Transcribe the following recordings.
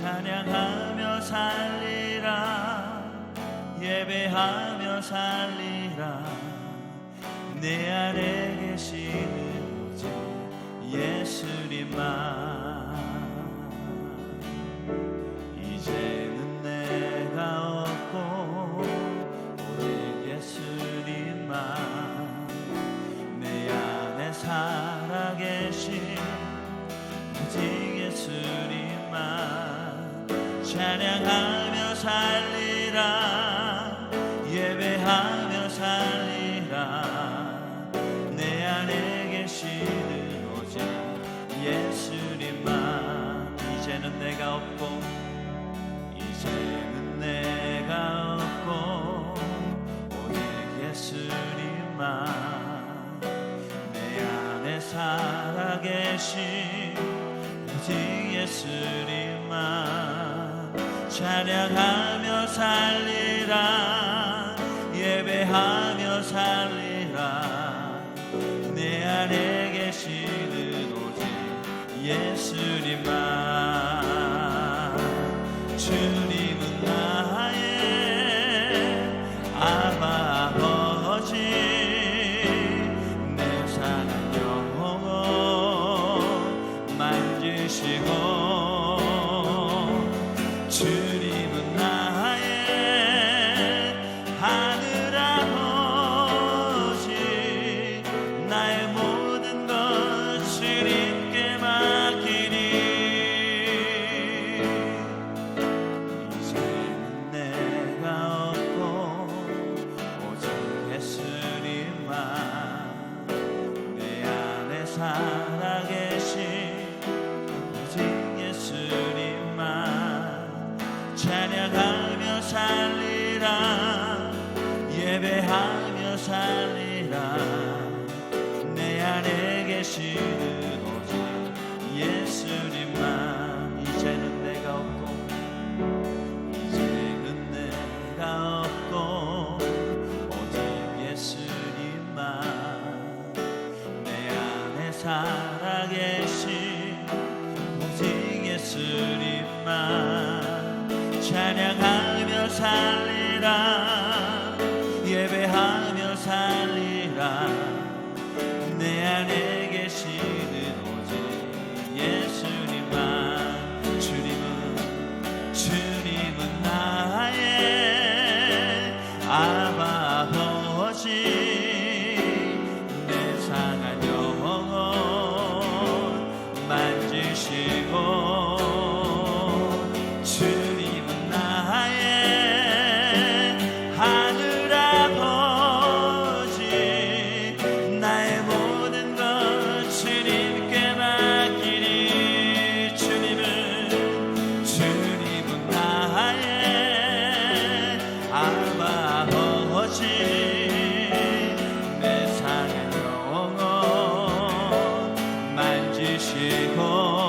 찬양하며 살리라 예배하며 살리라 내 안에 계시는 오직 예수님만 이제는 내가 없고 오직 예수님만 내 안에 살아계신 오직 예수님만 찬양하며 살리라 예배하며 살리라 내 안에 계시는 오직 예수님만 이제는 내가 없고 이제는 내가 없고 오직 예수님만 내 안에 살아계신 오직 예수님만 찬양하며 살리라 예배하며 살리라 내 안에 계시는 오직 예수님만 주님은 나의 아바 아버지 내 사는 영혼 만지시고 주님은 나의 하늘 아버지 나의 모든 것 주님께 맡기니 이제는 내가 없고 오직 예수님만 내 안에 살아계신 오직 예수님만 찬양하며 살리라 예배하며 살리라 내 안에 계시는 오직 예수님만 이제는 내가 없고 이제는 내가 없고 오직 예수님만 내 안에 살아계신 오직 예수님만 찬양하며 살리라 예배하며 살리라 내 안에 계시는 오직 예수님만 주님은 나의 아바 아버지 내 상한 영혼 만지시고 주님은 나의 하늘 아버지 나의 모든 것 주님께 맡기니 주님은 나의 아바 아버지 내 상한 영혼 만지시고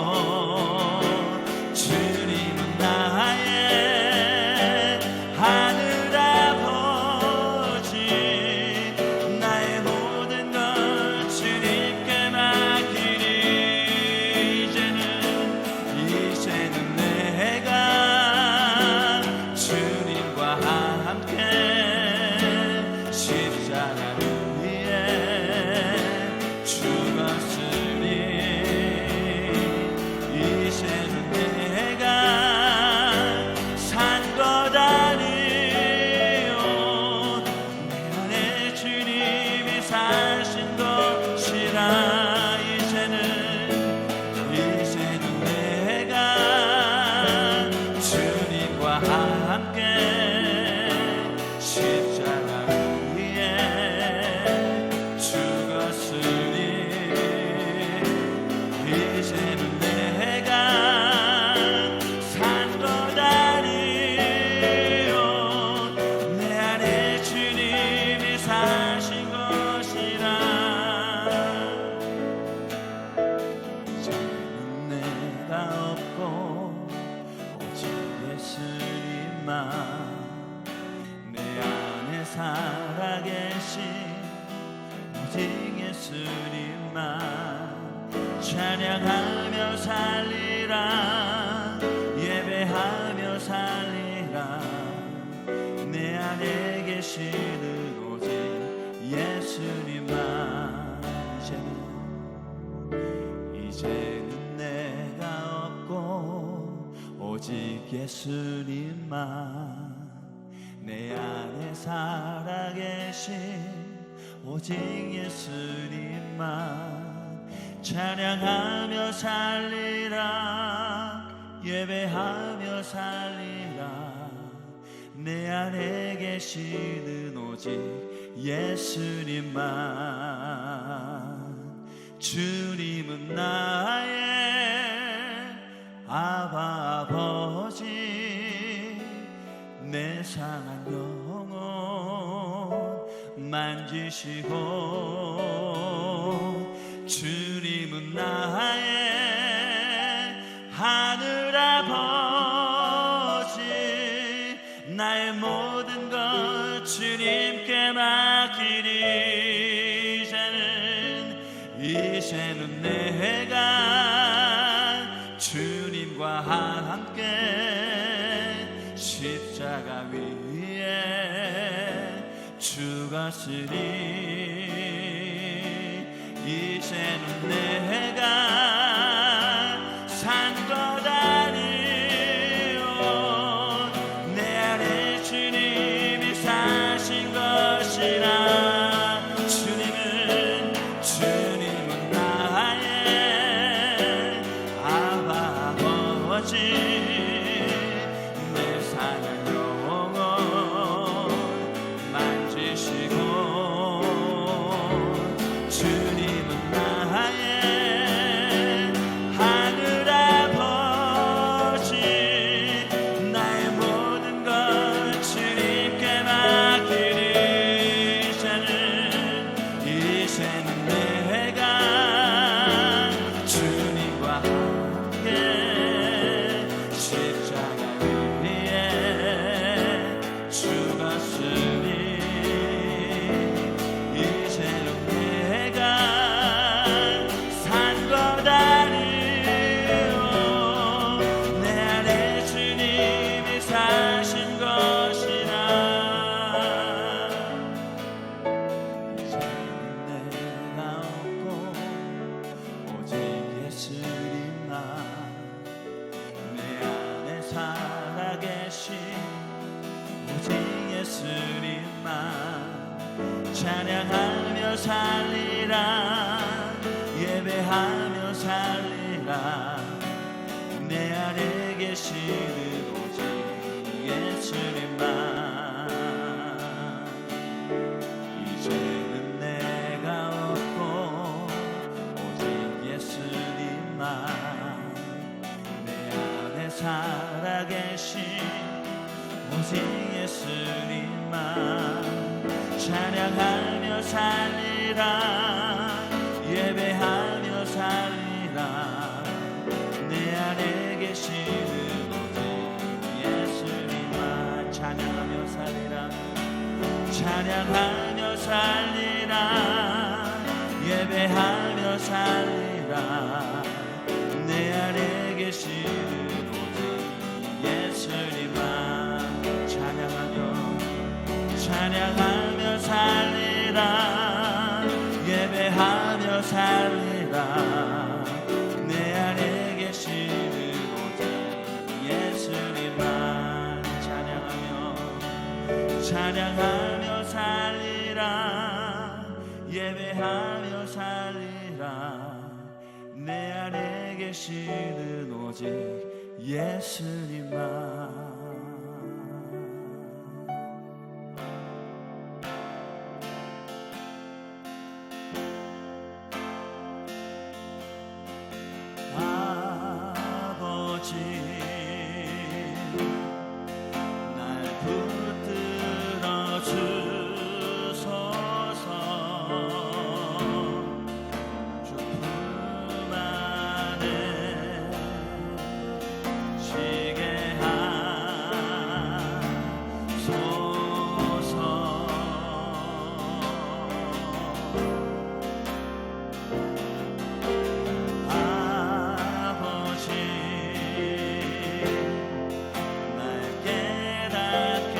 찬양하며 살리라 예배하며 안에 계시는 오직 예수님만. 이제는 내가 없고 오직 예수님만. 내 안에 살아계신 오직 예수님만. 찬양하며 살리라, 예배하며 살리라. 내 안에 계시는 오직 예수님만. 주님은 나의 아바 아버지, 내 상한 영혼 만지시고. 주님은 나의 하늘 아버지, 나의 모든 것 주님께 맡기리. 이제는 내가 주님과 함께 십자가 위에 죽었으니. 이제는 내가 산 것 아니오, 내 안에 주님이 사신 것이라. 주님은 나의 아바 아버지, 내 사랑 영혼 만지시고. 주님은 나의 하늘 아버지, 나의 모든 것 주님께 맡기리. 이제는 내가 주님과 함께 십자가 위에 죽었으니. 이제는 내가 산 것 아니오, 내 안에 주님이 사신 것이라. 이제는 내가 없고 오직 예수님만. 내 안에 살아계신 오직 예수님만. 찬양하며 살리라, 예배하며 살리라. 내 안에 계시는 오직 예수님만. 이제는 내가 없고 오직 예수님만. 내 안에 살아계신 오직 예수님만. 찬양하며 살리라, 예배하며 살리라. 내 안에 계시는 오직 예수님만. 찬양하며 살리라, 찬양하며 살리라, 예배하며 살리라. 내 안에 계시는 오직 예수님만. 찬양하며 살리라, 예배하며 살리라. 내 안에 계시는 오직 예수님만. 찬양하며 살리라, 예배하며 살리라. 내 안에 계시는 오직 예수님만. 날 붙들어 주소서. 주 품 안에 쉬게 하소서. 아버지, 날 깨닫게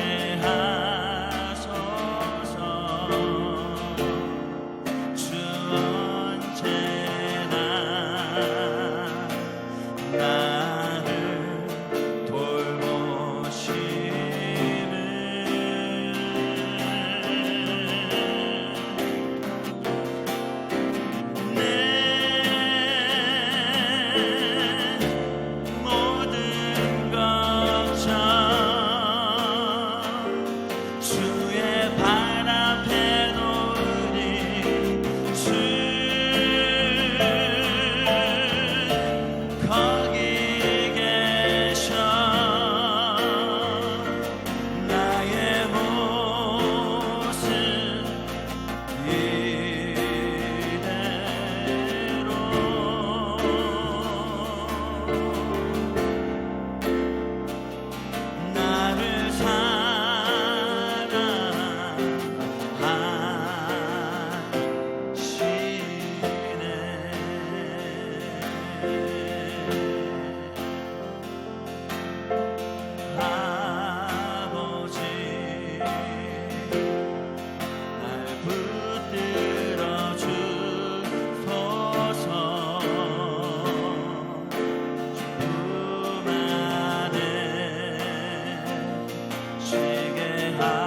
보시게 하소서.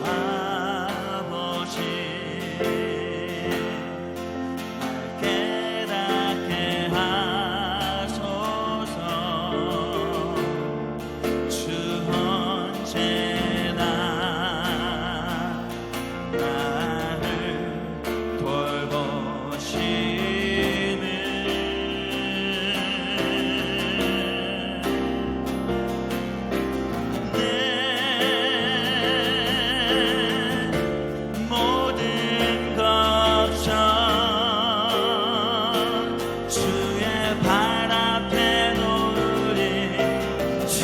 아버지 날 깨닫게 하소서. 주 언제나 나를 돌보시는 내 모든 걱정 주의 발 앞에 놓으리. 주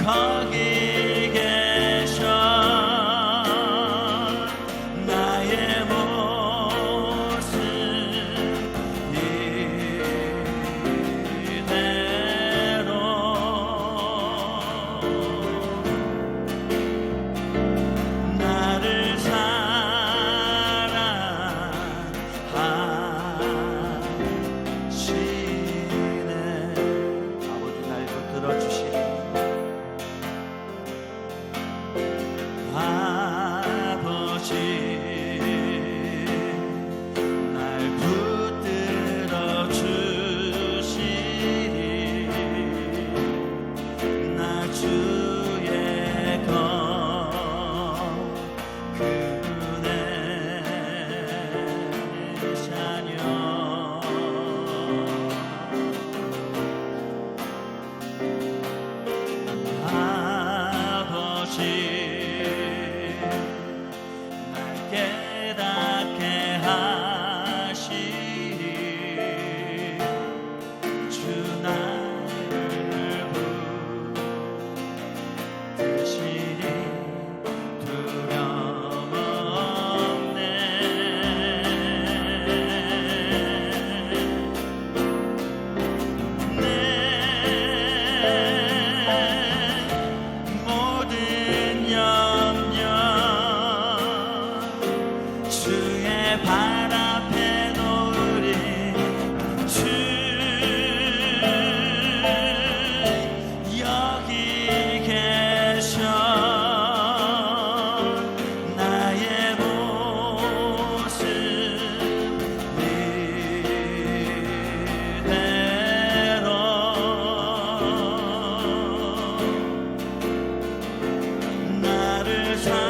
거기 계셔. 나의 모습 이대로 나를 사랑하시네. 아버지 날 붙들어주시네. 아버지 날 붙들어 주시리. 나 주의 것 그분의 자녀. 아버지 날 깨닫게 하시리. 주 나를 붙드시리. 두려움 없네. 내 모든 염려 주의 발 앞에 놓으리. 주 여기 계셔. 나의 모습 이대로 나를 사랑하시네.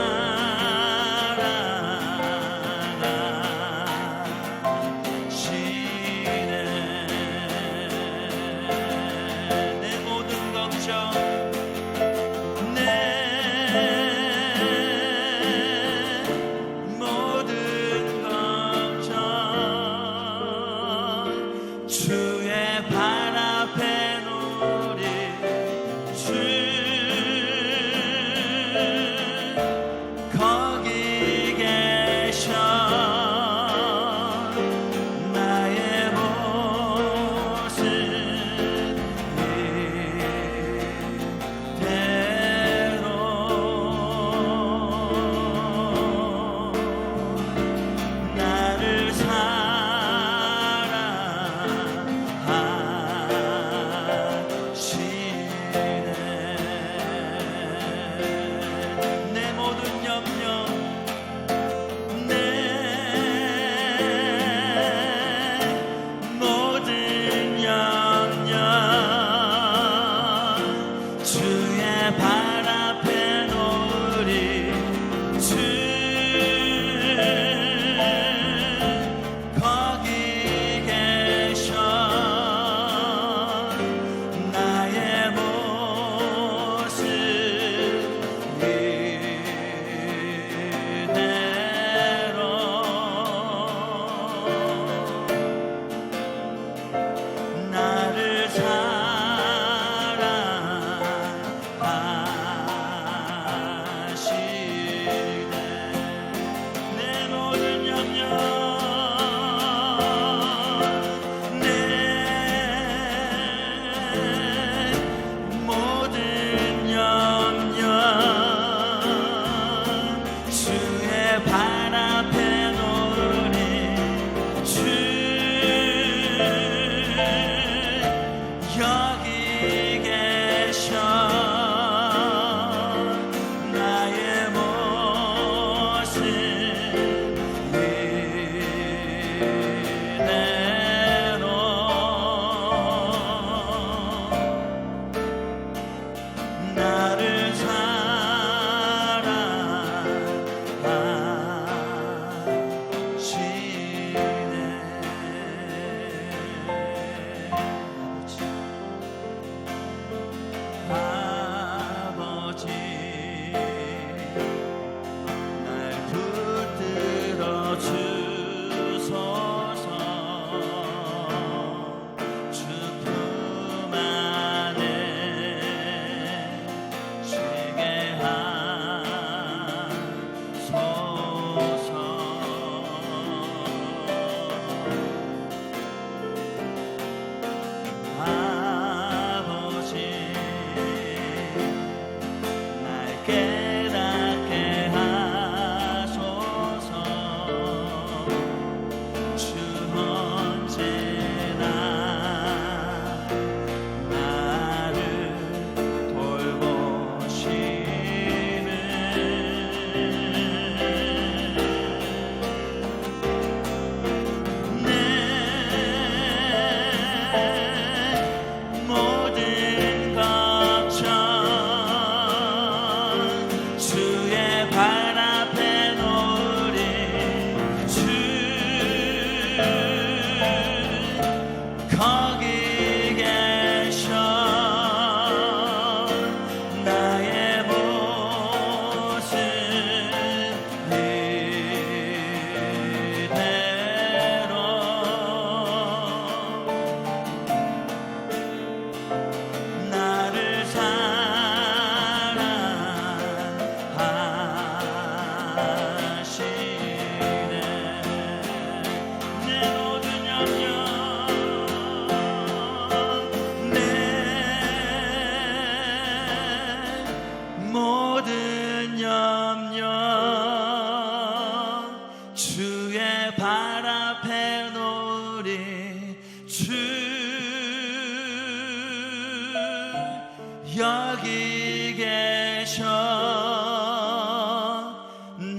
여기 계셔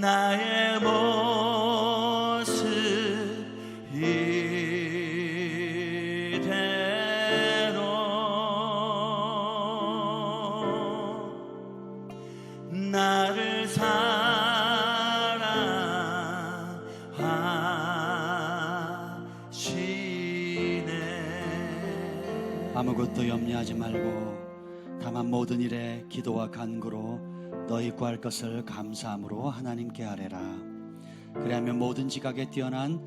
나의 모습 이대로 나를 사랑하시네. 아무것도 염려하지 말고 다만 모든 일에 기도와 간구로 너희 구할 것을 감사함으로 하나님께 아뢰라. 그리하면 모든 지각에 뛰어난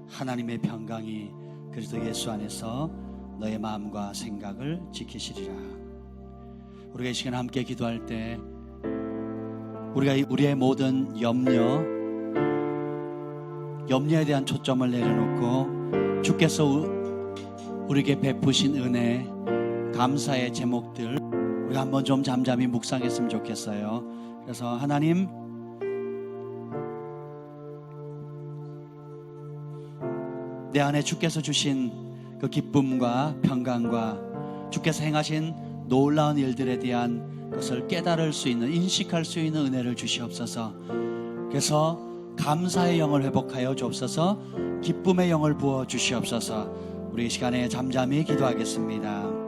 하나님의 평강이 그리스도 예수 안에서 너의 마음과 생각을 지키시리라. 우리가 이 시간 함께 기도할 때 우리가 우리의 모든 염려에 대한 초점을 내려놓고 주께서 우리에게 베푸신 은혜, 감사의 제목들 우리가 한번 좀 잠잠히 묵상했으면 좋겠어요. 그래서 하나님, 내 안에 주께서 주신 그 기쁨과 평강과 주께서 행하신 놀라운 일들에 대한 것을 깨달을 수 있는, 인식할 수 있는 은혜를 주시옵소서. 그래서 감사의 영을 회복하여 주옵소서. 기쁨의 영을 부어 주시옵소서. 우리 이 시간에 잠잠히 기도하겠습니다.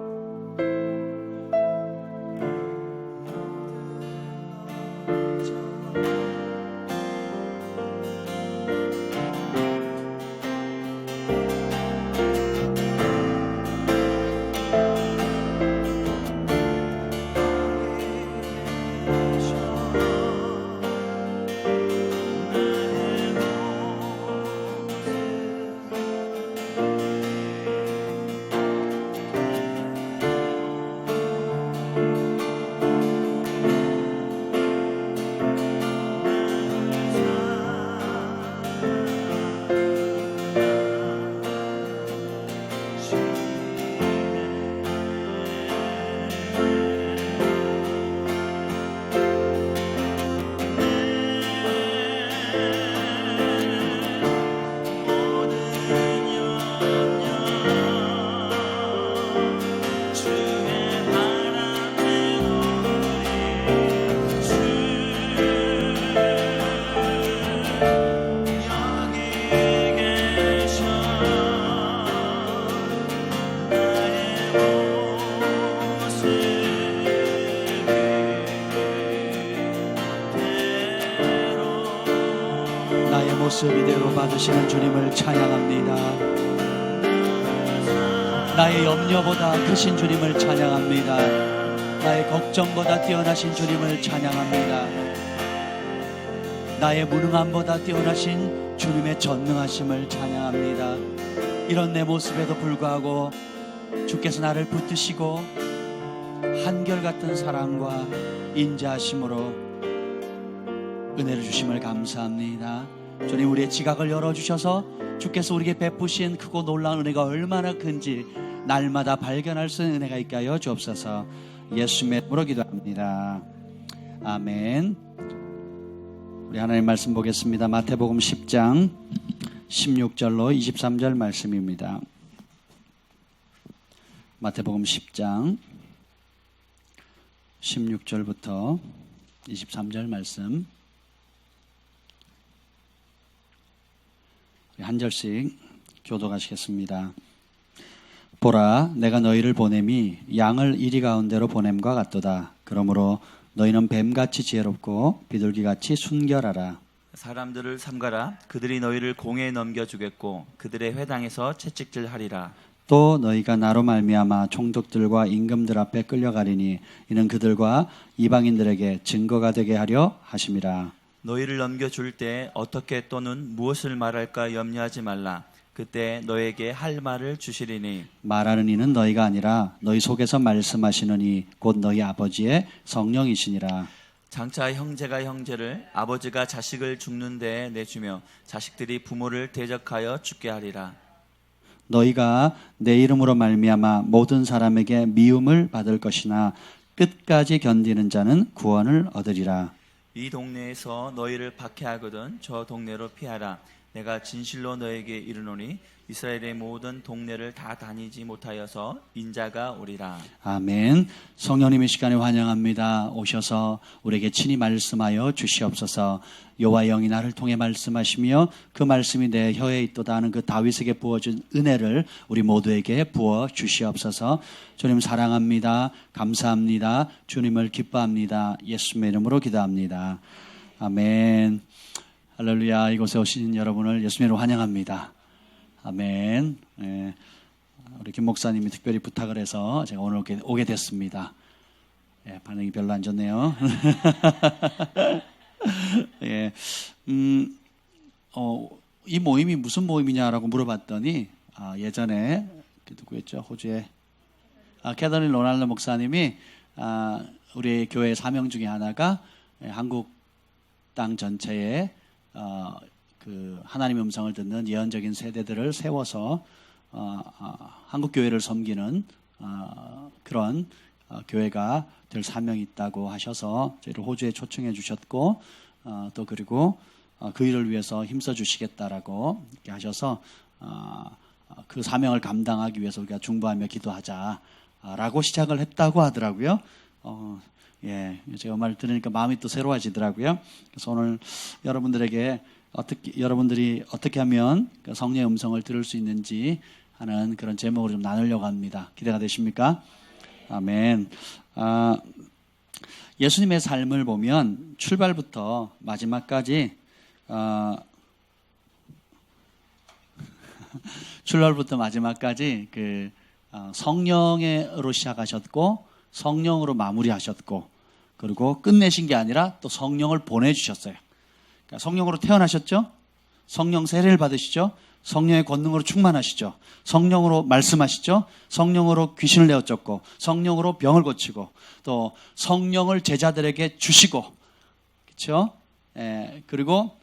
나의 모습 이대로 받으시는 주님을 찬양합니다. 나의 염려보다 크신 주님을 찬양합니다. 나의 걱정보다 뛰어나신 주님을 찬양합니다. 나의 무능함보다 뛰어나신 주님의 전능하심을 찬양합니다. 이런 내 모습에도 불구하고 주께서 나를 붙드시고 한결같은 사랑과 인자하심으로 은혜를 주심을 감사합니다. 주님, 우리의 지각을 열어주셔서 주께서 우리에게 베푸신 크고 놀라운 은혜가 얼마나 큰지 날마다 발견할 수 있는 은혜가 있게 하여 주옵소서. 예수님의 이름으로 기도합니다. 아멘. 우리 하나님 말씀 보겠습니다. 마태복음 10장 16절로 23절 말씀입니다. 마태복음 10장 16절부터 23절 말씀 한 절씩 교독하시겠습니다. 보라, 내가 너희를 보냄이 양을 이리 가운데로 보냄과 같도다. 그러므로 너희는 뱀같이 지혜롭고 비둘기같이 순결하라. 사람들을 삼가라. 그들이 너희를 공에 넘겨주겠고 그들의 회당에서 채찍질하리라. 또 너희가 나로 말미암아 총독들과 임금들 앞에 끌려가리니 이는 그들과 이방인들에게 증거가 되게 하려 하심이라. 너희를 넘겨줄 때 어떻게 또는 무엇을 말할까 염려하지 말라. 그때 너에게 할 말을 주시리니 말하는 이는 너희가 아니라 너희 속에서 말씀하시는 이 곧 너희 아버지의 성령이시니라. 장차 형제가 형제를 아버지가 자식을 죽는 데에 내주며 자식들이 부모를 대적하여 죽게 하리라. 너희가 내 이름으로 말미암아 모든 사람에게 미움을 받을 것이나 끝까지 견디는 자는 구원을 얻으리라. 이 동네에서 너희를 박해하거든 저 동네로 피하라. 내가 진실로 너에게 이르노니 이스라엘의 모든 동네를 다 다니지 못하여서 인자가 오리라. 아멘. 성령님의 시간에 환영합니다. 오셔서 우리에게 친히 말씀하여 주시옵소서. 여호와의 영이 나를 통해 말씀하시며 그 말씀이 내 혀에 있도다 하는 그 다윗에게 부어준 은혜를 우리 모두에게 부어 주시옵소서. 주님 사랑합니다. 감사합니다. 주님을 기뻐합니다. 예수님의 이름으로 기도합니다. 아멘. 할렐루야. 이곳에 오신 여러분을 예수님으로 환영합니다. 아멘. 예, 우리 김 목사님이 특별히 부탁을 해서 제가 오늘 오게 됐습니다. 예, 반응이 별로 안 좋네요. 예, 이 모임이 무슨 모임이냐라고 물어봤더니 예전에 누구였죠? 호주에 캐더린 로날드 목사님이 우리 교회 사명 중에 하나가 한국 땅 전체에 그 하나님의 음성을 듣는 예언적인 세대들을 세워서 한국 교회를 섬기는 그런 교회가 될 사명이 있다고 하셔서 저희를 호주에 초청해 주셨고 또 그리고 그 일을 위해서 힘써 주시겠다라고 이렇게 하셔서 그 사명을 감당하기 위해서 우리가 중보하며 기도하자라고 시작을 했다고 하더라고요. 예, 제가 말 들으니까 마음이 또 새로워지더라고요. 그래서 오늘 여러분들이 어떻게 하면 성령의 음성을 들을 수 있는지 하는 그런 제목으로 좀 나누려고 합니다. 기대가 되십니까? 아멘. 예수님의 삶을 보면 출발부터 마지막까지 그 성령으로 시작하셨고 성령으로 마무리하셨고 그리고 끝내신 게 아니라 또 성령을 보내주셨어요. 그러니까 성령으로 태어나셨죠? 성령 세례를 받으시죠? 성령의 권능으로 충만하시죠? 성령으로 말씀하시죠? 성령으로 귀신을 내어 쫓고 성령으로 병을 고치고 또 성령을 제자들에게 주시고 그렇죠? 그리고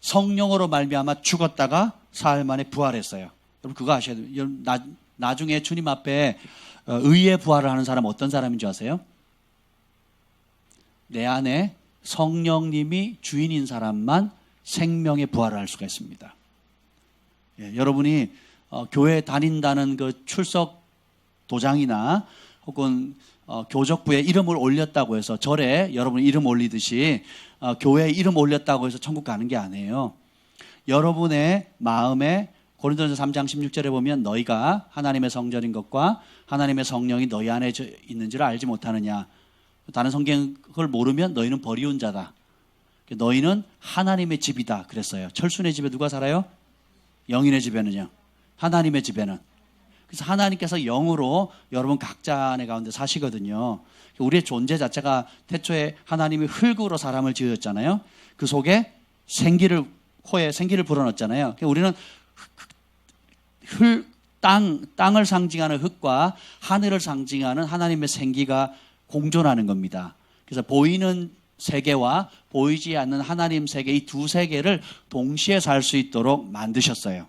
성령으로 말미암아 죽었다가 사흘 만에 부활했어요. 여러분 그거 아셔야 돼요. 나중에 주님 앞에 의의 부활을 하는 사람 어떤 사람인 줄 아세요? 내 안에 성령님이 주인인 사람만 생명의 부활을 할 수가 있습니다. 예, 여러분이 교회 다닌다는 그 출석 도장이나 혹은 교적부에 이름을 올렸다고 해서 절에 여러분 이름 올리듯이 교회에 이름 올렸다고 해서 천국 가는 게 아니에요. 여러분의 마음에 고린도전서 3장 16절에 보면 너희가 하나님의 성전인 것과 하나님의 성령이 너희 안에 있는지를 알지 못하느냐. 다른 성경을 모르면 너희는 버리운 자다. 너희는 하나님의 집이다 그랬어요. 철순의 집에 누가 살아요? 영인의 집에는요. 하나님의 집에는. 그래서 하나님께서 영으로 여러분 각자 안에 가운데 사시거든요. 우리의 존재 자체가 태초에 하나님이 흙으로 사람을 지으셨잖아요. 그 속에 코에 생기를 불어넣었잖아요. 우리는 땅을 상징하는 흙과 하늘을 상징하는 하나님의 생기가 공존하는 겁니다. 그래서 보이는 세계와 보이지 않는 하나님 세계, 이 두 세계를 동시에 살 수 있도록 만드셨어요.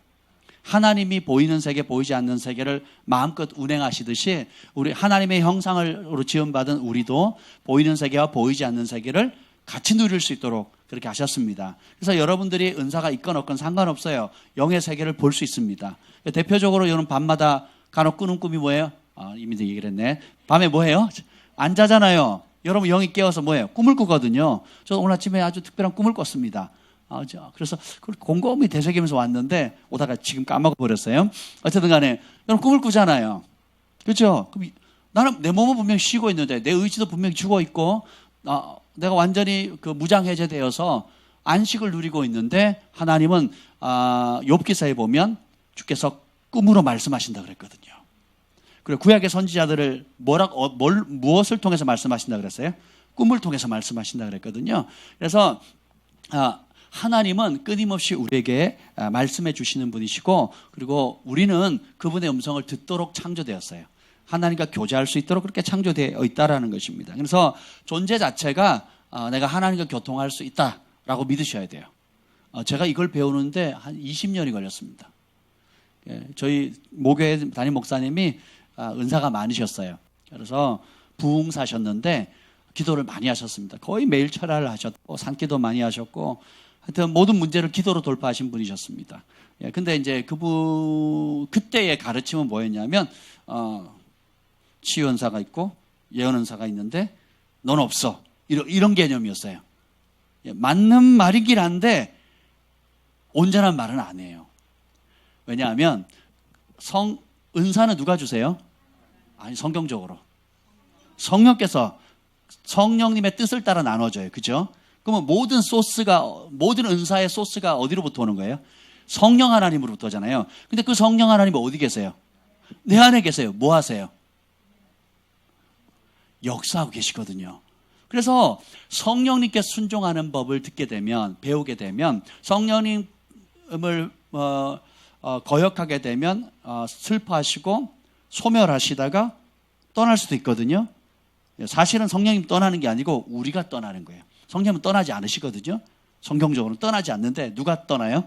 하나님이 보이는 세계, 보이지 않는 세계를 마음껏 운행하시듯이 우리 하나님의 형상으로 지음받은 우리도 보이는 세계와 보이지 않는 세계를 같이 누릴 수 있도록 그렇게 하셨습니다. 그래서 여러분들이 은사가 있건 없건 상관없어요. 영의 세계를 볼 수 있습니다. 대표적으로 여러분 밤마다 간혹 꾸는 꿈이 뭐예요? 이미 얘기를 했네. 밤에 뭐해요? 안 자잖아요. 여러분 영이 깨어서 뭐예요? 꿈을 꾸거든요. 저도 오늘 아침에 아주 특별한 꿈을 꿨습니다. 그래서 그걸 곰곰이 되새기면서 왔는데 오다가 지금 까먹어버렸어요. 어쨌든 간에 여러분 꿈을 꾸잖아요. 그렇죠? 그럼 나는 내 몸은 분명히 쉬고 있는데 내 의지도 분명히 죽어 있고 내가 완전히 그 무장해제되어서 안식을 누리고 있는데 하나님은 욥기서에 보면 주께서 꿈으로 말씀하신다 그랬거든요. 그리고 구약의 선지자들을 무엇을 통해서 말씀하신다 그랬어요? 꿈을 통해서 말씀하신다 그랬거든요. 그래서 하나님은 끊임없이 우리에게 말씀해 주시는 분이시고 그리고 우리는 그분의 음성을 듣도록 창조되었어요. 하나님과 교제할 수 있도록 그렇게 창조되어 있다라는 것입니다. 그래서 존재 자체가 내가 하나님과 교통할 수 있다라고 믿으셔야 돼요. 제가 이걸 배우는데 한 20년이 걸렸습니다. 저희 모교회 담임 목사님이 은사가 많으셨어요. 그래서 부흥사셨는데 기도를 많이 하셨습니다. 거의 매일 철야를 하셨고 산기도 많이 하셨고 하여튼 모든 문제를 기도로 돌파하신 분이셨습니다. 근데 이제 그때의 가르침은 뭐였냐면 치유은사가 있고 예언은사가 있는데 넌 없어. 이런 개념이었어요. 맞는 말이긴 한데 온전한 말은 아니에요. 왜냐하면 은사는 누가 주세요? 아니 성경적으로 성령께서 성령님의 뜻을 따라 나눠져요. 그죠? 그러면 모든 은사의 소스가 어디로부터 오는 거예요? 성령 하나님으로부터 오잖아요. 근데 그 성령 하나님은 어디 계세요? 내 안에 계세요. 뭐 하세요? 역사하고 계시거든요. 그래서 성령님께 순종하는 법을 듣게 되면, 배우게 되면, 성령님을 거역하게 되면 슬퍼하시고 소멸하시다가 떠날 수도 있거든요. 사실은 성령님 떠나는 게 아니고 우리가 떠나는 거예요. 성령님은 떠나지 않으시거든요. 성경적으로는 떠나지 않는데 누가 떠나요?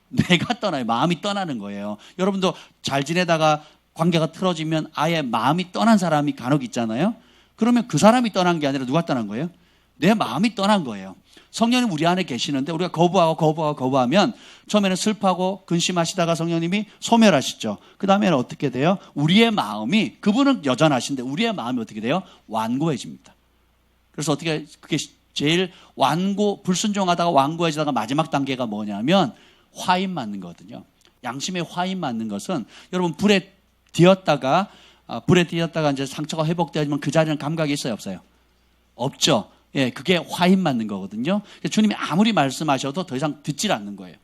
내가 떠나요. 마음이 떠나는 거예요. 여러분도 잘 지내다가 관계가 틀어지면 아예 마음이 떠난 사람이 간혹 있잖아요. 그러면 그 사람이 떠난 게 아니라 누가 떠난 거예요? 내 마음이 떠난 거예요. 성령님 우리 안에 계시는데 우리가 거부하면 처음에는 슬퍼하고 근심하시다가 성령님이 소멸하시죠. 그 다음에는 어떻게 돼요? 우리의 마음이, 그분은 여전하신데 우리의 마음이 어떻게 돼요? 완고해집니다. 그래서 어떻게, 그게 제일 불순종하다가 완고해지다가 마지막 단계가 뭐냐면 화인 맞는 거거든요. 양심에 화인 맞는 것은 여러분 불에 뒤었다가 이제 상처가 회복되지만 그 자리는 감각이 있어요, 없어요? 없죠. 예, 그게 화인 맞는 거거든요. 주님이 아무리 말씀하셔도 더 이상 듣질 않는 거예요.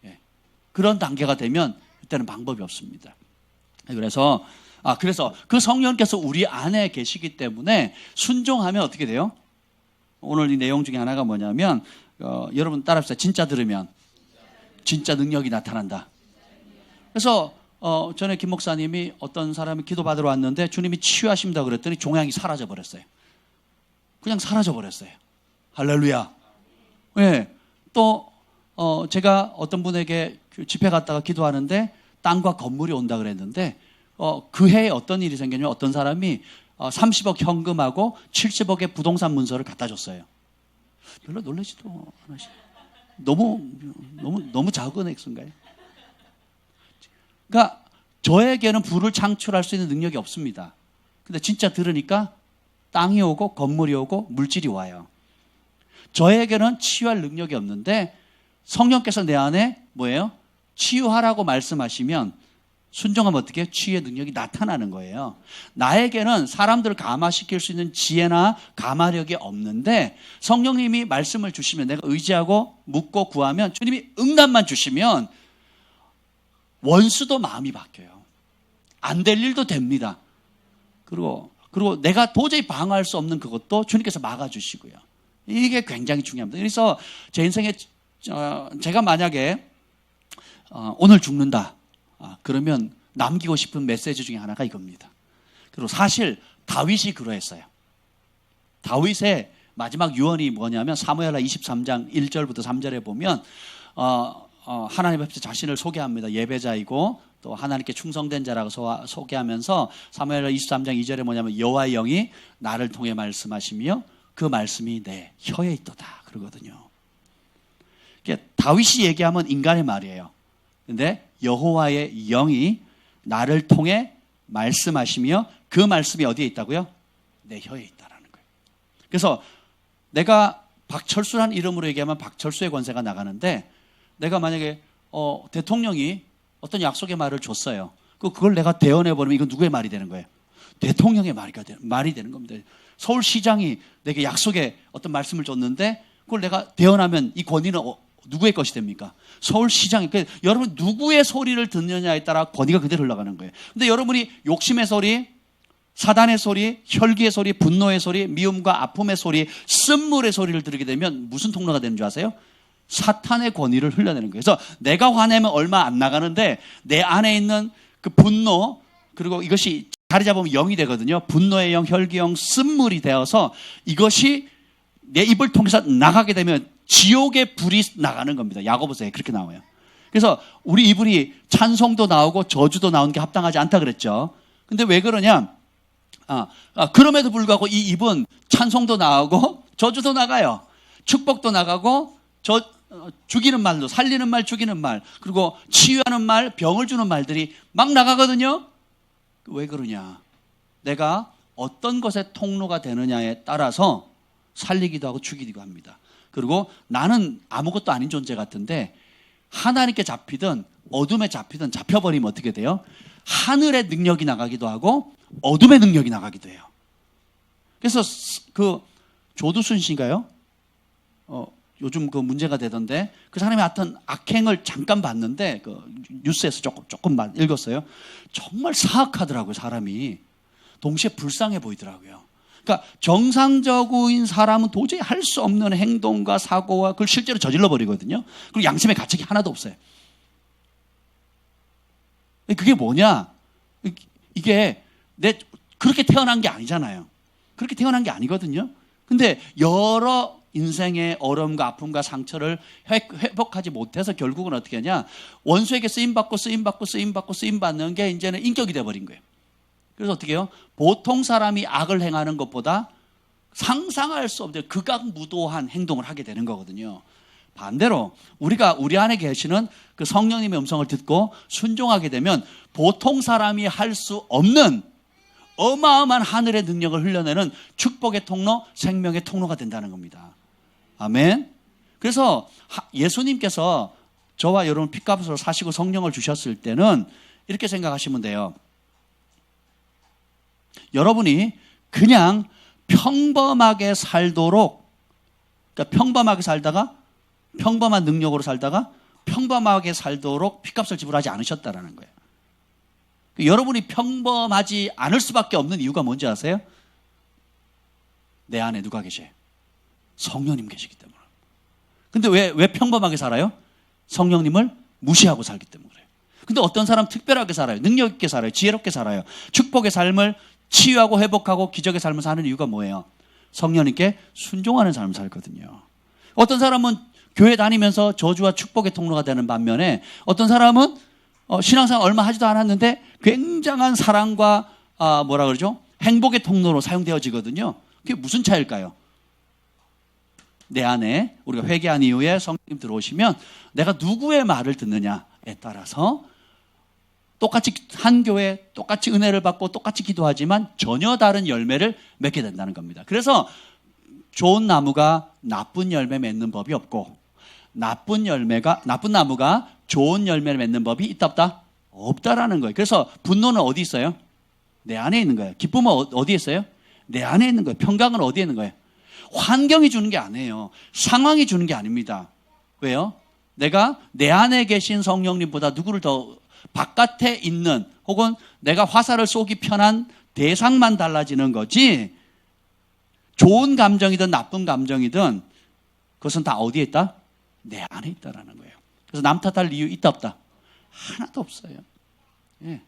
예, 그런 단계가 되면 그때는 방법이 없습니다. 그래서 그 성령께서 우리 안에 계시기 때문에 순종하면 어떻게 돼요? 오늘 이 내용 중에 하나가 뭐냐면 여러분 따라합시다. 진짜 들으면 진짜 능력이 나타난다. 그래서 전에 김 목사님이 어떤 사람이 기도받으러 왔는데 주님이 치유하십니다 그랬더니 종양이 사라져 버렸어요. 그냥 사라져 버렸어요. 할렐루야. 예. 또 제가 어떤 분에게 집회 갔다가 기도하는데 땅과 건물이 온다 그랬는데 그 해에 어떤 일이 생겼냐면 어떤 사람이 30억 현금하고 70억의 부동산 문서를 갖다 줬어요. 별로 놀라지도 않으시. 너무 작은 액수인가요? 그러니까 저에게는 부를 창출할 수 있는 능력이 없습니다. 근데 진짜 들으니까 땅이 오고 건물이 오고 물질이 와요. 저에게는 치유할 능력이 없는데 성령께서 내 안에 뭐예요? 치유하라고 말씀하시면 순종하면 어떻게? 치유의 능력이 나타나는 거예요. 나에게는 사람들을 감화시킬 수 있는 지혜나 감화력이 없는데 성령님이 말씀을 주시면 내가 의지하고 묻고 구하면 주님이 응답만 주시면 원수도 마음이 바뀌어요. 안 될 일도 됩니다. 그리고 내가 도저히 방어할 수 없는 그것도 주님께서 막아주시고요. 이게 굉장히 중요합니다. 그래서 제 인생에 제가 만약에 오늘 죽는다. 그러면 남기고 싶은 메시지 중에 하나가 이겁니다. 그리고 사실 다윗이 그러했어요. 다윗의 마지막 유언이 뭐냐면 사무엘하 23장 1절부터 3절에 보면 하나님 앞에 자신을 소개합니다. 예배자이고 또 하나님께 충성된 자라고 소개하면서 사무엘하 23장 2절에 뭐냐면 여호와의 영이 나를 통해 말씀하시며 그 말씀이 내 혀에 있도다 그러거든요. 다윗이 얘기하면 인간의 말이에요. 근데 여호와의 영이 나를 통해 말씀하시며 그 말씀이 어디에 있다고요? 내 혀에 있다라는 거예요. 그래서 내가 박철수라는 이름으로 얘기하면 박철수의 권세가 나가는데 내가 만약에 대통령이 어떤 약속의 말을 줬어요. 그걸 내가 대언해버리면 이건 누구의 말이 되는 거예요? 대통령의 말이 되는 겁니다. 서울시장이 내게 약속의 어떤 말씀을 줬는데 그걸 내가 대언하면 이 권위는 누구의 것이 됩니까? 서울시장이. 그러니까 여러분 누구의 소리를 듣느냐에 따라 권위가 그대로 흘러가는 거예요. 근데 여러분이 욕심의 소리, 사단의 소리, 혈기의 소리, 분노의 소리, 미움과 아픔의 소리, 쓴물의 소리를 들으게 되면 무슨 통로가 되는 줄 아세요? 사탄의 권위를 흘려내는 거예요. 그래서 내가 화내면 얼마 안 나가는데 내 안에 있는 그 분노, 그리고 이것이 자리 잡으면 영이 되거든요. 분노의 영, 혈기 영, 쓴물이 되어서 이것이 내 입을 통해서 나가게 되면 지옥의 불이 나가는 겁니다. 야고보서에 그렇게 나와요. 그래서 우리 이불이 찬송도 나오고 저주도 나오는 게 합당하지 않다 그랬죠. 근데 왜 그러냐? 그럼에도 불구하고 이 입은 찬송도 나오고 저주도 나가요. 축복도 나가고 죽이는 말도, 살리는 말, 죽이는 말, 그리고 치유하는 말, 병을 주는 말들이 막 나가거든요. 왜 그러냐? 내가 어떤 것의 통로가 되느냐에 따라서 살리기도 하고 죽이기도 합니다. 그리고 나는 아무것도 아닌 존재 같은데 하나님께 잡히든 어둠에 잡히든 잡혀버리면 어떻게 돼요? 하늘의 능력이 나가기도 하고 어둠의 능력이 나가기도 해요. 그래서 그 조두순 씨인가요? 요즘 그 문제가 되던데 그 사람이 하여튼 악행을 잠깐 봤는데 그 뉴스에서 조금만 읽었어요. 정말 사악하더라고요. 사람이 동시에 불쌍해 보이더라고요. 그러니까 정상적인 사람은 도저히 할 수 없는 행동과 사고와 그걸 실제로 저질러 버리거든요. 그리고 양심의 가책이 하나도 없어요. 그게 뭐냐? 이게 그렇게 태어난 게 아니잖아요. 그렇게 태어난 게 아니거든요. 근데 여러 인생의 어려움과 아픔과 상처를 회복하지 못해서 결국은 어떻게 하냐? 원수에게 쓰임받는 게 이제는 인격이 돼버린 거예요. 그래서 어떻게 해요? 보통 사람이 악을 행하는 것보다 상상할 수 없는 극악무도한 행동을 하게 되는 거거든요. 반대로 우리가 우리 안에 계시는 그 성령님의 음성을 듣고 순종하게 되면 보통 사람이 할 수 없는 어마어마한 하늘의 능력을 흘려내는 축복의 통로, 생명의 통로가 된다는 겁니다. 아멘. 그래서 예수님께서 저와 여러분 핏값으로 사시고 성령을 주셨을 때는 이렇게 생각하시면 돼요. 여러분이 그냥 평범하게 살도록, 그러니까 평범하게 살다가 평범한 능력으로 살다가 평범하게 살도록 핏값을 지불하지 않으셨다라는 거예요. 여러분이 평범하지 않을 수밖에 없는 이유가 뭔지 아세요? 내 안에 누가 계셔요? 성령님 계시기 때문에. 근데 왜 평범하게 살아요? 성령님을 무시하고 살기 때문에 그래요. 근데 어떤 사람 특별하게 살아요. 능력 있게 살아요. 지혜롭게 살아요. 축복의 삶을 치유하고 회복하고 기적의 삶을 사는 이유가 뭐예요? 성령님께 순종하는 삶을 살거든요. 어떤 사람은 교회 다니면서 저주와 축복의 통로가 되는 반면에 어떤 사람은 신앙생활 얼마 하지도 않았는데 굉장한 사랑과 행복의 통로로 사용되어지거든요. 그게 무슨 차이일까요? 내 안에 우리가 회개한 이후에 성령님 들어오시면 내가 누구의 말을 듣느냐에 따라서 똑같이 한 교회, 똑같이 은혜를 받고 똑같이 기도하지만 전혀 다른 열매를 맺게 된다는 겁니다. 그래서 좋은 나무가 나쁜 열매 맺는 법이 없고 나쁜 나무가 좋은 열매를 맺는 법이 있다 없다? 없다라는 거예요. 그래서 분노는 어디 있어요? 내 안에 있는 거예요. 기쁨은 어디에 있어요? 내 안에 있는 거예요. 평강은 어디에 있는 거예요? 환경이 주는 게 아니에요. 상황이 주는 게 아닙니다. 왜요? 내가 내 안에 계신 성령님보다 누구를 더 바깥에 있는 혹은 내가 화살을 쏘기 편한 대상만 달라지는 거지, 좋은 감정이든 나쁜 감정이든 그것은 다 어디에 있다? 내 안에 있다라는 거예요. 그래서 남 탓할 이유 있다 없다? 하나도 없어요. 예.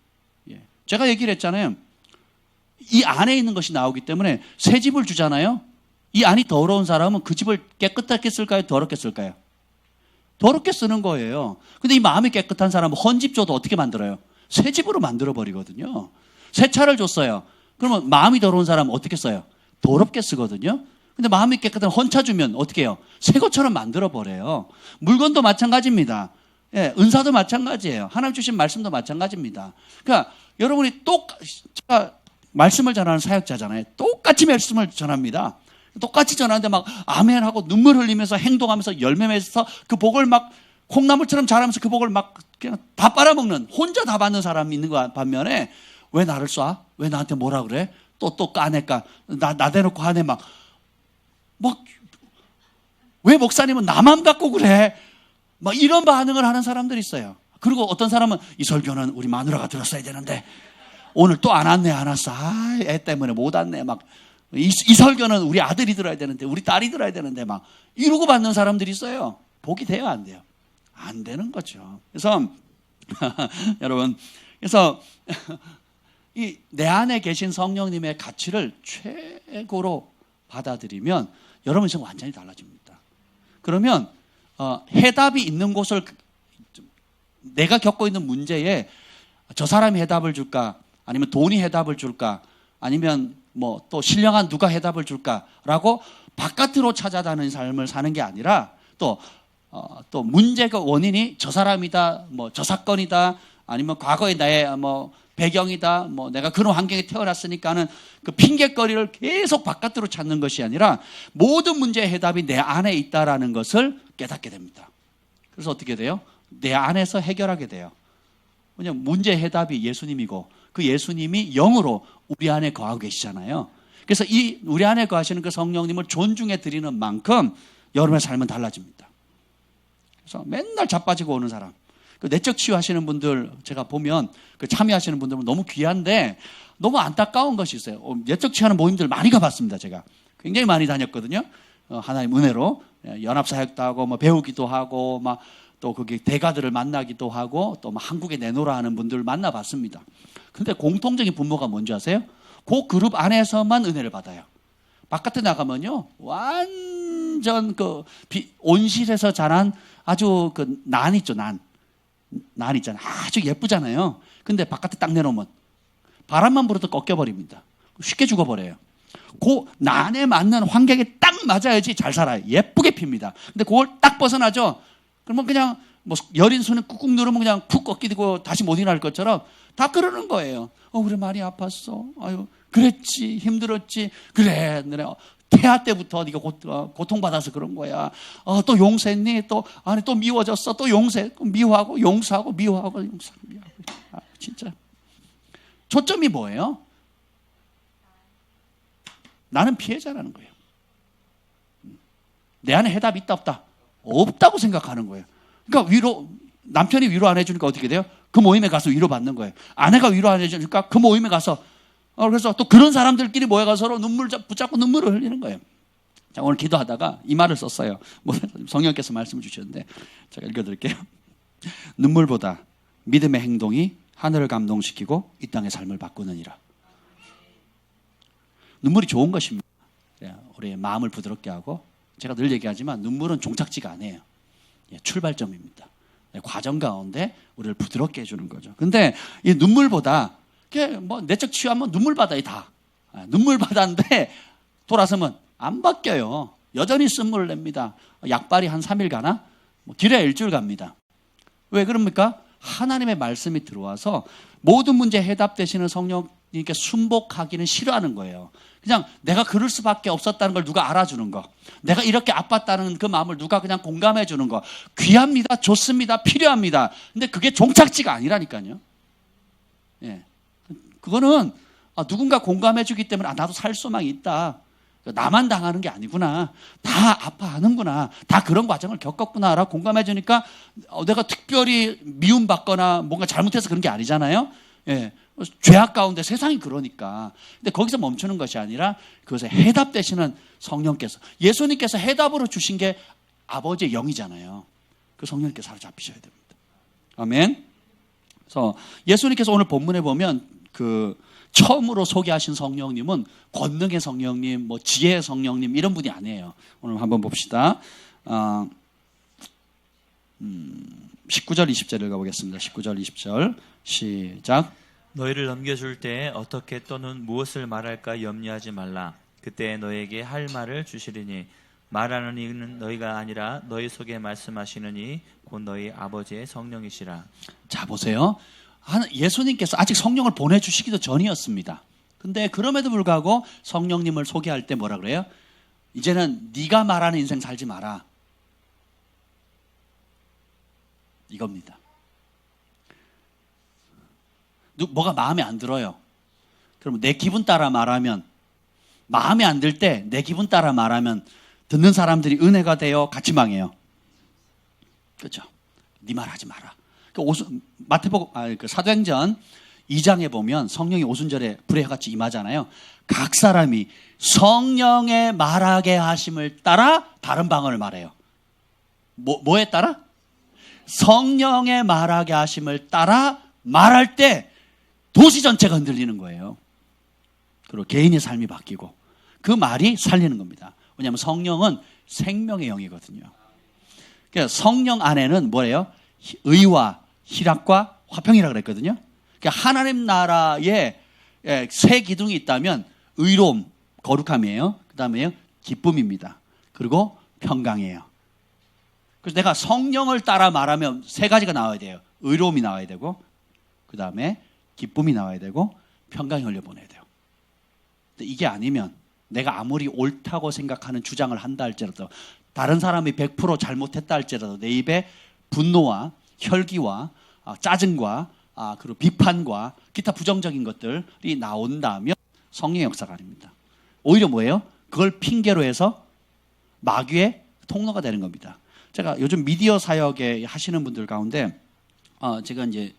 제가 얘기를 했잖아요. 이 안에 있는 것이 나오기 때문에 새 집을 주잖아요. 이 안이 더러운 사람은 그 집을 깨끗하게 쓸까요? 더럽게 쓸까요? 더럽게 쓰는 거예요. 근데 이 마음이 깨끗한 사람은 헌집 줘도 어떻게 만들어요? 새 집으로 만들어 버리거든요. 새 차를 줬어요. 그러면 마음이 더러운 사람은 어떻게 써요? 더럽게 쓰거든요. 근데 마음이 깨끗한 헌차 주면 어떻게 해요? 새 것처럼 만들어 버려요. 물건도 마찬가지입니다. 예, 은사도 마찬가지예요. 하나님 주신 말씀도 마찬가지입니다. 그러니까 여러분이 제가 말씀을 전하는 사역자잖아요. 똑같이 말씀을 전합니다. 똑같이 전하는데 막 아멘하고 눈물 흘리면서 행동하면서 열매 맺어서 그 복을 막 콩나물처럼 자라면서 그 복을 막 그냥 다 빨아먹는, 혼자 다 받는 사람이 있는 거 반면에 왜 나를 쏴? 왜 나한테 뭐라 그래? 또 까내까? 나 대놓고 하네 왜 목사님은 나만 갖고 그래? 막 이런 반응을 하는 사람들이 있어요. 그리고 어떤 사람은 이 설교는 우리 마누라가 들었어야 되는데 오늘 또 안 왔네, 안 왔어. 애 때문에 못 왔네. 이 설교는 우리 아들이 들어야 되는데, 우리 딸이 들어야 되는데 이러고 받는 사람들이 있어요. 복이 돼요, 안 돼요? 안 되는 거죠. 그래서 여러분, 그래서 이 내 안에 계신 성령님의 가치를 최고로 받아들이면 여러분 인생 완전히 달라집니다. 그러면 해답이 있는 곳을, 내가 겪고 있는 문제에 저 사람이 해답을 줄까, 아니면 돈이 해답을 줄까, 아니면 또 신령한 누가 해답을 줄까라고 바깥으로 찾아다니는 삶을 사는 게 아니라 또 문제가 원인이 저 사람이다, 저 사건이다, 아니면 과거의 나의 배경이다, 내가 그런 환경에 태어났으니까는 그 핑계거리를 계속 바깥으로 찾는 것이 아니라 모든 문제의 해답이 내 안에 있다라는 것을 깨닫게 됩니다. 그래서 어떻게 돼요? 내 안에서 해결하게 돼요. 왜냐하면 문제의 해답이 예수님이고 그 예수님이 영으로 우리 안에 거하고 계시잖아요. 그래서 이 우리 안에 거하시는 그 성령님을 존중해 드리는 만큼 여러분의 삶은 달라집니다. 그래서 맨날 자빠지고 오는 사람, 그 내적 치유하시는 분들 제가 보면 그 참여하시는 분들은 너무 귀한데 너무 안타까운 것이 있어요. 내적 치유하는 모임들 많이 가봤습니다. 제가 굉장히 많이 다녔거든요. 하나님 은혜로 연합사역도 하고 배우기도 하고 또 거기 대가들을 만나기도 하고 또 한국에 내놓으라 하는 분들을 만나봤습니다. 근데 공통적인 분모가 뭔지 아세요? 그 그룹 안에서만 은혜를 받아요. 바깥에 나가면요, 완전 온실에서 자란 아주 난 있죠, 난 있잖아요. 아주 예쁘잖아요. 근데 바깥에 딱 내놓으면 바람만 불어도 꺾여버립니다. 쉽게 죽어버려요. 그 난에 맞는 환경에 딱 맞아야지 잘 살아요. 예쁘게 핍니다. 근데 그걸 딱 벗어나죠. 그러면 그냥 여린 손에 꾹꾹 누르면 그냥 푹 꺾이고 다시 못 일어날 것처럼 다 그러는 거예요. 우리 많이 아팠어. 아유, 그랬지, 힘들었지. 그래, 태아 때부터 네가 고통받아서 그런 거야. 또 용서했니? 또 미워졌어. 또 미워하고 용서하고 미워하고 용서하고 미워하고. 진짜. 초점이 뭐예요? 나는 피해자라는 거예요. 내 안에 해답이 있다 없다? 없다고 생각하는 거예요. 그러니까 남편이 위로 안 해주니까 어떻게 돼요? 그 모임에 가서 위로받는 거예요. 아내가 위로 안 해주니까 그 모임에 가서 그래서 또 그런 사람들끼리 모여가서 서로 눈물 붙잡고 눈물을 흘리는 거예요. 자, 오늘 기도하다가 이 말을 썼어요. 성령께서 말씀을 주셨는데 제가 읽어드릴게요. 눈물보다 믿음의 행동이 하늘을 감동시키고 이 땅의 삶을 바꾸느니라. 눈물이 좋은 것입니다. 우리의 마음을 부드럽게 하고, 제가 늘 얘기하지만 눈물은 종착지가 아니에요. 출발점입니다. 과정 가운데 우리를 부드럽게 해주는 거죠. 근데 이 눈물보다 내적 치유하면 눈물바다에 다. 눈물바다인데 돌아서면 안 바뀌어요. 여전히 쓴물을 냅니다. 약발이 한 3일 가나? 길어야 일주일 갑니다. 왜 그럽니까? 하나님의 말씀이 들어와서 모든 문제 해답되시는 성령님께 순복하기는 싫어하는 거예요. 그냥 내가 그럴 수밖에 없었다는 걸 누가 알아주는 거, 내가 이렇게 아팠다는 그 마음을 누가 그냥 공감해 주는 거 귀합니다. 좋습니다. 필요합니다. 근데 그게 종착지가 아니라니까요. 예. 그거는 누군가 공감해 주기 때문에 나도 살 소망이 있다. 나만 당하는 게 아니구나. 다 아파하는구나. 다 그런 과정을 겪었구나라고 공감해 주니까 내가 특별히 미움받거나 뭔가 잘못해서 그런 게 아니잖아요. 예. 죄악 가운데 세상이 그러니까. 근데 거기서 멈추는 것이 아니라 그것에 해답 되시는 성령께서, 예수님께서 해답으로 주신 게 아버지의 영이잖아요. 그 성령님께 사로잡히셔야 됩니다. 아멘. 그래서 예수님께서 오늘 본문에 보면 처음으로 소개하신 성령님은 권능의 성령님, 뭐 지혜의 성령님 이런 분이 아니에요. 오늘 한번 봅시다. 19절 20절 읽어보겠습니다. 19절 20절 시작. 너희를 넘겨줄 때 어떻게 또는 무엇을 말할까 염려하지 말라. 그때 너에게 할 말을 주시리니 말하는 이는 너희가 아니라 너희 속에 말씀하시는 이 곧 너희 아버지의 성령이시라. 자 보세요. 예수님께서 아직 성령을 보내주시기도 전이었습니다. 근데 그럼에도 불구하고 성령님을 소개할 때 뭐라 그래요? 이제는 네가 말하는 인생 살지 마라. 이겁니다. 뭐가 마음에 안 들어요. 그러면 내 기분 따라 말하면, 마음에 안 들 때 내 기분 따라 말하면 듣는 사람들이 은혜가 되어 같이 망해요. 그렇죠? 네 말 하지 마라. 사도행전 2장에 보면 성령이 오순절에 불의 같이 임하잖아요. 각 사람이 성령의 말하게 하심을 따라 다른 방언을 말해요. 뭐에 따라? 성령의 말하게 하심을 따라 말할 때 도시 전체가 흔들리는 거예요. 그리고 개인의 삶이 바뀌고 그 말이 살리는 겁니다. 왜냐하면 성령은 생명의 영이거든요. 그러니까 성령 안에는 뭐예요? 의와 희락과 화평이라고 그랬거든요. 그러니까 하나님 나라에 세 기둥이 있다면 의로움, 거룩함이에요. 그 다음에 기쁨입니다. 그리고 평강이에요. 그래서 내가 성령을 따라 말하면 세 가지가 나와야 돼요. 의로움이 나와야 되고, 그 다음에 기쁨이 나와야 되고, 평강이 흘려보내야 돼요. 근데 이게 아니면 내가 아무리 옳다고 생각하는 주장을 한다 할지라도, 다른 사람이 100% 잘못했다 할지라도 내 입에 분노와 혈기와 짜증과 그리고 비판과 기타 부정적인 것들이 나온다면 성령의 역사가 아닙니다. 오히려 뭐예요? 그걸 핑계로 해서 마귀의 통로가 되는 겁니다. 제가 요즘 미디어 사역에 하시는 분들 가운데 제가 이제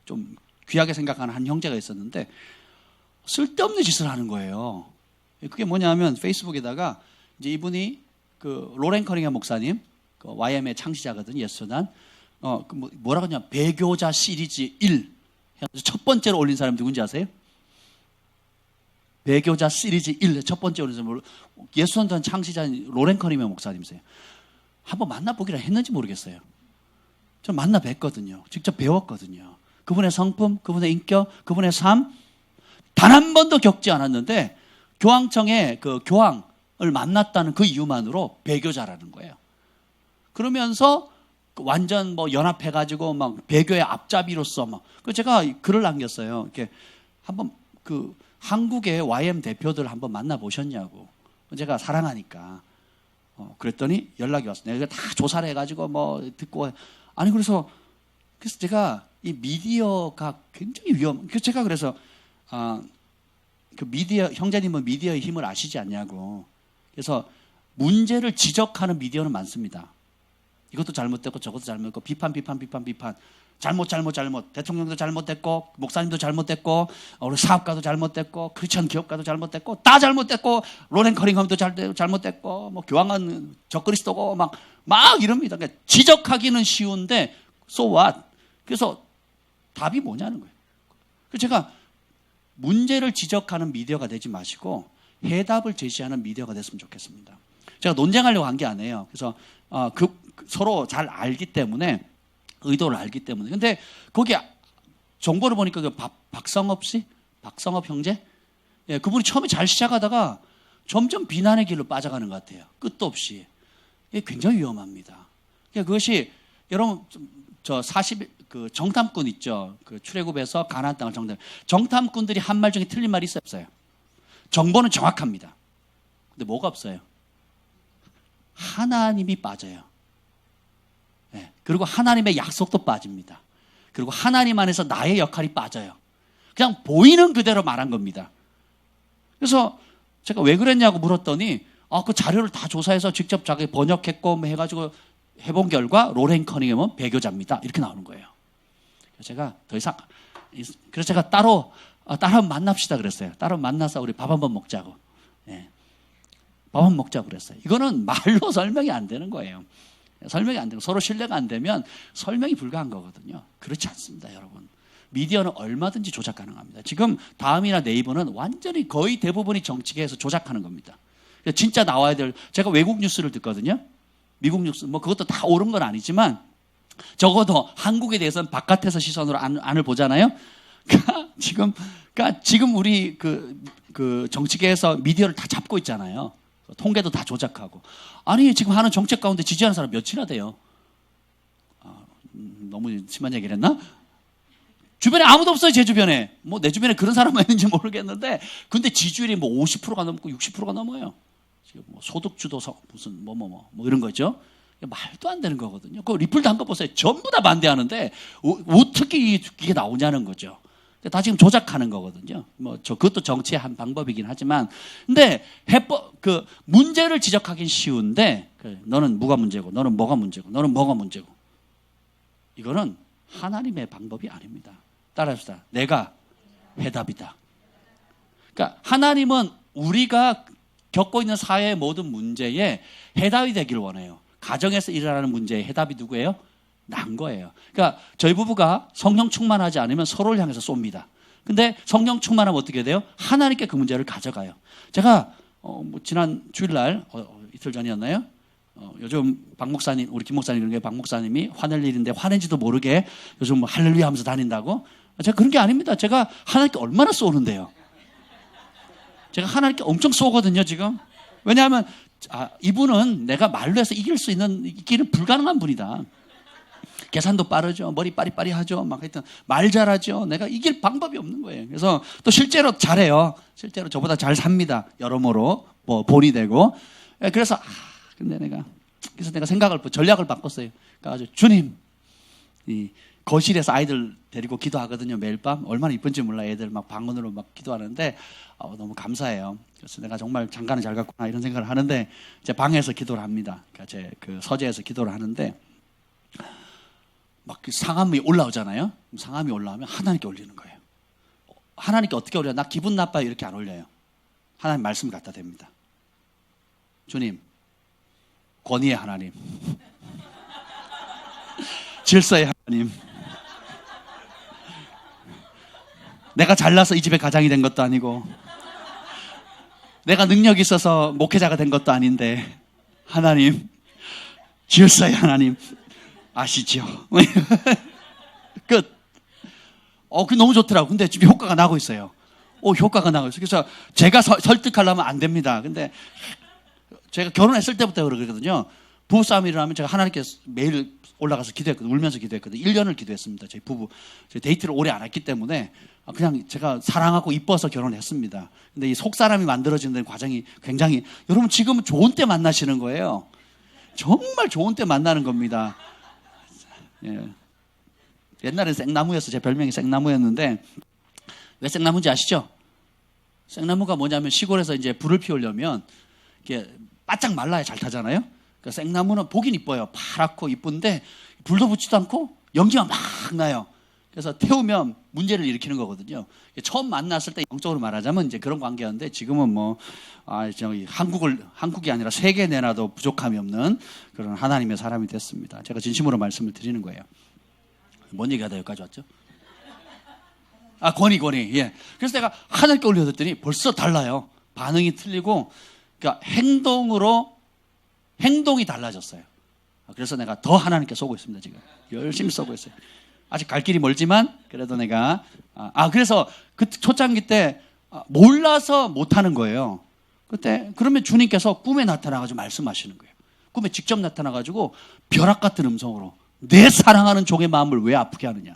좀 귀하게 생각하는 한 형제가 있었는데 쓸데없는 짓을 하는 거예요. 그게 뭐냐면 페이스북에다가 이제 이분이 로렌 커닝햄 목사님, YM의 창시자거든요. 예수단. 뭐라고 하냐, 배교자 시리즈 1. 첫 번째로 올린 사람이 누군지 아세요? 배교자 시리즈 1. 첫 번째 올린 사람, 예수단 창시자인 로렌 커닝햄 목사님이세요. 한번 만나보기라 했는지 모르겠어요. 저 만나 뵀거든요. 직접 배웠거든요. 그분의 성품, 그분의 인격, 그분의 삶, 단 한 번도 겪지 않았는데, 교황청의 교황을 만났다는 그 이유만으로 배교자라는 거예요. 그러면서 완전 연합해가지고 막 배교의 앞잡이로서 제가 글을 남겼어요. 이렇게 한번 한국의 YM 대표들 한번 만나보셨냐고. 제가 사랑하니까. 그랬더니 연락이 왔어요. 내가 다 조사를 해가지고 듣고. 아니, 그래서 제가 이 미디어가 굉장히 그래서 제가 형제님은 미디어의 힘을 아시지 않냐고. 그래서 문제를 지적하는 미디어는 많습니다. 이것도 잘못됐고 저것도 잘못됐고 비판. 잘못. 대통령도 잘못됐고 목사님도 잘못됐고 우리 사업가도 잘못됐고 크리스천 기업가도 잘못됐고 다 잘못됐고 로렌 커닝ham도 잘못됐고 교황은 적그리스도고 막 이럽니다. 그러니까 지적하기는 쉬운데 so what? 그래서 답이 뭐냐는 거예요. 그래서 제가 문제를 지적하는 미디어가 되지 마시고 해답을 제시하는 미디어가 됐으면 좋겠습니다. 제가 논쟁하려고 한 게 아니에요. 그래서 서로 잘 알기 때문에, 의도를 알기 때문에. 근데 거기 정보를 보니까 박성업 형제? 예, 그분이 처음에 잘 시작하다가 점점 비난의 길로 빠져가는 것 같아요. 끝도 없이. 이게 굉장히 위험합니다. 그러니까 그것이 여러분 정탐꾼 있죠. 출애굽에서 가나안 땅을 정탐꾼들이 한 말 중에 틀린 말이 없어요. 정보는 정확합니다. 근데 뭐가 없어요? 하나님이 빠져요. 네. 그리고 하나님의 약속도 빠집니다. 그리고 하나님 안에서 나의 역할이 빠져요. 그냥 보이는 그대로 말한 겁니다. 그래서 제가 왜 그랬냐고 물었더니 그 자료를 다 조사해서 직접 자기 번역했고 뭐 해가지고 해본 결과 로렌 커닝햄은 배교자입니다. 이렇게 나오는 거예요. 제가 더 이상 그래서 제가 따로 한번 만납시다 그랬어요. 따로 만나서 우리 밥 한번 먹자고. 예. 밥 한번 먹자고 그랬어요. 이거는 말로 설명이 안 되는 거예요. 설명이 안 되고 서로 신뢰가 안 되면 설명이 불가한 거거든요. 그렇지 않습니다, 여러분. 미디어는 얼마든지 조작 가능합니다. 지금 다음이나 네이버는 완전히 거의 대부분이 정치계에서 조작하는 겁니다. 진짜 나와야 될, 제가 외국 뉴스를 듣거든요. 미국 뉴스, 뭐 그것도 다 옳은 건 아니지만 적어도 한국에 대해서는 바깥에서 시선으로 안을 보잖아요. 지금 우리 그 정치계에서 미디어를 다 잡고 있잖아요. 통계도 다 조작하고. 아니, 지금 하는 정책 가운데 지지하는 사람 몇이나 돼요? 너무 심한 얘기를 했나? 주변에 아무도 없어요, 제 주변에. 뭐 내 주변에 그런 사람만 있는지 모르겠는데, 근데 지지율이 뭐 50%가 넘고 60%가 넘어요. 지금 뭐 소득주도 무슨 뭐 이런 거죠. 말도 안 되는 거거든요. 그 리플도 한 거 보세요. 전부 다 반대하는데 어떻게 이게 나오냐는 거죠. 다 지금 조작하는 거거든요. 뭐 그것도 정치의 한 방법이긴 하지만, 근데 그 문제를 지적하긴 쉬운데, 너는 뭐가 문제고, 너는 뭐가 문제고, 너는 뭐가 문제고, 이거는 하나님의 방법이 아닙니다. 따라합시다. 내가 해답이다. 그러니까 하나님은 우리가 겪고 있는 사회의 모든 문제에 해답이 되기를 원해요. 가정에서 일어나는 문제의 해답이 누구예요? 난 거예요. 그러니까 저희 부부가 성령 충만하지 않으면 서로를 향해서 쏩니다. 근데 성령 충만하면 어떻게 돼요? 하나님께 그 문제를 가져가요. 제가 지난 주일날 이틀 전이었나요? 요즘 박 목사님, 우리 김 목사님 그런 게 박 목사님이 화낼 일인데 화낸지도 모르게 요즘 뭐 할렐루야 하면서 다닌다고? 제가 그런 게 아닙니다. 제가 하나님께 얼마나 쏘는데요. 제가 하나님께 엄청 쏘거든요, 지금. 왜냐하면 이분은 내가 말로 해서 이기는 불가능한 분이다. 계산도 빠르죠. 머리 빠리빠리하죠. 막 하여튼 말 잘하죠. 내가 이길 방법이 없는 거예요. 그래서 또 실제로 잘해요. 실제로 저보다 잘 삽니다. 여러모로 뭐 본이 되고. 그래서 그래서 내가 전략을 바꿨어요. 그래가지고 주님, 이 거실에서 아이들 데리고 기도하거든요. 매일 밤. 얼마나 이쁜지 몰라. 애들 막 방언으로 막 기도하는데 너무 감사해요. 그래서 내가 정말 장가는 잘 갔구나 이런 생각을 하는데 제 방에서 기도를 합니다. 그러니까 제 그 서재에서 기도를 하는데 막 그 상함이 올라오잖아요. 상함이 올라오면 하나님께 올리는 거예요. 하나님께 어떻게 올려요? 나 기분 나빠요 이렇게 안 올려요. 하나님 말씀 갖다 댑니다. 주님, 권위의 하나님, 질서의 하나님, 내가 잘나서 이 집의 가장이 된 것도 아니고 내가 능력이 있어서 목회자가 된 것도 아닌데 하나님, 질서의 하나님 아시죠? 끝. 그게 너무 좋더라고. 근데 지금 효과가 나고 있어요. 효과가 나고 있어요. 그래서 제가 설득하려면 안 됩니다. 근데 제가 결혼했을 때부터 그러거든요. 부부싸움이 일어나면 제가 하나님께 매일 올라가서 기도했거든요. 울면서 기도했거든요. 1년을 기도했습니다. 저희 데이트를 오래 안 했기 때문에 그냥 제가 사랑하고 이뻐서 결혼했습니다. 근데 이 속사람이 만들어지는 과정이 굉장히, 여러분 지금은 좋은 때 만나시는 거예요. 정말 좋은 때 만나는 겁니다. 예. 옛날엔 생나무였어. 제 별명이 생나무였는데 왜 생나무인지 아시죠? 생나무가 뭐냐면 시골에서 이제 불을 피우려면 이렇게 바짝 말라야 잘 타잖아요. 그러니까 생나무는 보긴 이뻐요. 파랗고 이쁜데 불도 붙지도 않고 연기가 막 나요. 그래서 태우면 문제를 일으키는 거거든요. 처음 만났을 때 영적으로 말하자면 이제 그런 관계였는데 지금은 한국이 아니라 세계 내놔도 부족함이 없는 그런 하나님의 사람이 됐습니다. 제가 진심으로 말씀을 드리는 거예요. 뭔 얘기하다 여기까지 왔죠? 권위. 예. 그래서 내가 하나님께 올려줬더니 벌써 달라요. 반응이 틀리고, 그러니까 행동이 달라졌어요. 그래서 내가 더 하나님께 쏘고 있습니다, 지금. 열심히 쏘고 있어요. 아직 갈 길이 멀지만, 그래도 내가, 그래서 그 초창기 때 몰라서 못하는 거예요. 그러면 주님께서 꿈에 나타나가지고 말씀하시는 거예요. 꿈에 직접 나타나가지고 벼락 같은 음성으로 내 사랑하는 종의 마음을 왜 아프게 하느냐.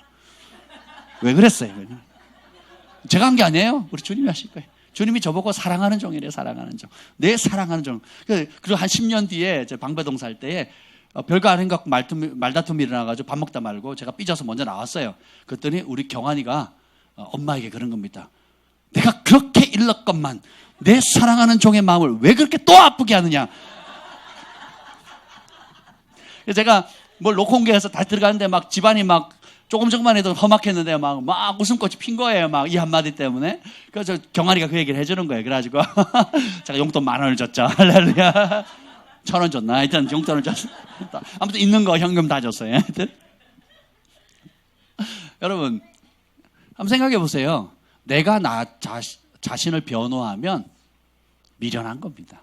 왜 그랬어요? 제가 한 게 아니에요. 우리 주님이 하실 거예요. 주님이 저보고 사랑하는 종이래요. 사랑하는 종. 내 사랑하는 종. 그리고 한 10년 뒤에 제 방배동 살 때에 별거 아닌 것 같고 말다툼이 일어나가지고 밥 먹다 말고 제가 삐져서 먼저 나왔어요. 그랬더니 우리 경환이가 엄마에게 그런 겁니다. 내가 그렇게 일렀건만 내 사랑하는 종의 마음을 왜 그렇게 또 아프게 하느냐. 제가 뭘 놓고 온 게 해서 다시 들어가는데 막 집안이 막 조금만 해도 험악했는데 막 웃음꽃이 핀 거예요. 막 이 한마디 때문에. 그래서 경아리가 그 얘기를 해주는 거예요. 그래가지고 제가 용돈 10,000원을 줬죠. 할렐루야. 1,000원 줬나? 하여튼 용돈을 줬어. 아무튼 있는 거 현금 다 줬어요. 하여튼. 여러분 한번 생각해 보세요. 내가 나 자신을 변호하면 미련한 겁니다.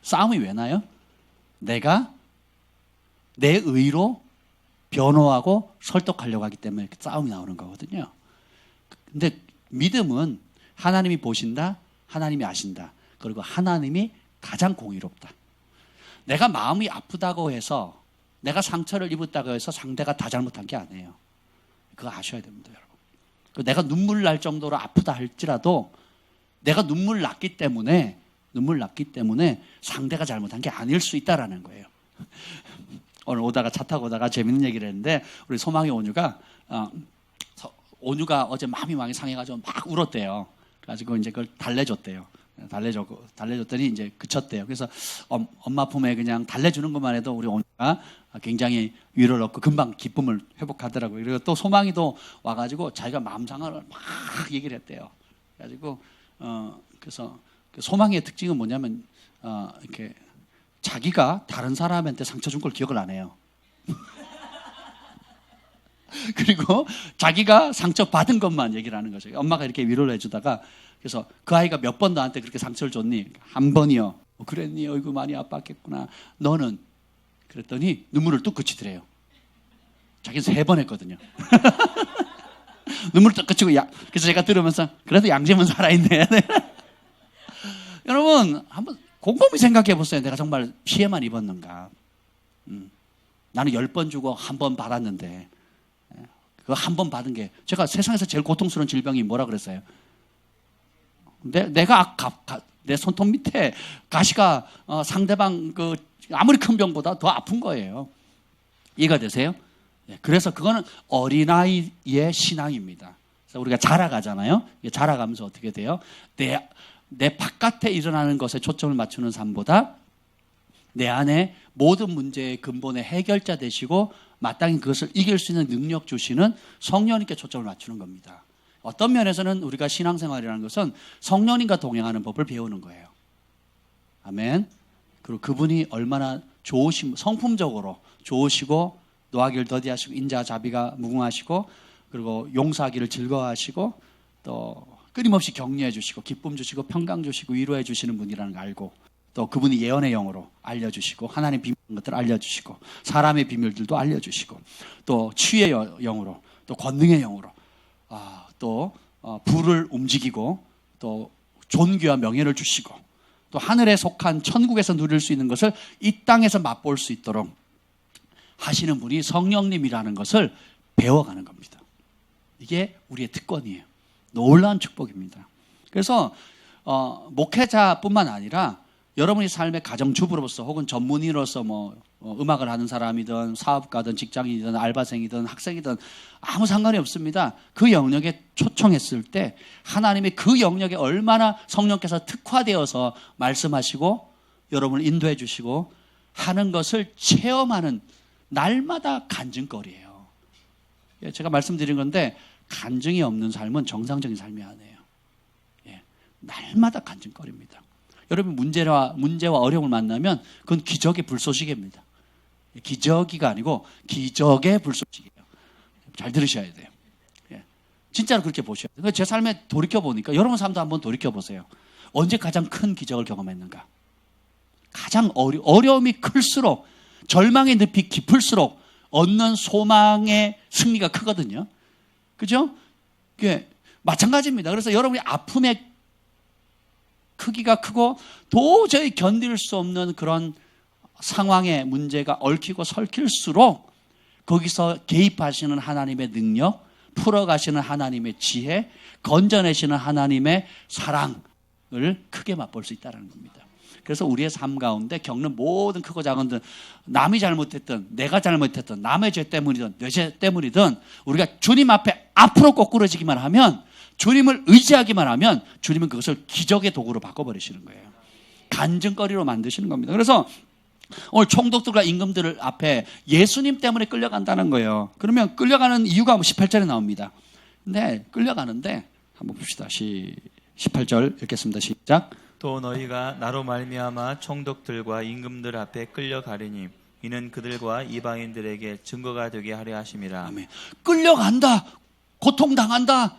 싸움이 왜 나요? 내가 내 의로 변호하고 설득하려고 하기 때문에 싸움이 나오는 거거든요. 근데 믿음은 하나님이 보신다, 하나님이 아신다, 그리고 하나님이 가장 공의롭다. 내가 마음이 아프다고 해서, 내가 상처를 입었다고 해서 상대가 다 잘못한 게 아니에요. 그거 아셔야 됩니다, 여러분. 내가 눈물 날 정도로 아프다 할지라도 내가 눈물 났기 때문에 상대가 잘못한 게 아닐 수 있다라는 거예요. 오늘 차 타고 오다가 재밌는 얘기를 했는데, 우리 소망이 온유가 어제 마음이 많이 상해가지고 막 울었대요. 그래가지고 이제 그걸 달래줬대요. 달래줬더니 이제 그쳤대요. 그래서 엄마 품에 그냥 달래주는 것만 해도 우리 온유가 굉장히 위로를 얻고 금방 기쁨을 회복하더라고요. 그리고 또 소망이도 와가지고 자기가 마음 상함을 막 얘기를 했대요. 그래가지고 그래서 그 소망의 특징은 뭐냐면 이렇게 자기가 다른 사람한테 상처 준 걸 기억을 안 해요. 그리고 자기가 상처 받은 것만 얘기를 하는 거죠. 엄마가 이렇게 위로를 해주다가, 그래서 그 아이가 몇 번 너한테 그렇게 상처를 줬니? 한 번이요. 그랬니? 어이구 많이 아팠겠구나. 너는? 그랬더니 눈물을 뚝 그치더래요. 자기는 3번 했거든요. 눈물을 뚝 그치고 그래서 제가 들으면서 그래도 양심은 살아있네. 여러분 한번 곰곰이 생각해 보세요. 내가 정말 피해만 입었는가? 나는 10번 주고 1번 받았는데, 그 1번 받은 게, 제가 세상에서 제일 고통스러운 질병이 뭐라 그랬어요? 내가 내 손톱 밑에 가시가 상대방 아무리 큰 병보다 더 아픈 거예요. 이해가 되세요? 그래서 그거는 어린아이의 신앙입니다. 그래서 우리가 자라가잖아요. 자라가면서 어떻게 돼요? 내 바깥에 일어나는 것에 초점을 맞추는 삶보다 내 안에 모든 문제의 근본의 해결자 되시고 마땅히 그것을 이길 수 있는 능력 주시는 성령님께 초점을 맞추는 겁니다. 어떤 면에서는 우리가 신앙생활이라는 것은 성령님과 동행하는 법을 배우는 거예요. 아멘. 그리고 그분이 얼마나 성품적으로 좋으시고, 노하기를 더디하시고, 인자 자비가 무궁하시고, 그리고 용서하기를 즐거워하시고, 또 끊임없이 격려해 주시고, 기쁨 주시고, 평강 주시고, 위로해 주시는 분이라는 걸 알고, 또 그분이 예언의 영으로 알려주시고, 하나님의 비밀 것들을 알려주시고, 사람의 비밀들도 알려주시고, 또 치유의 영으로, 또 권능의 영으로, 또 불을 움직이고, 또 존귀와 명예를 주시고, 또 하늘에 속한 천국에서 누릴 수 있는 것을 이 땅에서 맛볼 수 있도록 하시는 분이 성령님이라는 것을 배워가는 겁니다. 이게 우리의 특권이에요. 놀라운 축복입니다. 그래서 목회자뿐만 아니라 여러분의 삶의 가정주부로서, 혹은 전문의로서 음악을 하는 사람이든 사업가든 직장인이든 알바생이든 학생이든 아무 상관이 없습니다. 그 영역에 초청했을 때 하나님의 그 영역에 얼마나 성령께서 특화되어서 말씀하시고 여러분을 인도해 주시고 하는 것을 체험하는 날마다 간증거리예요. 제가 말씀드린 건데, 간증이 없는 삶은 정상적인 삶이 아니에요. 날마다 간증거리입니다. 여러분 문제와 어려움을 만나면 그건 기적의 불쏘시개입니다. 기적이가 아니고 기적의 불쏘시개예요. 잘 들으셔야 돼요. 진짜로 그렇게 보셔야 돼요. 제 삶에 돌이켜보니까, 여러분 삶도 한번 돌이켜보세요. 언제 가장 큰 기적을 경험했는가? 가장 어려움이 클수록, 절망의 늪이 깊을수록 얻는 소망의 승리가 크거든요. 그죠? 마찬가지입니다. 그래서 여러분이 아픔의 크기가 크고 도저히 견딜 수 없는 그런 상황의 문제가 얽히고 설킬수록 거기서 개입하시는 하나님의 능력, 풀어가시는 하나님의 지혜, 건져내시는 하나님의 사랑을 크게 맛볼 수 있다는 겁니다. 그래서 우리의 삶 가운데 겪는 모든 크고 작은 든 남이 잘못했든 내가 잘못했든 남의 죄 때문이든 내 죄 때문이든 우리가 주님 앞에 앞으로 거꾸러지기만 하면, 주님을 의지하기만 하면 주님은 그것을 기적의 도구로 바꿔버리시는 거예요. 간증거리로 만드시는 겁니다. 그래서 오늘 총독들과 임금들 앞에 예수님 때문에 끌려간다는 거예요. 그러면 끌려가는 이유가 18절에 나옵니다. 근데 끌려가는데 한번 봅시다. 18절 읽겠습니다. 시작. 또 너희가 나로 말미암아 총독들과 임금들 앞에 끌려가리니 이는 그들과 이방인들에게 증거가 되게 하려 하심이라. 아멘. 끌려간다, 고통당한다,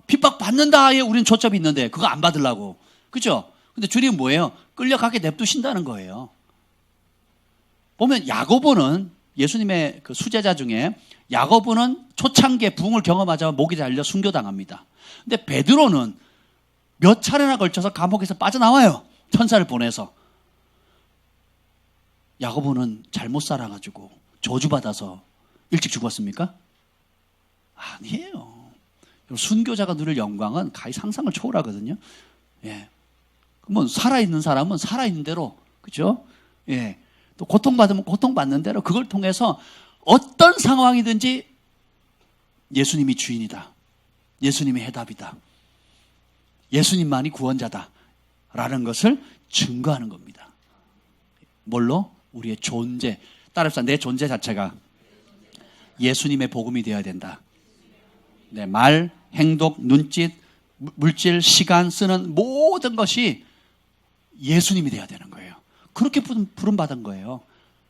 핍박받는다에 우리는 초점이 있는데 그거 안 받으려고. 그죠? 근데 주님은 뭐예요? 끌려가게 냅두신다는 거예요. 보면 야고보는, 예수님의 그 수제자 중에 야고보는 초창기에 부흥을 경험하자마자 목이 달려 순교당합니다. 근데 베드로는 몇 차례나 걸쳐서 감옥에서 빠져나와요. 천사를 보내서. 야고보는 잘못 살아가지고 저주받아서 일찍 죽었습니까? 아니에요. 순교자가 누릴 영광은 가히 상상을 초월하거든요. 예. 그러면 살아있는 사람은 살아있는 대로, 그죠? 예. 또 고통받으면 고통받는 대로 그걸 통해서 어떤 상황이든지 예수님이 주인이다. 예수님이 해답이다. 예수님만이 구원자다. 라는 것을 증거하는 겁니다. 뭘로? 우리의 존재. 따라합시다. 내 존재 자체가 예수님의 복음이 되어야 된다. 내 말, 행동, 눈짓, 물질, 시간 쓰는 모든 것이 예수님이 되어야 되는 거예요. 그렇게 부름받은 거예요.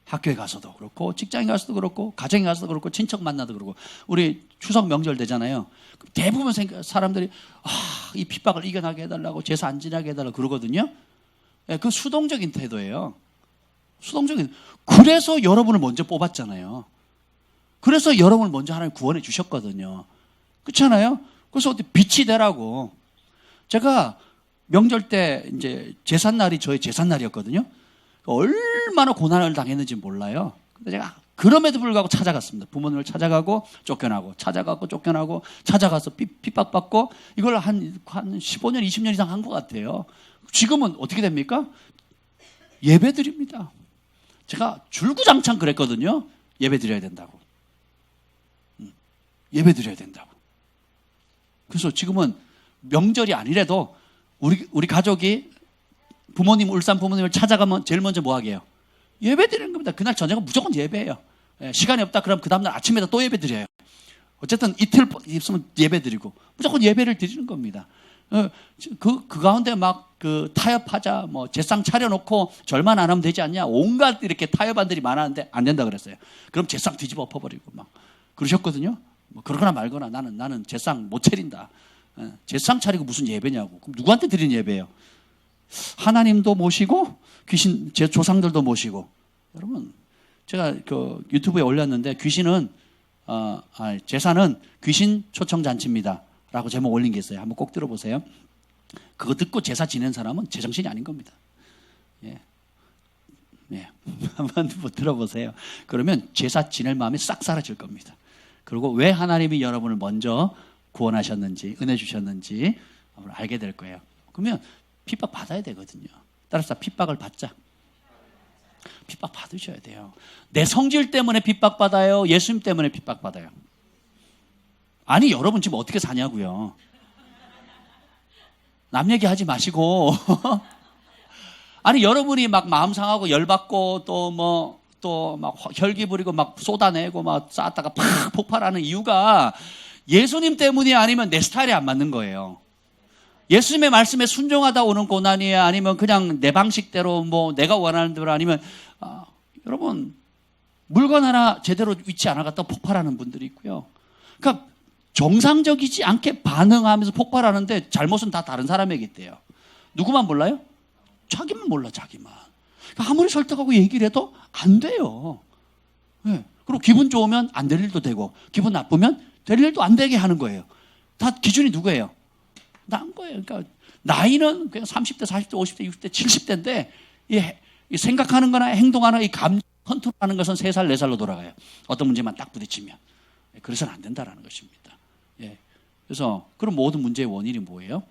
학교에 가서도 그렇고, 직장에 가서도 그렇고, 가정에 가서도 그렇고, 친척 만나도 그렇고. 우리 추석 명절 되잖아요. 대부분 사람들이 이 핍박을 이겨나게 해달라고, 제사 안 지나게 해달라고 그러거든요. 그 수동적인 태도예요. 수동적인. 그래서 여러분을 먼저 뽑았잖아요. 그래서 여러분을 먼저 하나님 구원해 주셨거든요. 그렇잖아요? 그래서 어떻게 빛이 되라고. 제가 명절 때 이제 제삿날이 저의 제삿날이었거든요. 얼마나 고난을 당했는지 몰라요. 근데 제가 그럼에도 불구하고 찾아갔습니다. 부모님을 찾아가고 쫓겨나고, 찾아가고 쫓겨나고, 찾아가서 핍박받고, 이걸 한 15년, 20년 이상 한 것 같아요. 지금은 어떻게 됩니까? 예배 드립니다. 제가 줄구장창 그랬거든요. 예배 드려야 된다고. 예배 드려야 된다고. 그래서 지금은 명절이 아니래도 우리 가족이 부모님, 울산 부모님을 찾아가면 제일 먼저 뭐 하게 해요? 예배 드리는 겁니다. 그날 저녁은 무조건 예배예요. 시간이 없다 그러면 그 다음날 아침에도 또 예배 드려요. 어쨌든 이틀 있으면 예배 드리고 무조건 예배를 드리는 겁니다. 그 가운데 막 그 타협하자, 뭐 제상 차려놓고 절만 안 하면 되지 않냐, 온갖 이렇게 타협안들이 많았는데 안 된다 그랬어요. 그럼 제상 뒤집어 엎어버리고 막 그러셨거든요. 뭐 그러거나 말거나 나는 제상 못 차린다. 제상 차리고 무슨 예배냐고. 그럼 누구한테 드리는 예배예요? 하나님도 모시고 귀신 제 조상들도 모시고. 여러분, 제가 그 유튜브에 올렸는데 제사는 귀신 초청 잔치입니다라고 제목 올린 게 있어요. 한번 꼭 들어보세요. 그거 듣고 제사 지낸 사람은 제정신이 아닌 겁니다. 예, 한번 들어보세요. 그러면 제사 지낼 마음이 싹 사라질 겁니다. 그리고 왜 하나님이 여러분을 먼저 구원하셨는지, 은혜 주셨는지 알게 될 거예요. 그러면 핍박 받아야 되거든요. 따라서 핍박을 받자. 핍박 받으셔야 돼요. 내 성질 때문에 핍박 받아요? 예수님 때문에 핍박 받아요? 아니, 여러분 지금 어떻게 사냐고요. 남 얘기하지 마시고. 아니, 여러분이 막 마음 상하고 열받고 또 막 혈기 부리고 막 쏟아내고 막 쌓았다가 팍 폭발하는 이유가 예수님 때문이 아니면 내 스타일이 안 맞는 거예요. 예수님의 말씀에 순종하다 오는 고난이에요? 아니면 그냥 내 방식대로 뭐 내가 원하는 대로, 아니면 여러분 물건 하나 제대로 위치 안 갖다 폭발하는 분들이 있고요. 그러니까 정상적이지 않게 반응하면서 폭발하는데 잘못은 다 다른 사람에게 있대요. 누구만 몰라요? 자기만 몰라, 자기만. 그러니까 아무리 설득하고 얘기를 해도 안 돼요. 네. 그리고 기분 좋으면 안 될 일도 되고, 기분 나쁘면 될 일도 안 되게 하는 거예요. 다 기준이 누구예요? 난 거예요. 그러니까 나이는 그냥 30대, 40대, 50대, 60대, 70대인데 이 생각하는 거나 행동하는 이 감정 컨트롤하는 것은 3살, 4살로 돌아가요. 어떤 문제만 딱 부딪히면. 그래서는 안 된다라는 것입니다. 예. 그래서 그럼 모든 문제의 원인이 뭐예요?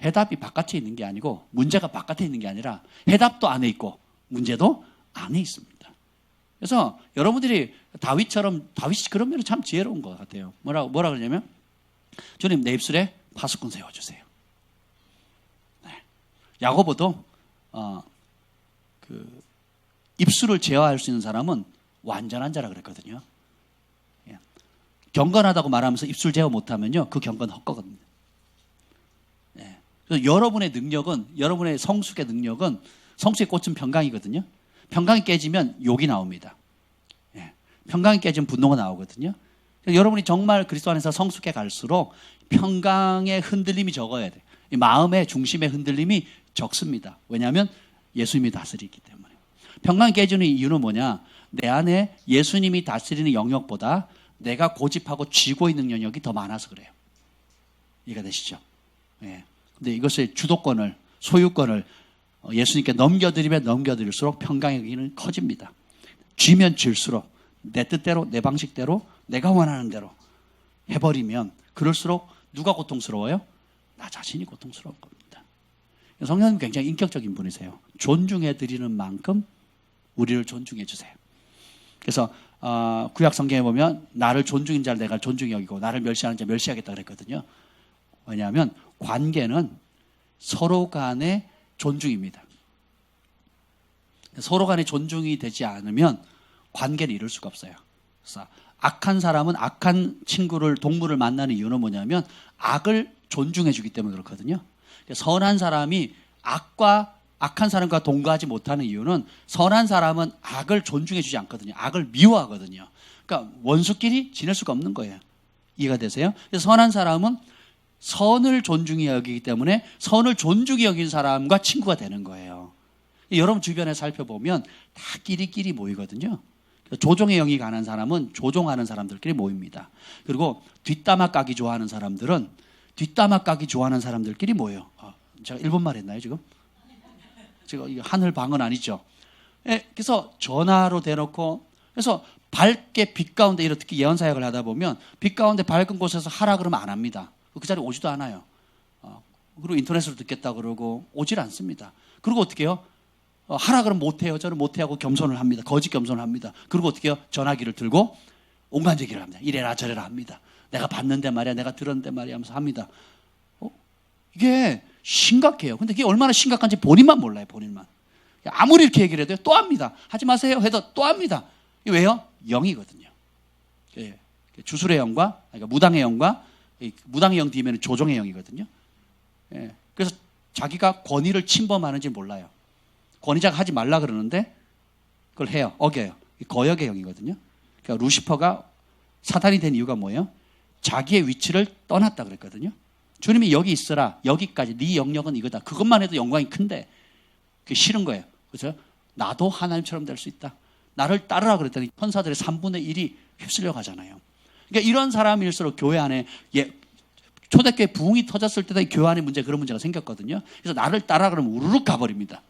해답이 바깥에 있는 게 아니고 문제가 바깥에 있는 게 아니라 해답도 안에 있고 문제도 안에 있습니다. 그래서 여러분들이 다윗이 그런 면은 참 지혜로운 것 같아요. 뭐라 그러냐면 주님 내 입술에 파수꾼 세워주세요. 네. 야고보도 입술을 제어할 수 있는 사람은 완전한 자라 그랬거든요. 예. 경건하다고 말하면서 입술 제어 못하면요, 그 경건 헛거거든요. 예. 그래서 여러분의 능력은, 여러분의 성숙의 능력은, 성숙의 꽃은 평강이거든요. 평강이 깨지면 욕이 나옵니다. 예. 평강이 깨지면 분노가 나오거든요. 여러분이 정말 그리스도 안에서 성숙해 갈수록 평강의 흔들림이 적어야 돼요. 이 마음의 중심의 흔들림이 적습니다. 왜냐하면 예수님이 다스리기 때문에. 평강이 깨지는 이유는 뭐냐? 내 안에 예수님이 다스리는 영역보다 내가 고집하고 쥐고 있는 영역이 더 많아서 그래요. 이해가 되시죠? 예. 근데 이것의 주도권을, 소유권을 예수님께 넘겨드리면 넘겨드릴수록 평강의 여기는 커집니다. 쥐면 쥘수록 내 뜻대로, 내 방식대로, 내가 원하는 대로 해버리면 그럴수록 누가 고통스러워요? 나 자신이 고통스러운 겁니다. 성령님 굉장히 인격적인 분이세요. 존중해 드리는 만큼 우리를 존중해 주세요. 그래서 구약 성경에 보면 나를 존중인 자를 내가 존중히 여기고 나를 멸시하는 자 멸시하겠다 그랬거든요. 왜냐하면 관계는 서로 간의 존중입니다. 서로 간의 존중이 되지 않으면 관계를 이룰 수가 없어요. 그래서 악한 사람은 악한 친구를, 동물을 만나는 이유는 뭐냐면 악을 존중해 주기 때문에 그렇거든요. 선한 사람이 악한 사람과 동거하지 못하는 이유는 선한 사람은 악을 존중해 주지 않거든요. 악을 미워하거든요. 그러니까 원수끼리 지낼 수가 없는 거예요. 이해가 되세요? 그래서 선한 사람은 선을 존중히 여기기 때문에 선을 존중히 여긴 사람과 친구가 되는 거예요. 여러분 주변에 살펴보면 다 끼리끼리 모이거든요. 조종의 영이 가는 사람은 조종하는 사람들끼리 모입니다. 그리고 뒷담화 까기 좋아하는 사람들은 뒷담화 까기 좋아하는 사람들끼리 모여요. 제가 일본말 했나요 지금? 제가 하늘 방언 아니죠? 예, 그래서 전화로 대놓고, 그래서 밝게 빛 가운데 이렇게 예언 사역을 하다 보면 빛 가운데 밝은 곳에서 하라 그러면 안 합니다. 그 자리에 오지도 않아요. 그리고 인터넷으로 듣겠다 그러고 오질 않습니다. 그리고 어떻게 해요? 하라 그러면 못해요. 저는 못해하고 겸손을 합니다. 거짓 겸손을 합니다. 그리고 어떻게 해요? 전화기를 들고 온갖 얘기를 합니다. 이래라 저래라 합니다. 내가 봤는데 말이야, 내가 들었는데 말이야 하면서 합니다. 이게 심각해요. 근데 이게 얼마나 심각한지 본인만 몰라요. 본인만. 아무리 이렇게 얘기를 해도 또 합니다. 하지 마세요 해도 또 합니다. 왜요? 영이거든요. 주술의 영과, 그러니까 무당의 영과, 무당의 영 뒤면 조종의 영이거든요. 그래서 자기가 권위를 침범하는지 몰라요. 권위자가 하지 말라 그러는데 그걸 해요. 어겨요. 거역의 영이거든요. 그러니까 루시퍼가 사탄이 된 이유가 뭐예요? 자기의 위치를 떠났다 그랬거든요. 주님이 여기 있어라. 여기까지. 네 영역은 이거다. 그것만 해도 영광이 큰데 그게 싫은 거예요. 그래서 나도 하나님처럼 될 수 있다. 나를 따르라 그랬더니 천사들의 3분의 1이 휩쓸려 가잖아요. 그러니까 이런 사람일수록 교회 안에 초대교회 부흥이 터졌을 때도 교회 안에 그런 문제가 생겼거든요. 그래서 나를 따라 그러면 우르륵 가버립니다.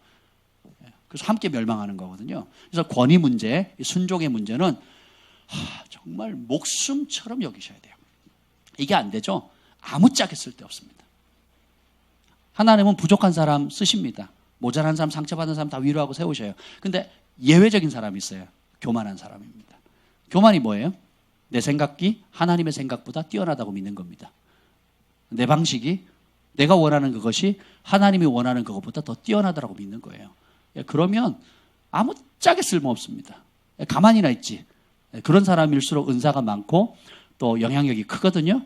그래서 함께 멸망하는 거거든요. 그래서 권위 문제, 순종의 문제는 정말 목숨처럼 여기셔야 돼요. 이게 안 되죠? 아무짝에 쓸데없습니다. 하나님은 부족한 사람 쓰십니다. 모자란 사람, 상처받은 사람 다 위로하고 세우셔요. 근데 예외적인 사람이 있어요. 교만한 사람입니다. 교만이 뭐예요? 내 생각이 하나님의 생각보다 뛰어나다고 믿는 겁니다. 내 방식이 내가 원하는 그것이 하나님이 원하는 그것보다 더 뛰어나다고 믿는 거예요. 그러면 아무짝에 쓸모없습니다. 가만히나 있지. 그런 사람일수록 은사가 많고 또 영향력이 크거든요.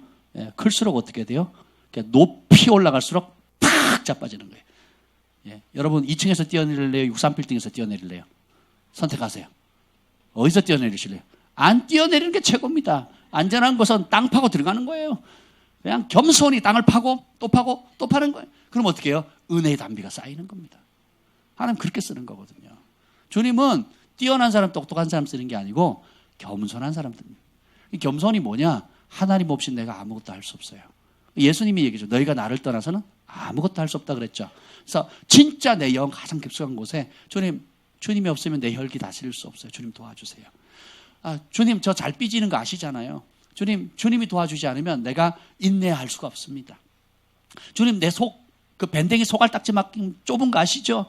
클수록 어떻게 돼요? 높이 올라갈수록 팍 자빠지는 거예요. 여러분 2층에서 뛰어내릴래요? 63빌딩에서 뛰어내릴래요? 선택하세요. 어디서 뛰어내리실래요? 안 뛰어내리는 게 최고입니다. 안전한 곳은 땅 파고 들어가는 거예요. 그냥 겸손히 땅을 파고 또 파고 또 파는 거예요. 그럼 어떻게 해요? 은혜의 담비가 쌓이는 겁니다. 하나님 그렇게 쓰는 거거든요. 주님은 뛰어난 사람, 똑똑한 사람 쓰는 게 아니고 겸손한 사람들입니다. 이 겸손이 뭐냐? 하나님 없이 내가 아무것도 할 수 없어요. 예수님이 얘기죠. 너희가 나를 떠나서는 아무것도 할 수 없다 그랬죠. 그래서 진짜 내 영 가장 깊숙한 곳에 주님이 없으면 내 혈기 다스릴 수 없어요. 주님 도와주세요. 주님 저 잘 삐지는 거 아시잖아요. 주님이 도와주지 않으면 내가 인내할 수가 없습니다. 주님 내 속 그 밴댕이 소갈딱지만큼 좁은 거 아시죠?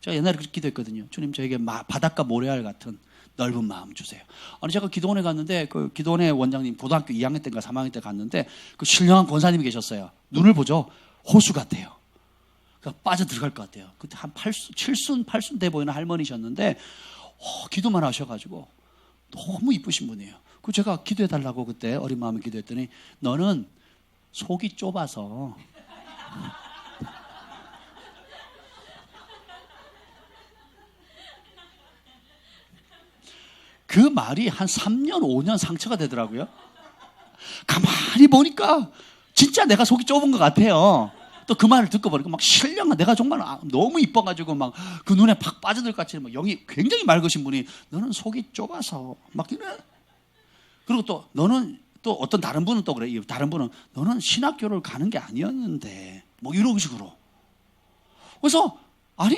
제가 옛날에 그렇게 기도했거든요. 주님, 저에게 바닷가 모래알 같은 넓은 마음 주세요. 아니, 제가 기도원에 갔는데 그 기도원의 원장님 고등학교 2학년 때인가 3학년 때 갔는데 그 신령한 권사님이 계셨어요. 눈을 보죠. 호수 같아요. 그러니까 빠져 들어갈 것 같아요. 그때 한 7순, 8순 돼 보이는 할머니셨는데 기도만 하셔가지고 너무 이쁘신 분이에요. 그 제가 기도해달라고 그때 어린 마음에 기도했더니 너는 속이 좁아서 그 말이 한 3년, 5년 상처가 되더라고요. 가만히 보니까 진짜 내가 속이 좁은 것 같아요. 또 그 말을 듣고 보니까 막 신령한, 내가 정말 너무 이뻐가지고 막 그 눈에 팍 빠져들 것 같이 막 영이 굉장히 맑으신 분이 너는 속이 좁아서 막 이래. 그리고 또 너는 또 어떤 다른 분은 또 그래. 다른 분은 너는 신학교를 가는 게 아니었는데 뭐 이런 식으로. 그래서 아니,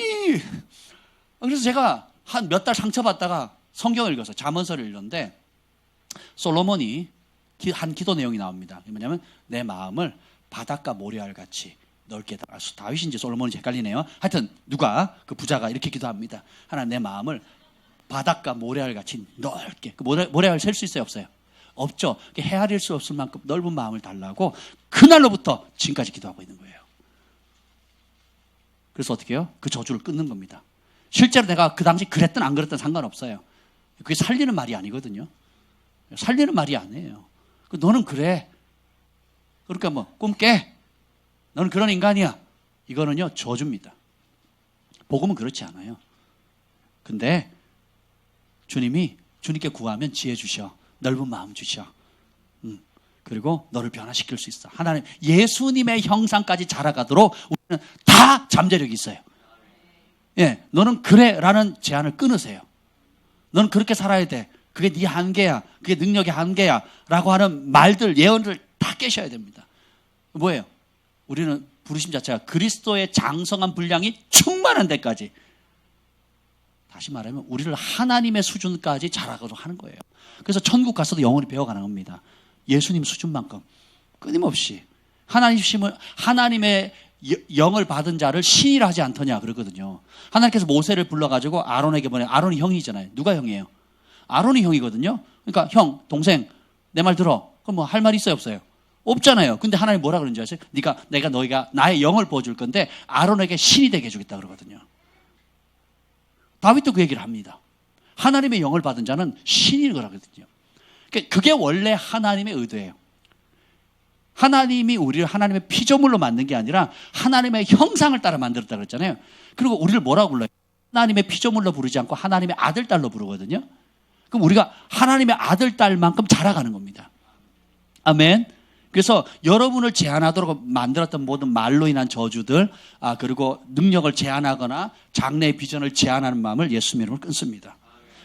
그래서 제가 한 몇 달 상처받다가 성경을 읽어서 잠언서를 읽었는데 솔로몬이 한 기도 내용이 나옵니다. 뭐냐면 내 마음을 바닷가 모래알 같이 넓게 다윗인지 솔로몬인지 헷갈리네요. 하여튼 누가 그 부자가 이렇게 기도합니다. 하나님, 내 마음을 바닷가 모래알 같이 넓게. 그 모래알 셀 수 있어요, 없어요? 없죠. 헤아릴 수 없을 만큼 넓은 마음을 달라고 그날로부터 지금까지 기도하고 있는 거예요. 그래서 어떻게 해요? 그 저주를 끊는 겁니다. 실제로 내가 그 당시 그랬든 안 그랬든 상관없어요. 그게 살리는 말이 아니거든요. 살리는 말이 아니에요. 너는 그래. 그러니까 뭐 꿈 깨. 너는 그런 인간이야. 이거는요 저주입니다. 복음은 그렇지 않아요. 근데 주님께 구하면 지혜 주셔. 넓은 마음 주셔. 그리고 너를 변화시킬 수 있어. 하나님, 예수님의 형상까지 자라가도록 우리는 다 잠재력이 있어요. 예, 너는 그래 라는 제안을 끊으세요. 너는 그렇게 살아야 돼. 그게 네 한계야. 그게 능력의 한계야. 라고 하는 말들, 예언을 다 깨셔야 됩니다. 뭐예요? 우리는 부르심 자체가 그리스도의 장성한 분량이 충만한 데까지, 다시 말하면 우리를 하나님의 수준까지 자라가도록 하는 거예요. 그래서 천국 가서도 영원히 배워가는 겁니다. 예수님 수준만큼 끊임없이. 하나님의 영을 받은 자를 신이라 하지 않더냐 그러거든요. 하나님께서 모세를 불러가지고 아론에게 보내. 아론이 형이잖아요. 누가 형이에요? 아론이 형이거든요. 그러니까 형, 동생, 내 말 들어. 그럼 뭐 할 말 있어요, 없어요? 없잖아요. 근데 하나님 뭐라 그러는지 아세요? 너희가 나의 영을 부어줄 건데 아론에게 신이 되게 해주겠다 그러거든요. 다윗도 그 얘기를 합니다. 하나님의 영을 받은 자는 신이 그러거든요. 그게 원래 하나님의 의도예요. 하나님이 우리를 하나님의 피조물로 만든 게 아니라 하나님의 형상을 따라 만들었다 그랬잖아요. 그리고 우리를 뭐라고 불러요? 하나님의 피조물로 부르지 않고 하나님의 아들, 딸로 부르거든요. 그럼 우리가 하나님의 아들, 딸만큼 자라가는 겁니다. 아멘. 그래서 여러분을 제한하도록 만들었던 모든 말로 인한 저주들, 그리고 능력을 제한하거나 장래의 비전을 제한하는 마음을 예수님 이름으로 끊습니다.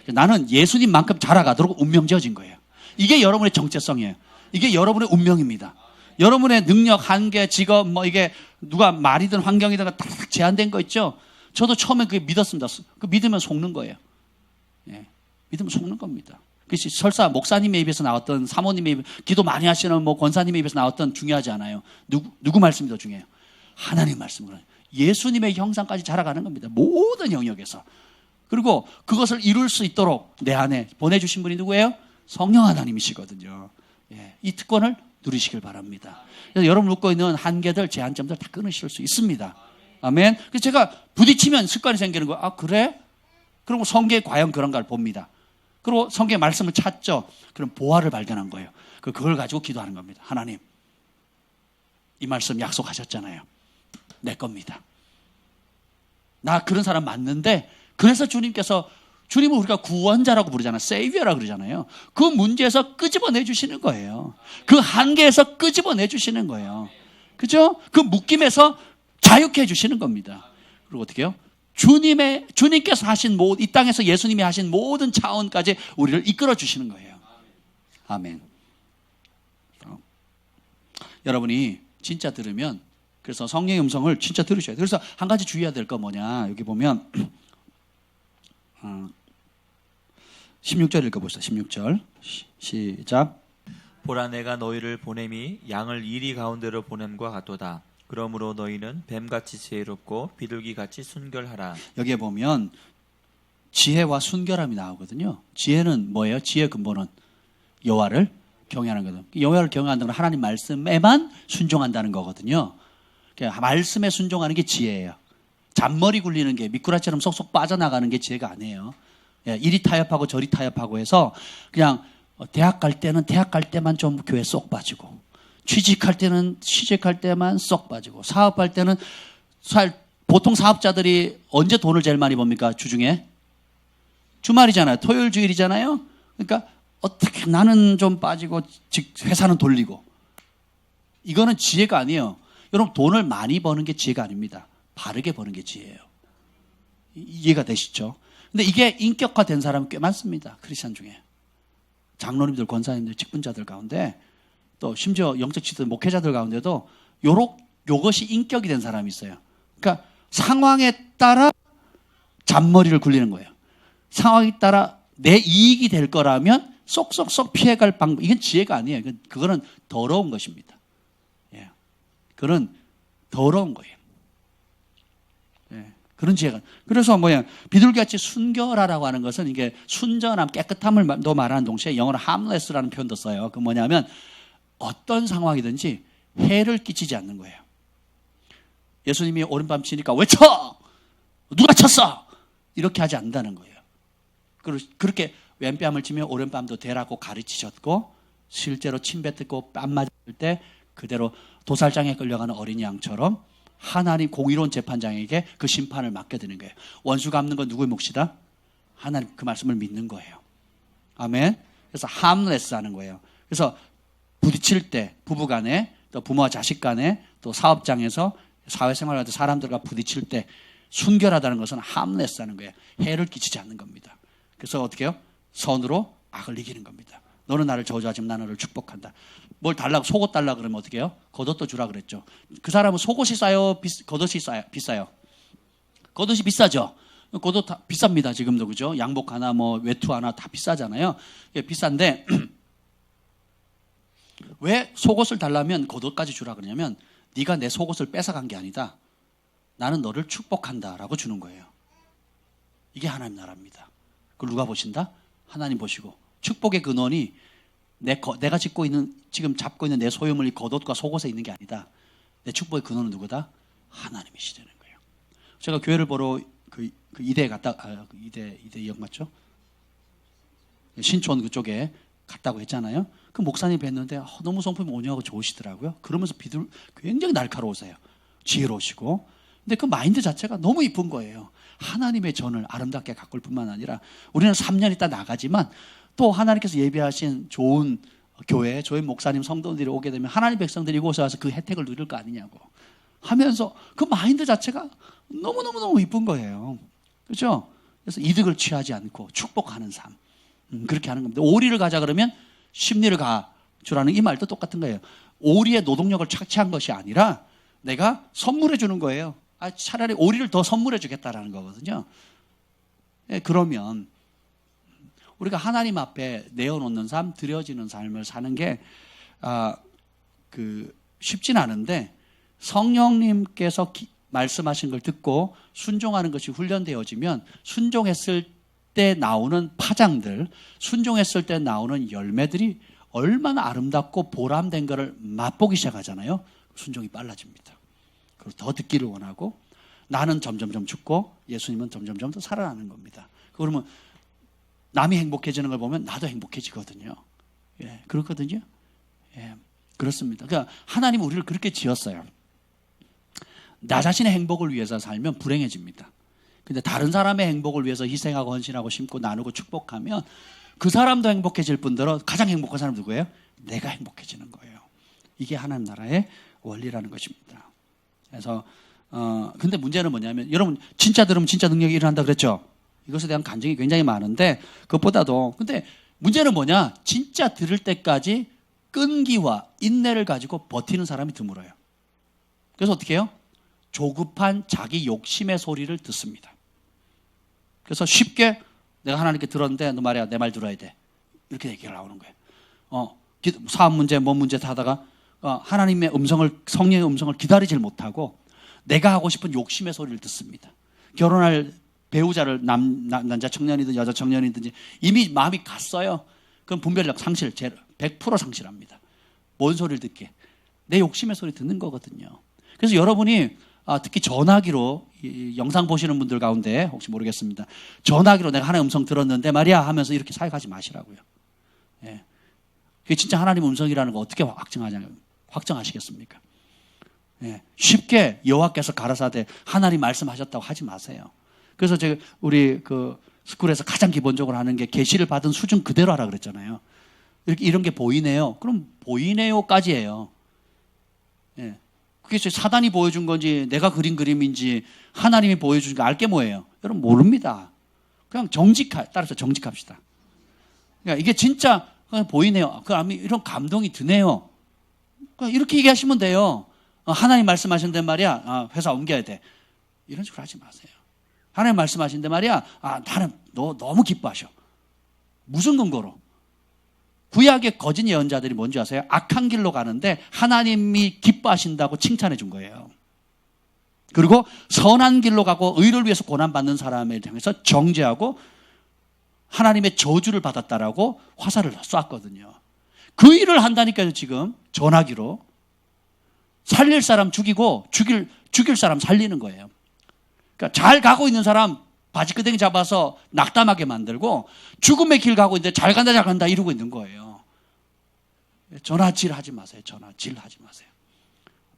나는 예수님만큼 자라가도록 운명 지어진 거예요. 이게 여러분의 정체성이에요. 이게 여러분의 운명입니다. 여러분의 능력, 한계, 직업, 이게 누가 말이든 환경이든 다 제한된 거 있죠? 저도 처음에 그게 믿었습니다. 그 믿으면 속는 거예요. 예, 믿으면 속는 겁니다. 그것이 설사 목사님의 입에서 나왔던, 사모님의 입, 기도 많이 하시는 권사님의 입에서 나왔던 중요하지 않아요. 누구 말씀이 더 중요해요? 하나님 말씀으로. 예수님의 형상까지 자라가는 겁니다. 모든 영역에서. 그리고 그것을 이룰 수 있도록 내 안에 보내주신 분이 누구예요? 성령 하나님이시거든요. 예, 이 특권을 누리시길 바랍니다. 그래서 여러분 묻고 있는 한계들, 제한점들 다 끊으실 수 있습니다. 아멘. 그래서 제가 부딪히면 습관이 생기는 거예요. 그래? 그리고 성경에 과연 그런가를 봅니다. 그리고 성경의 말씀을 찾죠. 그럼 보화를 발견한 거예요. 그걸 가지고 기도하는 겁니다. 하나님, 이 말씀 약속하셨잖아요. 내 겁니다. 나 그런 사람 맞는데, 그래서 주님은 우리가 구원자라고 부르잖아요. 세이비어라고 그러잖아요. 그 문제에서 끄집어내 주시는 거예요. 그 한계에서 끄집어내 주시는 거예요. 그죠? 그 묶임에서 자유케 해 주시는 겁니다. 그리고 어떻게 해요? 주님께서 하신 이 땅에서 예수님이 하신 모든 차원까지 우리를 이끌어 주시는 거예요. 아멘. 여러분이 진짜 들으면, 그래서 성령의 음성을 진짜 들으셔야 돼요. 그래서 한 가지 주의해야 될 거 뭐냐. 여기 보면 16절 읽어보시죠. 16절 시작. 보라, 내가 너희를 보냄이 양을 이리 가운데로 보냄과 같도다. 그러므로 너희는 뱀같이 지혜롭고 비둘기같이 순결하라. 여기에 보면 지혜와 순결함이 나오거든요. 지혜는 뭐예요? 지혜의 근본은 여호와를 경외하는 거거든요. 여호와를 경외한다는 건 하나님 말씀에만 순종한다는 거거든요. 그러니까 말씀에 순종하는 게 지혜예요. 잔머리 굴리는 게 미꾸라지처럼 쏙쏙 빠져나가는 게 지혜가 아니에요. 예, 이리 타협하고 저리 타협하고 해서 그냥 대학 갈 때는 대학 갈 때만 좀 교회 쏙 빠지고, 취직할 때는 취직할 때만 쏙 빠지고, 사업할 때는 보통 사업자들이 언제 돈을 제일 많이 법니까? 주중에? 주말이잖아요. 토요일 주일이잖아요. 그러니까 어떻게 나는 좀 빠지고 회사는 돌리고. 이거는 지혜가 아니에요. 여러분, 돈을 많이 버는 게 지혜가 아닙니다. 바르게 버는 게 지혜예요. 이해가 되시죠? 근데 이게 인격화된 사람은 꽤 많습니다. 크리스찬 중에. 장로님들, 권사님들, 직분자들 가운데, 또 심지어 영적 지도자, 목회자들 가운데도 요것이 인격이 된 사람이 있어요. 그러니까 상황에 따라 잔머리를 굴리는 거예요. 상황에 따라 내 이익이 될 거라면 쏙쏙쏙 피해갈 방법. 이건 지혜가 아니에요. 그거는 더러운 것입니다. 예. 그건 더러운 거예요. 예. 그런 지혜가. 그래서 비둘기같이 순결하라고 하는 것은 이게 순전함, 깨끗함을 또 말하는 동시에 영어로 harmless라는 표현도 써요. 그 뭐냐면 어떤 상황이든지 해를 끼치지 않는 거예요. 예수님이 오른밤 치니까 왜 쳐? 누가 쳤어? 이렇게 하지 않는다는 거예요. 그렇게 왼뺨을 치면 오른뺨도 대라고 가르치셨고, 실제로 침 뱉고 뺨 맞을 때 그대로 도살장에 끌려가는 어린 양처럼 하나님 공의로운 재판장에게 그 심판을 맡겨드리는 거예요. 원수 갚는 건 누구의 몫이다? 하나님 그 말씀을 믿는 거예요. 아멘. 그래서 harmless 하는 거예요. 그래서 부딪힐 때 부부간에, 또 부모와 자식 간에, 또 사업장에서 사회생활할 때 사람들과 부딪힐 때 순결하다는 것은 harmless 하는 거예요. 해를 끼치지 않는 겁니다. 그래서 어떻게 해요? 선으로 악을 이기는 겁니다. 너는 나를 저주하지만 나는 너를 축복한다. 뭘 달라고, 속옷 달라 그러면 어떻게 해요? 겉옷도 주라 그랬죠. 그 사람은 속옷이 싸요? 겉옷이 비싸요? 겉옷이 비싸죠. 겉옷 다 비쌉니다. 지금도. 그죠? 양복 하나, 외투 하나 다 비싸잖아요. 예, 비싼데 왜 속옷을 달라면 겉옷까지 주라 그러냐면, 네가 내 속옷을 뺏어간 게 아니다. 나는 너를 축복한다라고 주는 거예요. 이게 하나님 나라입니다. 그걸 누가 보신다? 하나님 보시고. 축복의 근원이 내가 지금 잡고 있는 내 소유물이 겉옷과 속옷에 있는 게 아니다. 내 축복의 근원은 누구다? 하나님이시라는 거예요. 제가 교회를 보러 그 이대에 이대역 맞죠? 신촌 그쪽에 갔다고 했잖아요. 그 목사님 뵀는데 너무 성품이 온유하고 좋으시더라고요. 그러면서 굉장히 날카로우세요. 지혜로우시고. 근데 그 마인드 자체가 너무 이쁜 거예요. 하나님의 전을 아름답게 가꿀 뿐만 아니라, 우리는 3년 있다 나가지만 또 하나님께서 예비하신 좋은 교회 목사님, 성도들이 오게 되면 하나님 백성들이 이곳에 와서 그 혜택을 누릴 거 아니냐고 하면서, 그 마인드 자체가 너무너무너무 이쁜 거예요. 그렇죠? 그래서 이득을 취하지 않고 축복하는 삶. 그렇게 하는 겁니다. 오리를 가자 그러면 심리를 가주라는 이 말도 똑같은 거예요. 오리의 노동력을 착취한 것이 아니라 내가 선물해 주는 거예요. 차라리 오리를 더 선물해 주겠다라는 거거든요. 예, 그러면 우리가 하나님 앞에 내어놓는 삶, 드려지는 삶을 사는 게 쉽진 않은데, 성령님께서 말씀하신 걸 듣고 순종하는 것이 훈련되어지면 순종했을 때 나오는 파장들, 순종했을 때 나오는 열매들이 얼마나 아름답고 보람된 것을 맛보기 시작하잖아요. 순종이 빨라집니다. 그리고 더 듣기를 원하고, 나는 점점점 죽고 예수님은 점점점 더 살아나는 겁니다. 그러면 남이 행복해지는 걸 보면 나도 행복해지거든요. 예, 그렇거든요. 예, 그렇습니다. 그러니까 하나님은 우리를 그렇게 지었어요. 나 자신의 행복을 위해서 살면 불행해집니다. 근데 다른 사람의 행복을 위해서 희생하고 헌신하고 심고 나누고 축복하면 그 사람도 행복해질 뿐더러 가장 행복한 사람 누구예요? 내가 행복해지는 거예요. 이게 하나님 나라의 원리라는 것입니다. 그래서 근데 문제는 뭐냐면, 여러분 진짜 들으면 진짜 능력이 일어난다 그랬죠? 이것에 대한 간증이 굉장히 많은데, 그것보다도 근데 문제는 뭐냐? 진짜 들을 때까지 끈기와 인내를 가지고 버티는 사람이 드물어요. 그래서 어떻게 해요? 조급한 자기 욕심의 소리를 듣습니다. 그래서 쉽게 내가 하나님께 들었는데 너 말이야 내 말 들어야 돼, 이렇게 얘기가 나오는 거예요. 사업 문제, 뭔 문제 하다가 하나님의 음성을, 성령의 음성을 기다리질 못하고 내가 하고 싶은 욕심의 소리를 듣습니다. 결혼할 배우자를 남자 청년이든 여자 청년이든지 이미 마음이 갔어요. 그럼 분별력 상실, 100% 상실합니다. 뭔 소리를 듣게? 내 욕심의 소리 듣는 거거든요. 그래서 여러분이 특히 전화기로 이 영상 보시는 분들 가운데 혹시 모르겠습니다. 전화기로 내가 하나님의 음성 들었는데 말이야 하면서 이렇게 사역하지 마시라고요. 예. 그게 진짜 하나님의 음성이라는 거 어떻게 확정하시겠습니까? 예. 쉽게 여호와께서 가라사대 하나님 말씀하셨다고 하지 마세요. 그래서 제가 우리 그 스쿨에서 가장 기본적으로 하는 게 계시를 받은 수준 그대로 하라 그랬잖아요. 이렇게 이런 게 보이네요. 그럼 보이네요까지예요. 예. 그게 사단이 보여준 건지 내가 그린 그림인지 하나님이 보여준 게 알게 뭐예요? 여러분 모릅니다. 그냥 따라서 정직합시다. 그러니까 이게 진짜 그냥 보이네요. 이런 감동이 드네요. 그러니까 이렇게 얘기하시면 돼요. 하나님 말씀하신단 말이야. 회사 옮겨야 돼. 이런 식으로 하지 마세요. 하나님 말씀하신단 말이야. 나는 너 너무 기뻐하셔. 무슨 근거로? 구약의 거짓 예언자들이 뭔지 아세요? 악한 길로 가는데 하나님이 기뻐하신다고 칭찬해 준 거예요. 그리고 선한 길로 가고 의를 위해서 고난받는 사람에 대해서 정죄하고 하나님의 저주를 받았다라고 화살을 쐈거든요. 그 일을 한다니까요. 지금 전화기로 살릴 사람 죽이고 죽일 사람 살리는 거예요. 그러니까 잘 가고 있는 사람 바지끄댕이 잡아서 낙담하게 만들고 죽음의 길 가고 있는데 잘 간다 이러고 있는 거예요. 전화질 하지 마세요. 전화질 하지 마세요.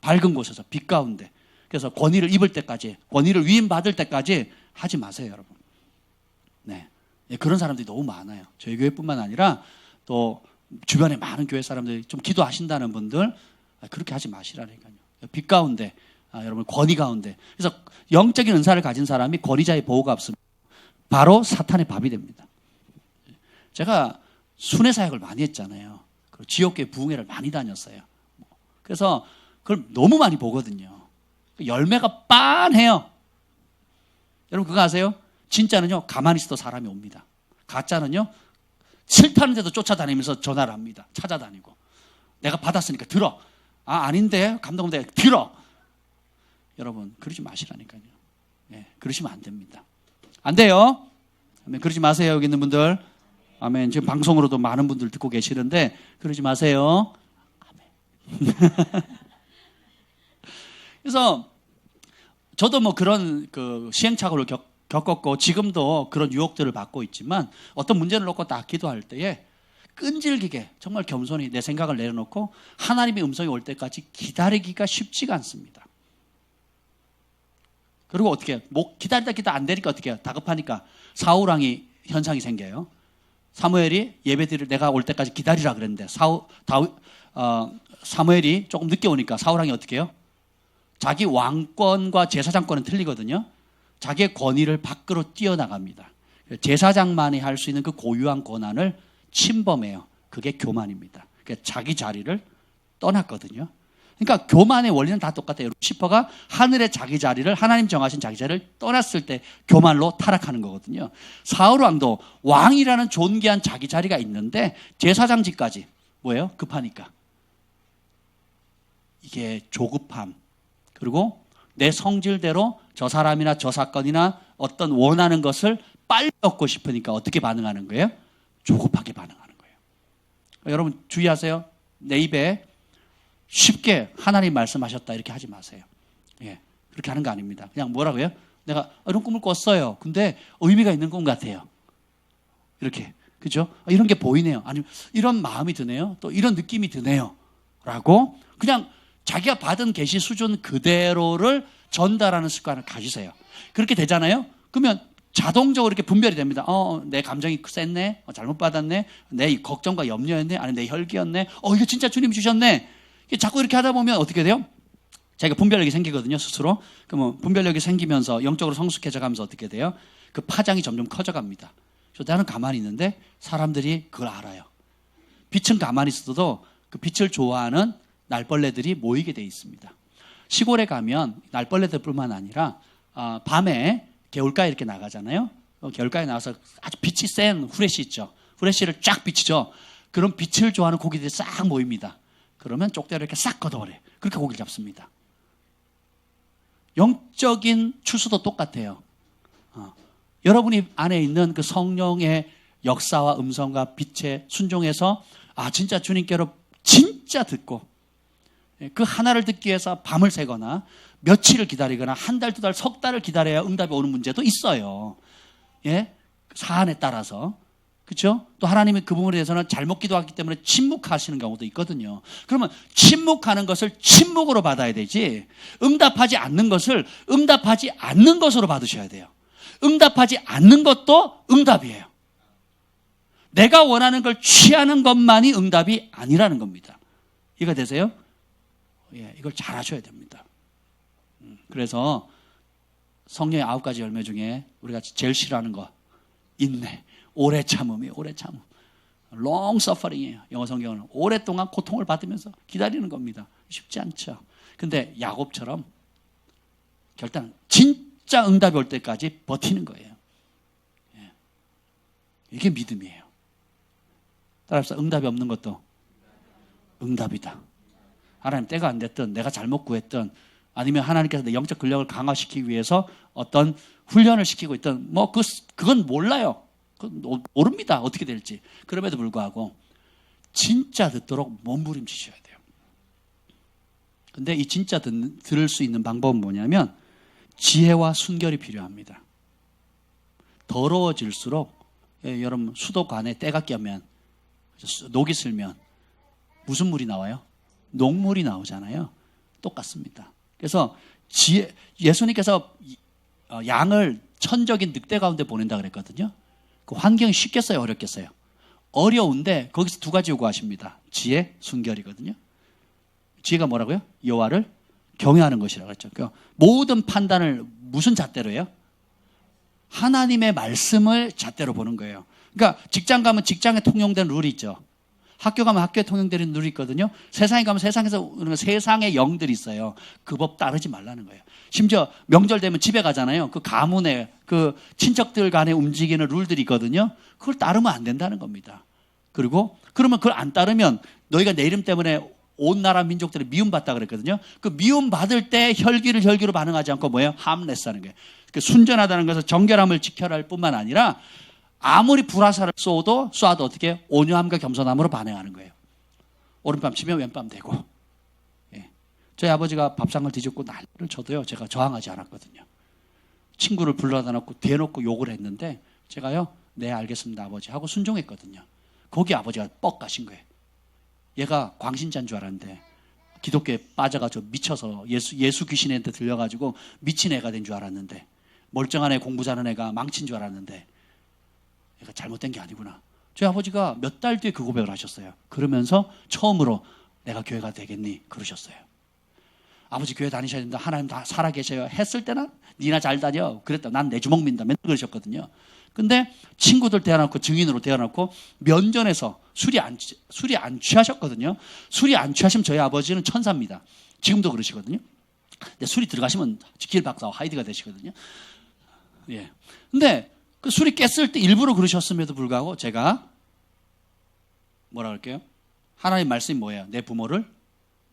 밝은 곳에서 빛 가운데. 그래서 권위를 입을 때까지, 권위를 위임받을 때까지 하지 마세요, 여러분. 네. 그런 사람들이 너무 많아요. 저희 교회뿐만 아니라 또 주변에 많은 교회 사람들이 좀 기도하신다는 분들 그렇게 하지 마시라니까요. 빛 가운데, 여러분 권위 가운데. 그래서 영적인 은사를 가진 사람이 권위자의 보호가 없으면 바로 사탄의 밥이 됩니다. 제가 순회 사역을 많이 했잖아요. 그리고 지역교회 부흥회를 많이 다녔어요. 그래서 그걸 너무 많이 보거든요. 열매가 빤해요. 여러분 그거 아세요? 진짜는요 가만히 있어도 사람이 옵니다. 가짜는요 싫다는데도 쫓아다니면서 전화를 합니다. 찾아다니고 내가 받았으니까 들어. 아닌데 감독님들 들어. 여러분 그러지 마시라니까요. 예, 그러시면 안 됩니다. 안 돼요. 아멘. 그러지 마세요. 여기 있는 분들. 아멘. 지금 방송으로도 많은 분들 듣고 계시는데 그러지 마세요. 아멘. 그래서 저도 뭐 그런 그 시행착오를 겪었고 지금도 그런 유혹들을 받고 있지만 어떤 문제를 놓고 딱 기도할 때에 끈질기게 정말 겸손히 내 생각을 내려놓고 하나님의 음성이 올 때까지 기다리기가 쉽지가 않습니다. 그리고 어떻게 해요? 기다리다 안 되니까 어떻게 해요? 다급하니까 사울왕이 현상이 생겨요. 사무엘이 예배드릴 내가 올 때까지 기다리라 그랬는데 사무엘이 조금 늦게 오니까 사울왕이 어떻게 해요? 자기 왕권과 제사장권은 틀리거든요. 자기의 권위를 밖으로 뛰어나갑니다. 제사장만이 할 수 있는 그 고유한 권한을 침범해요. 그게 교만입니다. 그러니까 자기 자리를 떠났거든요. 그러니까 교만의 원리는 다 똑같아요. 루시퍼가 하늘의 자기 자리를 하나님 정하신 자기 자리를 떠났을 때 교만로 타락하는 거거든요. 사울 왕도 왕이라는 존귀한 자기 자리가 있는데 제사장직까지 뭐예요? 급하니까. 이게 조급함. 그리고 내 성질대로 저 사람이나 저 사건이나 어떤 원하는 것을 빨리 얻고 싶으니까 어떻게 반응하는 거예요? 조급하게 반응하는 거예요. 여러분 주의하세요. 내 입에 쉽게 하나님 말씀하셨다 이렇게 하지 마세요. 예, 그렇게 하는 거 아닙니다. 그냥 뭐라고요? 내가 이런 꿈을 꿨어요. 근데 의미가 있는 꿈 같아요. 이렇게 그죠? 이런 게 보이네요. 아니면 이런 마음이 드네요. 또 이런 느낌이 드네요. 라고 그냥 자기가 받은 계시 수준 그대로를 전달하는 습관을 가지세요. 그렇게 되잖아요. 그러면 자동적으로 이렇게 분별이 됩니다. 내 감정이 셌네. 잘못 받았네. 내 걱정과 염려였네. 아니 내 혈기였네. 이거 진짜 주님 주셨네. 자꾸 이렇게 하다 보면 어떻게 돼요? 자기가 분별력이 생기거든요, 스스로. 그러면 분별력이 생기면서 영적으로 성숙해져 가면서 어떻게 돼요? 그 파장이 점점 커져갑니다. 그래서 나는 가만히 있는데 사람들이 그걸 알아요. 빛은 가만히 있어도 그 빛을 좋아하는 날벌레들이 모이게 돼 있습니다. 시골에 가면 날벌레들뿐만 아니라 밤에 개울가에 이렇게 나가잖아요. 개울가에 나와서 아주 빛이 센 후레쉬 있죠. 후레쉬를 쫙 비치죠. 그런 빛을 좋아하는 고기들이 싹 모입니다. 그러면 쪽대로 이렇게 싹 걷어버려요. 그렇게 고기를 잡습니다. 영적인 추수도 똑같아요. 여러분이 안에 있는 그 성령의 역사와 음성과 빛에 순종해서 진짜 주님께로 진짜 듣고 그 하나를 듣기 위해서 밤을 새거나 며칠을 기다리거나 한 달, 두 달, 석 달을 기다려야 응답이 오는 문제도 있어요. 예? 사안에 따라서. 그렇죠? 또 하나님이 그 부분에 대해서는 잘못 기도하기 때문에 침묵하시는 경우도 있거든요. 그러면 침묵하는 것을 침묵으로 받아야 되지, 응답하지 않는 것을 응답하지 않는 것으로 받으셔야 돼요. 응답하지 않는 것도 응답이에요. 내가 원하는 걸 취하는 것만이 응답이 아니라는 겁니다. 이해가 되세요? 예, 이걸 잘 하셔야 됩니다. 그래서 성령의 9가지 열매 중에 우리가 제일 싫어하는 거, 인내, 오래 참음이에요. 오래 참음. long suffering이에요. 영어 성경은 오랫동안 고통을 받으면서 기다리는 겁니다. 쉽지 않죠. 근데 야곱처럼 결단 진짜 응답이 올 때까지 버티는 거예요. 예. 이게 믿음이에요. 따라서 응답이 없는 것도 응답이다. 하나님 때가 안 됐든 내가 잘못 구했든 아니면 하나님께서 내 영적 근력을 강화시키기 위해서 어떤 훈련을 시키고 있든 그건 몰라요. 모릅니다. 어떻게 될지. 그럼에도 불구하고 진짜 듣도록 몸부림치셔야 돼요. 근데 이 진짜 들을 수 있는 방법은 뭐냐면 지혜와 순결이 필요합니다. 더러워질수록 여러분 수도관에 때가 껴면 녹이 슬면 무슨 물이 나와요? 녹물이 나오잖아요. 똑같습니다. 그래서 예수님께서 양을 천적인 늑대 가운데 보낸다 그랬거든요. 그 환경이 쉽겠어요? 어렵겠어요? 어려운데 거기서 두 가지 요구하십니다. 지혜, 순결이거든요. 지혜가 뭐라고요? 여호와를 경외하는 것이라고 했죠. 그러니까 모든 판단을 무슨 잣대로 해요? 하나님의 말씀을 잣대로 보는 거예요. 그러니까 직장 가면 직장에 통용된 룰이 있죠. 학교 가면 학교에 통용되는 룰이 있거든요. 세상에 가면 세상에서 세상의 영들이 있어요. 그 법 따르지 말라는 거예요. 심지어 명절 되면 집에 가잖아요. 그 가문에 그 친척들 간에 움직이는 룰들이 있거든요. 그걸 따르면 안 된다는 겁니다. 그리고 그러면 그걸 안 따르면 너희가 내 이름 때문에 온 나라 민족들이 미움받다 그랬거든요. 그 미움받을 때 혈기로 반응하지 않고 뭐예요? harmless 하는 거예요. 순전하다는 것은 정결함을 지켜야 할 뿐만 아니라 아무리 불화살을 쏘도 어떻게 온유함과 겸손함으로 반응하는 거예요. 오른밤 치면 왼밤 되고. 예. 저희 아버지가 밥상을 뒤집고 난리를 쳐도요, 제가 저항하지 않았거든요. 친구를 불러다 놓고 대놓고 욕을 했는데 제가요, 네 알겠습니다 아버지 하고 순종했거든요. 거기 아버지가 뻑 가신 거예요. 얘가 광신자인 줄 알았는데 기독교에 빠져가지고 미쳐서 예수 귀신한테 들려가지고 미친 애가 된 줄 알았는데, 멀쩡한 애 공부 잘하는 애가 망친 줄 알았는데 얘가 잘못된 게 아니구나. 저희 아버지가 몇 달 뒤에 그 고백을 하셨어요. 그러면서 처음으로 내가 교회가 되겠니? 그러셨어요. 아버지 교회 다니셔야 된다. 하나님 다 살아계셔요. 했을 때는 니나 잘 다녀. 그랬다. 난 내 주먹 민다. 맨날 그러셨거든요. 근데 친구들 대어놓고 증인으로 대어놓고 면전에서 술이 안 취하셨거든요. 술이 안 취하시면 저희 아버지는 천사입니다. 지금도 그러시거든요. 근데 술이 들어가시면 길 박사와 하이드가 되시거든요. 예. 근데 그 술이 깼을 때 일부러 그러셨음에도 불구하고 제가 뭐라 그럴게요? 하나님 말씀이 뭐예요? 내 부모를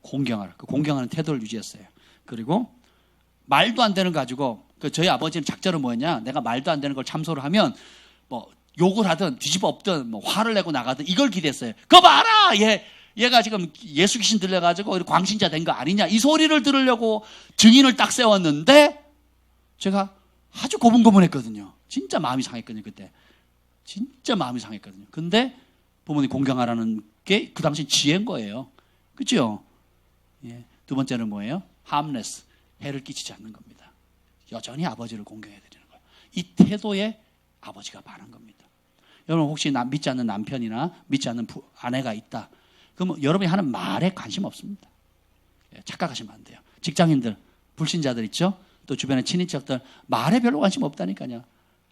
공경하라. 그 공경하는 태도를 유지했어요. 그리고 말도 안 되는 거 가지고 저희 아버지는 작전은 뭐였냐? 내가 말도 안 되는 걸 참소를 하면 뭐 욕을 하든 뒤집어 엎든 뭐 화를 내고 나가든 이걸 기대했어요. 그거 봐라! 얘가 지금 예수 귀신 들려가지고 광신자 된 거 아니냐? 이 소리를 들으려고 증인을 딱 세웠는데 제가 아주 고분고분했거든요. 진짜 마음이 상했거든요, 그때. 진짜 마음이 상했거든요. 근데 부모님 공경하라는 게 그 당시 지혜인 거예요. 그죠? 예. 두 번째는 뭐예요? harmless. 해를 끼치지 않는 겁니다. 여전히 아버지를 공경해야 되는 거예요. 이 태도에 아버지가 반한 겁니다. 여러분 혹시 믿지 않는 남편이나 믿지 않는 아내가 있다. 그럼 여러분이 하는 말에 관심 없습니다. 착각하시면 안 돼요. 직장인들, 불신자들 있죠? 또 주변의 친인척들 말에 별로 관심 없다니까요.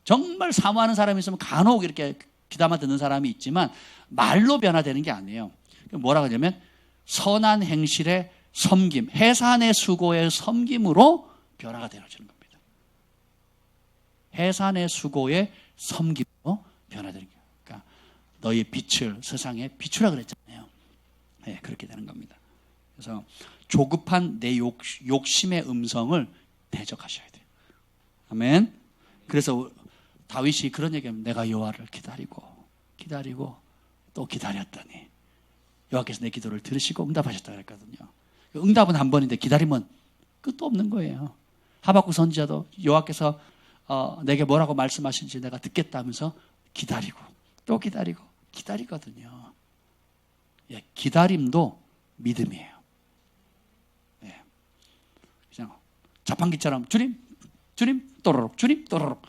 정말 사모하는 사람이 있으면 간혹 이렇게 귀담아 듣는 사람이 있지만 말로 변화되는 게 아니에요. 뭐라고 하냐면 선한 행실의 섬김, 해산의 수고의 섬김으로 변화가 되어지는 겁니다. 해산의 수고의 섬김으로 변화되는 거예요. 그러니까 너희의 빛을 세상에 비추라 그랬잖아요. 네, 그렇게 되는 겁니다. 그래서 조급한 내 욕심의 음성을 대적하셔야 돼요. 아멘. 그래서 다윗이 그런 얘기하면 내가 여호와를 기다리고 또 기다렸더니 여호와께서 내 기도를 들으시고 응답하셨다 그랬거든요. 응답은 한 번인데 기다리면 끝도 없는 거예요. 하박국 선지자도 여호와께서 내게 뭐라고 말씀하신지 내가 듣겠다면서 기다리고 또 기다리거든요. 예, 기다림도 믿음이에요. 예. 그냥 자판기처럼 주님 또르륵 주님 또르륵.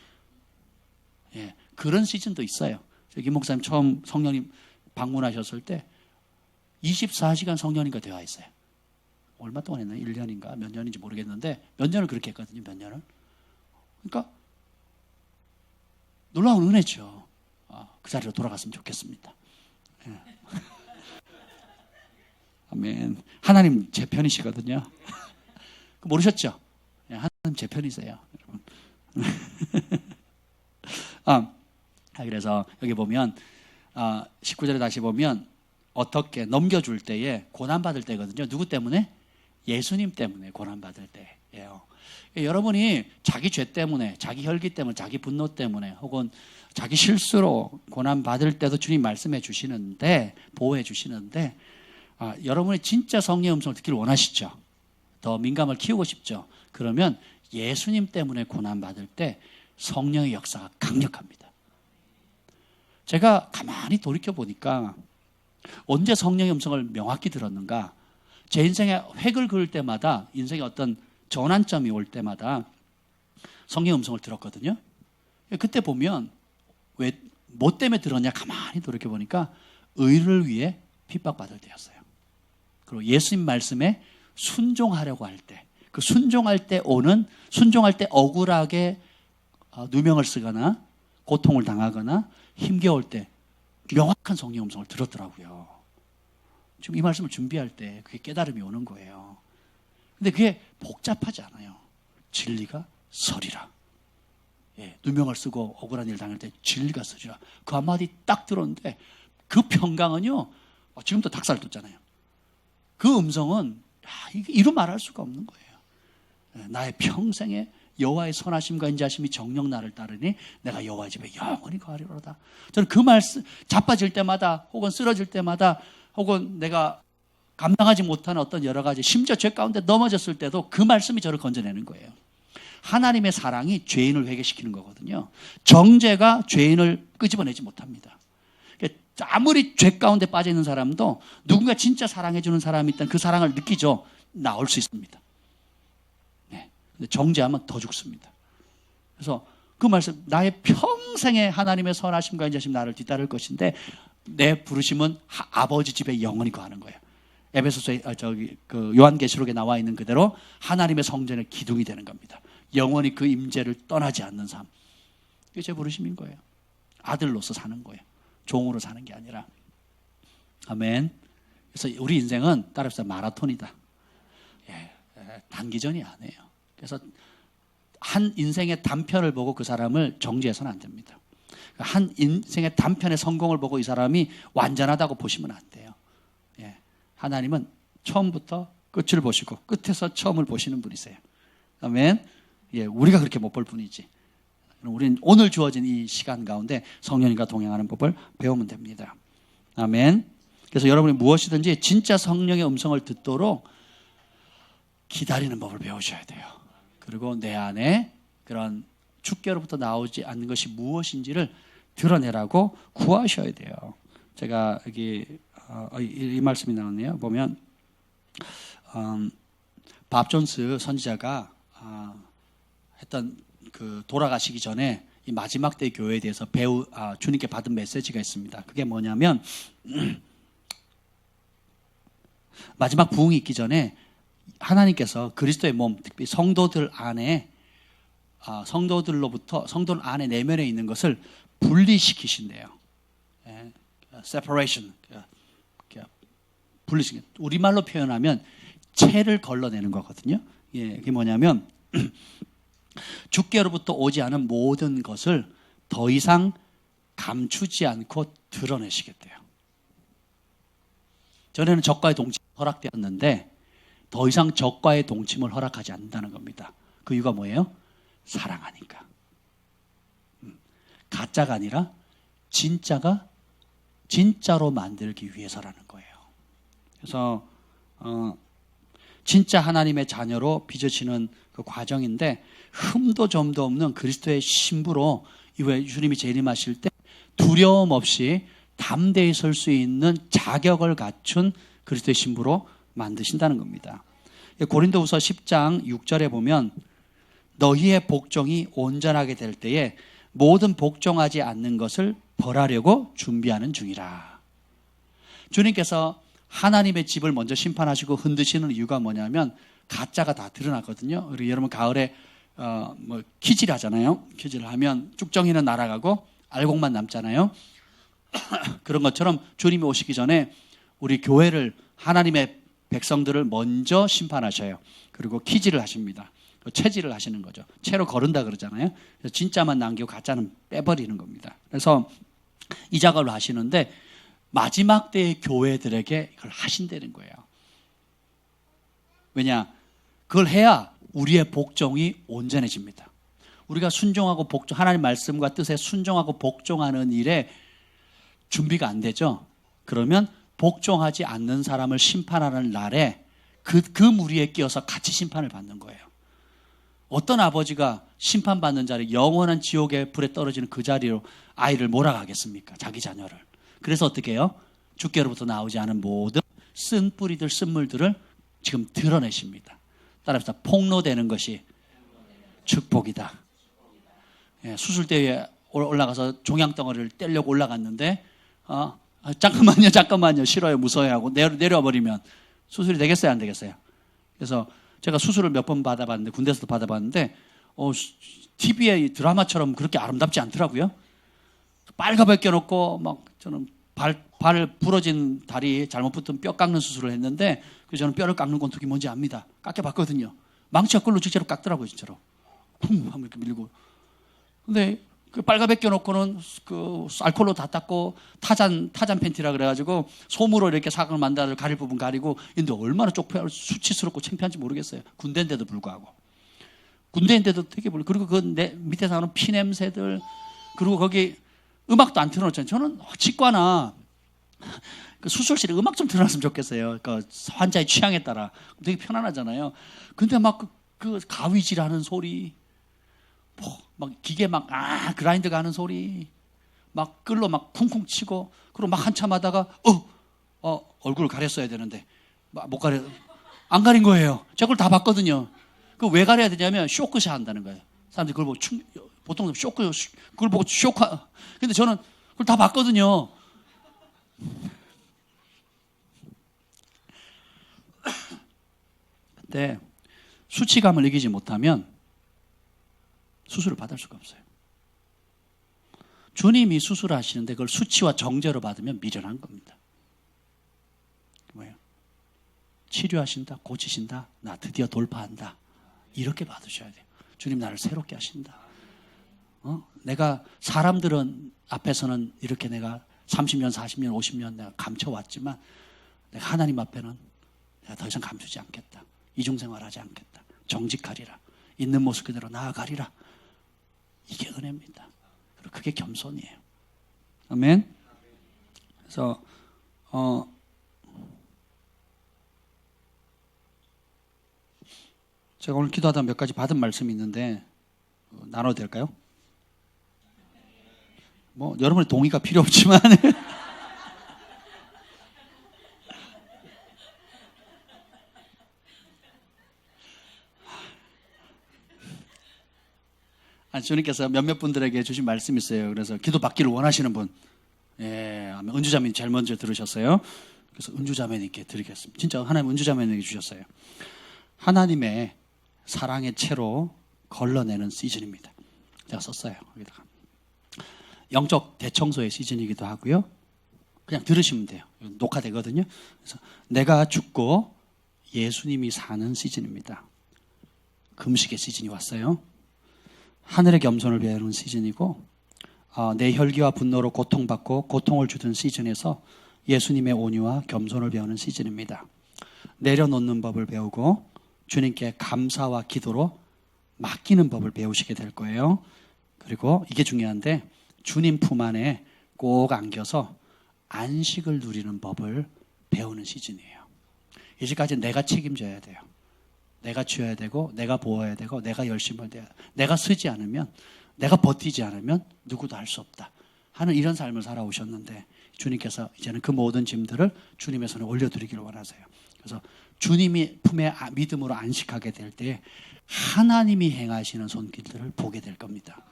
예, 그런 시즌도 있어요. 김 목사님 처음 성령님 방문하셨을 때 24시간 성령님과 대화했어요. 얼마 동안 했나요? 1년인가 몇 년인지 모르겠는데 몇 년을 그렇게 했거든요. 몇 년을. 그러니까 놀라운 은혜죠. 그 자리로 돌아갔으면 좋겠습니다. 예. 아멘. 하나님 제 편이시거든요. 모르셨죠? 예, 하나님 제 편이세요. 여러분. 그래서 여기 보면 19절에 다시 보면 어떻게 넘겨줄 때에 고난받을 때거든요. 누구 때문에? 예수님 때문에 고난받을 때예요. 여러분이 자기 죄 때문에, 자기 혈기 때문에, 자기 분노 때문에 혹은 자기 실수로 고난받을 때도 주님 말씀해 주시는데, 보호해 주시는데 여러분이 진짜 성령의 음성을 듣기를 원하시죠? 더 민감을 키우고 싶죠? 그러면 예수님 때문에 고난받을 때 성령의 역사가 강력합니다. 제가 가만히 돌이켜 보니까 언제 성령의 음성을 명확히 들었는가? 제 인생에 획을 그을 때마다 인생의 어떤 전환점이 올 때마다 성령의 음성을 들었거든요. 그때 보면 뭐 때문에 들었냐 가만히 돌이켜 보니까 의를 위해 핍박받을 때였어요. 그리고 예수님 말씀에 순종하려고 할 때, 그 순종할 때 억울하게 누명을 쓰거나 고통을 당하거나 힘겨울 때 명확한 성령의 음성을 들었더라고요. 지금 이 말씀을 준비할 때 그게 깨달음이 오는 거예요. 근데 그게 복잡하지 않아요. 진리가 서리라. 예, 누명을 쓰고 억울한 일을 당할 때 진리가 서리라. 그 한마디 딱 들었는데 그 평강은요. 지금도 닭살 돋잖아요. 그 음성은 이루 말할 수가 없는 거예요. 나의 평생에 여호와의 선하심과 인자하심이 정녕 나를 따르니 내가 여호와의 집에 영원히 거하리로다. 저는 그 말씀 자빠질 때마다 혹은 쓰러질 때마다 혹은 내가 감당하지 못하는 어떤 여러 가지 심지어 죄 가운데 넘어졌을 때도 그 말씀이 저를 건져내는 거예요. 하나님의 사랑이 죄인을 회개시키는 거거든요. 정죄가 죄인을 끄집어내지 못합니다. 아무리 죄 가운데 빠져 있는 사람도 누군가 진짜 사랑해 주는 사람이 있다면 그 사랑을 느끼죠. 나올 수 있습니다. 네. 근데 정죄하면 더 죽습니다. 그래서 그 말씀, 나의 평생에 하나님의 선하심과 인자심 나를 뒤따를 것인데 내 부르심은 아버지 집에 영원히 거하는 거예요. 에베소서의 그 요한계시록에 나와 있는 그대로 하나님의 성전의 기둥이 되는 겁니다. 영원히 그 임재를 떠나지 않는 삶. 이게 제 부르심인 거예요. 아들로서 사는 거예요. 종으로 사는 게 아니라. 아멘. 그래서 우리 인생은 따라서 마라톤이다. 예, 단기전이 아니에요. 그래서 한 인생의 단편을 보고 그 사람을 정죄해서는 안 됩니다. 한 인생의 단편의 성공을 보고 이 사람이 완전하다고 보시면 안 돼요. 예, 하나님은 처음부터 끝을 보시고 끝에서 처음을 보시는 분이세요. 아멘. 예, 우리가 그렇게 못 볼 뿐이지. 우리는 오늘 주어진 이 시간 가운데 성령님과 동행하는 법을 배우면 됩니다. 아멘. 그래서 여러분이 무엇이든지 진짜 성령의 음성을 듣도록 기다리는 법을 배우셔야 돼요. 그리고 내 안에 그런 주께로부터 나오지 않는 것이 무엇인지를 드러내라고 구하셔야 돼요. 제가 여기 이 말씀이 나왔네요. 보면 밥 존스 선지자가 했던 그 돌아가시기 전에 이 마지막 때 교회에 대해서 주님께 받은 메시지가 있습니다. 그게 뭐냐면 마지막 부흥이 있기 전에 하나님께서 그리스도의 몸, 특히 성도들 안에 성도들 안에 내면에 있는 것을 분리시키신대요. separation, 분리시키. 우리말로 표현하면 채를 걸러내는 거거든요. 예, 그게 뭐냐면 주께로부터 오지 않은 모든 것을 더 이상 감추지 않고 드러내시겠대요. 전에는 적과의 동침이 허락되었는데 더 이상 적과의 동침을 허락하지 않는다는 겁니다. 그 이유가 뭐예요? 사랑하니까. 가짜가 아니라 진짜가 진짜로 만들기 위해서라는 거예요. 그래서 진짜 하나님의 자녀로 빚어지는 그 과정인데, 흠도 점도 없는 그리스도의 신부로 이후에 주님이 재림하실 때 두려움 없이 담대히 설 수 있는 자격을 갖춘 그리스도의 신부로 만드신다는 겁니다. 고린도후서 10장 6절에 보면 너희의 복종이 온전하게 될 때에 모든 복종하지 않는 것을 벌하려고 준비하는 중이라. 주님께서 하나님의 집을 먼저 심판하시고 흔드시는 이유가 뭐냐면 가짜가 다 드러나거든요. 우리 여러분 가을에 키질 하잖아요. 키질 하면 쭉정이는 날아가고 알곡만 남잖아요. 그런 것처럼 주님이 오시기 전에 우리 교회를, 하나님의 백성들을 먼저 심판하셔요. 그리고 키질을 하십니다. 채질을 하시는 거죠. 채로 거른다 그러잖아요. 그래서 진짜만 남기고 가짜는 빼버리는 겁니다. 그래서 이 작업을 하시는데 마지막 때의 교회들에게 이걸 하신다는 거예요. 왜냐? 그걸 해야 우리의 복종이 온전해집니다. 우리가 순종하고 하나님 말씀과 뜻에 순종하고 복종하는 일에 준비가 안 되죠. 그러면 복종하지 않는 사람을 심판하는 날에 그 무리에 끼어서 같이 심판을 받는 거예요. 어떤 아버지가 심판받는 자리, 영원한 지옥의 불에 떨어지는 그 자리로 아이를 몰아가겠습니까? 자기 자녀를. 그래서 어떻게 해요? 주께로부터 나오지 않은 모든 쓴 뿌리들, 쓴물들을 지금 드러내십니다. 따라합시다. 폭로되는 것이 축복이다. 예, 수술대에 올라가서 종양덩어리를 떼려고 올라갔는데 잠깐만요 싫어요, 무서워하고 내려와 버리면 수술이 되겠어요, 안 되겠어요? 그래서 제가 수술을 몇 번 받아봤는데, 군대에서도 받아봤는데 TV의 드라마처럼 그렇게 아름답지 않더라고요. 빨가벗겨 놓고 막 저는 발 부러진 다리 잘못 붙은 뼈 깎는 수술을 했는데, 그래서 저는 뼈를 깎는 권투기 뭔지 압니다. 깎여봤거든요. 망치와 끌로 직접 깎더라고요, 진짜로. 쿵 하면 이렇게 밀고. 근데 그 빨가벗겨 놓고는 그 알코올로 다 닦고 타잔 팬티라 그래가지고 솜으로 이렇게 사각을 만들어 가릴 부분 가리고, 근데 얼마나 쪽팔 수치스럽고 창피한지 모르겠어요. 군대인데도 불구하고. 군대인데도 되게 불. 그리고 그 밑에 나오는 피 냄새들, 그리고 거기 음악도 안 틀어놓잖아요. 저는 치과나 그 수술실에 음악 좀 틀어놨으면 좋겠어요. 그 환자의 취향에 따라 되게 편안하잖아요. 근데 막 그 가위질하는 소리, 막 기계 그라인드가 하는 소리, 막 끌로 막 쿵쿵 치고, 그리고 막 한참 하다가 얼굴을 가렸어야 되는데 못 안 가린 거예요. 제가 그걸 다 봤거든요. 그 왜 가려야 되냐면 쇼크샷 한다는 거예요. 사람들이 그걸 보고 보통 그걸 보고 근데 저는 그걸 다 봤거든요. 근데 수치감을 이기지 못하면 수술을 받을 수가 없어요. 주님이 수술하시는데 그걸 수치와 정죄로 받으면 미련한 겁니다. 뭐예요? 치료하신다, 고치신다, 나 드디어 돌파한다, 이렇게 받으셔야 돼요. 주님 나를 새롭게 하신다. 내가 사람들은 앞에서는 이렇게 내가 30년, 40년, 50년 내가 감춰왔지만, 내가 하나님 앞에는 내가 더 이상 감추지 않겠다. 이중생활하지 않겠다. 정직하리라. 있는 모습 그대로 나아가리라. 이게 은혜입니다. 그리고 그게 겸손이에요. 아멘. 그래서 제가 오늘 기도하다 몇 가지 받은 말씀이 있는데 나눠도 될까요? 뭐 여러분의 동의가 필요 없지만 주님께서 몇몇 분들에게 주신 말씀이 있어요. 그래서 기도 받기를 원하시는 분, 은주자매님 제일 먼저 들으셨어요. 그래서 은주자매님께 드리겠습니다. 진짜 하나님 은주자매님에게 주셨어요. 하나님의 사랑의 채로 걸러내는 시즌입니다. 제가 썼어요. 여기다가 영적 대청소의 시즌이기도 하고요. 그냥 들으시면 돼요. 녹화되거든요. 그래서 내가 죽고 예수님이 사는 시즌입니다. 금식의 시즌이 왔어요. 하늘의 겸손을 배우는 시즌이고, 내 혈기와 분노로 고통받고 고통을 주던 시즌에서 예수님의 온유와 겸손을 배우는 시즌입니다. 내려놓는 법을 배우고 주님께 감사와 기도로 맡기는 법을 배우시게 될 거예요. 그리고 이게 중요한데 주님 품 안에 꼭 안겨서 안식을 누리는 법을 배우는 시즌이에요. 이제까지 내가 책임져야 돼요. 내가 쥐어야 되고 내가 보아야 되고 내가 열심을 해야 돼. 내가 쓰지 않으면, 내가 버티지 않으면 누구도 할 수 없다 하는 이런 삶을 살아오셨는데 주님께서 이제는 그 모든 짐들을 주님의 손에 올려드리기를 원하세요. 그래서 주님이 품에 믿음으로 안식하게 될 때 하나님이 행하시는 손길들을 보게 될 겁니다.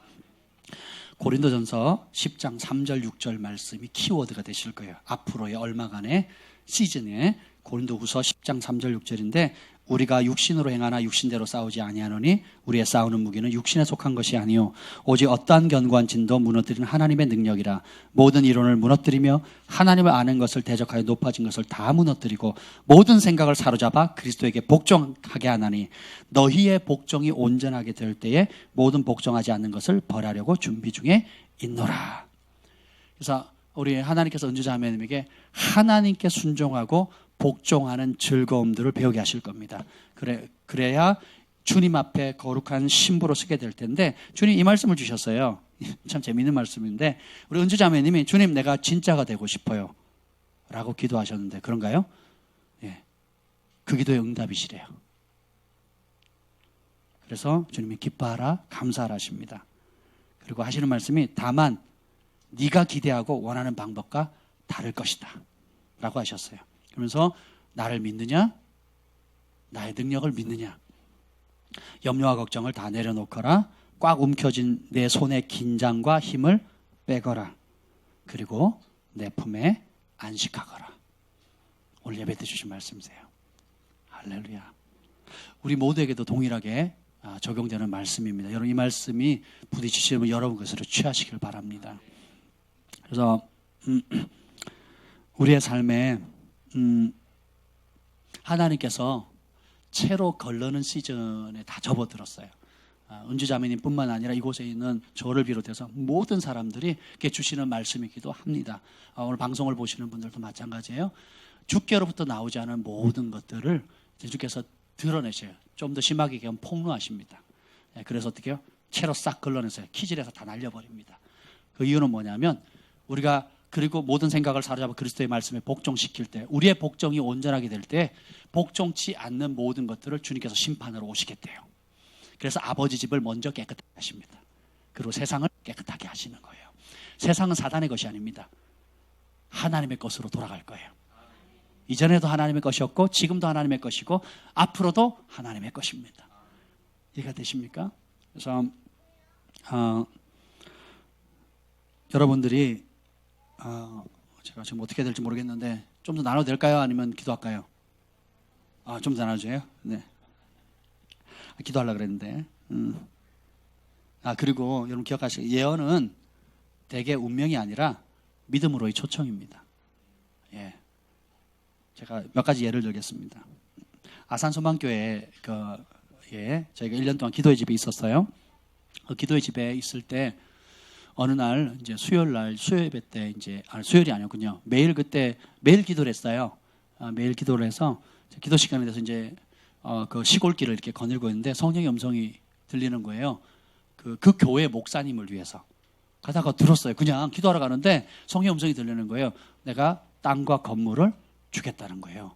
고린도전서 10장 3절 6절 말씀이 키워드가 되실 거예요. 앞으로의 얼마간의 시즌에 고린도후서 10장 3절 6절인데 우리가 육신으로 행하나 육신대로 싸우지 아니하노니 우리의 싸우는 무기는 육신에 속한 것이 아니요 오직 어떠한 견고한 진도 무너뜨리는 하나님의 능력이라. 모든 이론을 무너뜨리며 하나님을 아는 것을 대적하여 높아진 것을 다 무너뜨리고 모든 생각을 사로잡아 그리스도에게 복종하게 하나니 너희의 복종이 온전하게 될 때에 모든 복종하지 않는 것을 벌하려고 준비 중에 있노라. 그래서 우리 하나님께서 은주자매님에게 하나님께 순종하고 복종하는 즐거움들을 배우게 하실 겁니다. 그래야 주님 앞에 거룩한 신부로 서게 될 텐데 주님 이 말씀을 주셨어요. 참 재미있는 말씀인데 우리 은주자매님이 주님 내가 진짜가 되고 싶어요 라고 기도하셨는데 그런가요? 예, 그 기도의 응답이시래요. 그래서 주님이 기뻐하라 감사하라 하십니다. 그리고 하시는 말씀이 다만 네가 기대하고 원하는 방법과 다를 것이다 라고 하셨어요. 그러면서 나를 믿느냐? 나의 능력을 믿느냐? 염려와 걱정을 다 내려놓거라. 꽉 움켜진 내 손의 긴장과 힘을 빼거라. 그리고 내 품에 안식하거라. 오늘 예배 때 주신 말씀이세요. 할렐루야. 우리 모두에게도 동일하게 적용되는 말씀입니다. 여러분 이 말씀이 부딪히시면 여러분 것으로 취하시길 바랍니다. 그래서 우리의 삶에 하나님께서 채로 걸러는 시즌에 다 접어들었어요. 은주자매님 뿐만 아니라 이곳에 있는 저를 비롯해서 모든 사람들이 이렇게 주시는 말씀이기도 합니다. 오늘 방송을 보시는 분들도 마찬가지예요. 주께로부터 나오지 않은 모든 것들을 주께서 드러내셔요. 좀 더 심하게 얘기하면 폭로하십니다. 그래서 어떻게 해요? 채로 싹 걸러내서요. 키질해서 다 날려버립니다. 그 이유는 뭐냐면 우리가 그리고 모든 생각을 사로잡아 그리스도의 말씀에 복종시킬 때 우리의 복종이 온전하게 될 때 복종치 않는 모든 것들을 주님께서 심판으로 오시겠대요. 그래서 아버지 집을 먼저 깨끗하게 하십니다. 그리고 세상을 깨끗하게 하시는 거예요. 세상은 사단의 것이 아닙니다. 하나님의 것으로 돌아갈 거예요. 이전에도 하나님의 것이었고 지금도 하나님의 것이고 앞으로도 하나님의 것입니다. 이해가 되십니까? 그래서 여러분들이 제가 지금 어떻게 될지 모르겠는데 좀 더 나눠도 될까요? 아니면 기도할까요? 좀 더 나눠줘요? 네. 기도하려고 그랬는데 그리고 여러분 기억하시고 예언은 대개 운명이 아니라 믿음으로의 초청입니다. 예. 제가 몇 가지 예를 들겠습니다. 아산소망교회 저희가 1년 동안 기도의 집에 있었어요. 그 기도의 집에 있을 때 어느 날 이제 수요일 날 수요 예배 때 수요일이 아니었군요. 매일 기도를 했어요. 매일 기도를 해서 기도 시간에 돼서 이제 그 시골길을 이렇게 거닐고 있는데 성령의 음성이 들리는 거예요. 그 교회 목사님을 위해서 가다가 들었어요. 그냥 기도하러 가는데 성령의 음성이 들리는 거예요. 내가 땅과 건물을 주겠다는 거예요.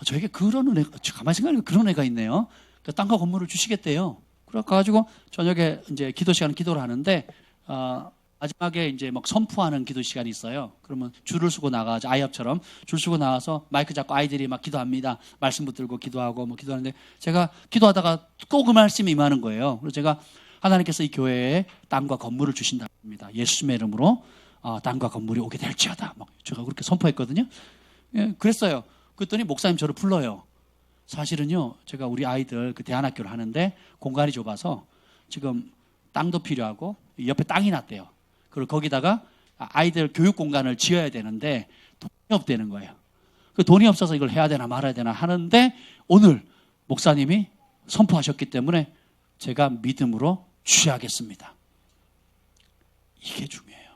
저에게 그런 은혜, 가만히 생각하니까 그런 애가 있네요. 그 땅과 건물을 주시겠대요. 그래가지고 저녁에 이제 기도 시간 기도를 하는데 마지막에 이제 막 선포하는 기도 시간이 있어요. 그러면 줄을 서고 나가죠. 아이업처럼 줄 서고 나와서 마이크 잡고 아이들이 막 기도합니다. 말씀 붙들고 기도하고 뭐 기도하는데 제가 기도하다가 또 그 말씀이 임하는 거예요. 그래서 제가 하나님께서 이 교회에 땅과 건물을 주신다고 합니다. 예수님의 이름으로 땅과 건물이 오게 될지어다. 막 제가 그렇게 선포했거든요. 예, 그랬어요. 그랬더니 목사님 저를 불러요. 사실은요, 제가 우리 아이들 그 대안학교를 하는데 공간이 좁아서 지금 땅도 필요하고 옆에 땅이 났대요. 그리고 거기다가 아이들 교육 공간을 지어야 되는데 돈이 없다는 거예요. 그 돈이 없어서 이걸 해야 되나 말아야 되나 하는데 오늘 목사님이 선포하셨기 때문에 제가 믿음으로 취하겠습니다. 이게 중요해요.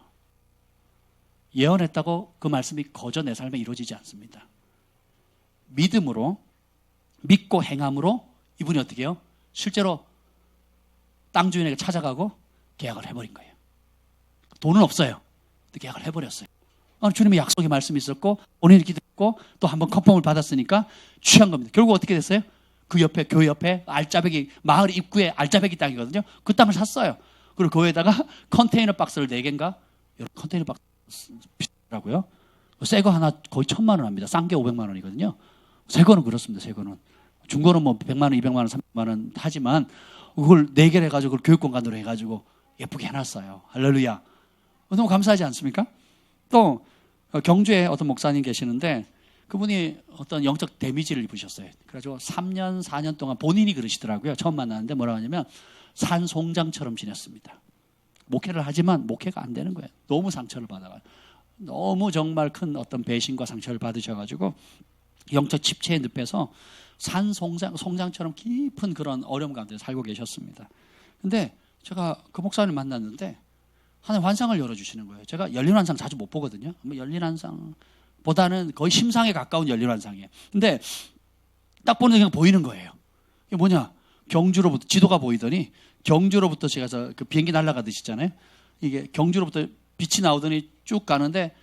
예언했다고 그 말씀이 거저 내 삶에 이루어지지 않습니다. 믿음으로, 믿고 행함으로 이분이 어떻게 해요? 실제로 땅 주인에게 찾아가고 계약을 해버린 거예요. 돈은 없어요. 계약을 해버렸어요. 주님의 약속의 말씀이 있었고 본인이 기도했고 또 한번 컨펌을 받았으니까 취한 겁니다. 결국 어떻게 됐어요? 그 옆에 교회 옆에 알짜배기 마을 입구에 알짜배기 땅이거든요. 그 땅을 샀어요. 그리고 거기에다가 컨테이너 박스를 4개인가? 컨테이너 박스 비싸더라고요. 새 거 하나 거의 1,000만 원 합니다. 싼 게 500만 원이거든요. 새 거는 그렇습니다. 새 거는. 중고는 뭐 100만 원, 200만 원, 300만 원 하지만 그걸 4개를 해가지고 그걸 교육공간으로 해가지고 예쁘게 해놨어요. 할렐루야. 너무 감사하지 않습니까? 또 경주에 어떤 목사님 계시는데 그분이 어떤 영적 데미지를 입으셨어요. 그래가지고 3년, 4년 동안 본인이 그러시더라고요. 처음 만났는데 뭐라고 하냐면 산송장처럼 지냈습니다. 목회를 하지만 목회가 안 되는 거예요. 너무 상처를 받아가지고. 너무 정말 큰 어떤 배신과 상처를 받으셔가지고 영적 집체에 늪에서 송장처럼 깊은 그런 어려움 가운데 살고 계셨습니다. 근데 제가 그 목사님을 만났는데 하나님 환상을 열어주시는 거예요. 제가 열린 환상 자주 못 보거든요. 열린 환상보다는 거의 심상에 가까운 열린 환상이에요. 근데 딱 보는 그냥 보이는 거예요. 이게 뭐냐? 경주로부터 지도가 보이더니 경주로부터 제가 그 비행기 날아가듯이 있잖아요. 이게 경주로부터 빛이 나오더니 쭉 가는데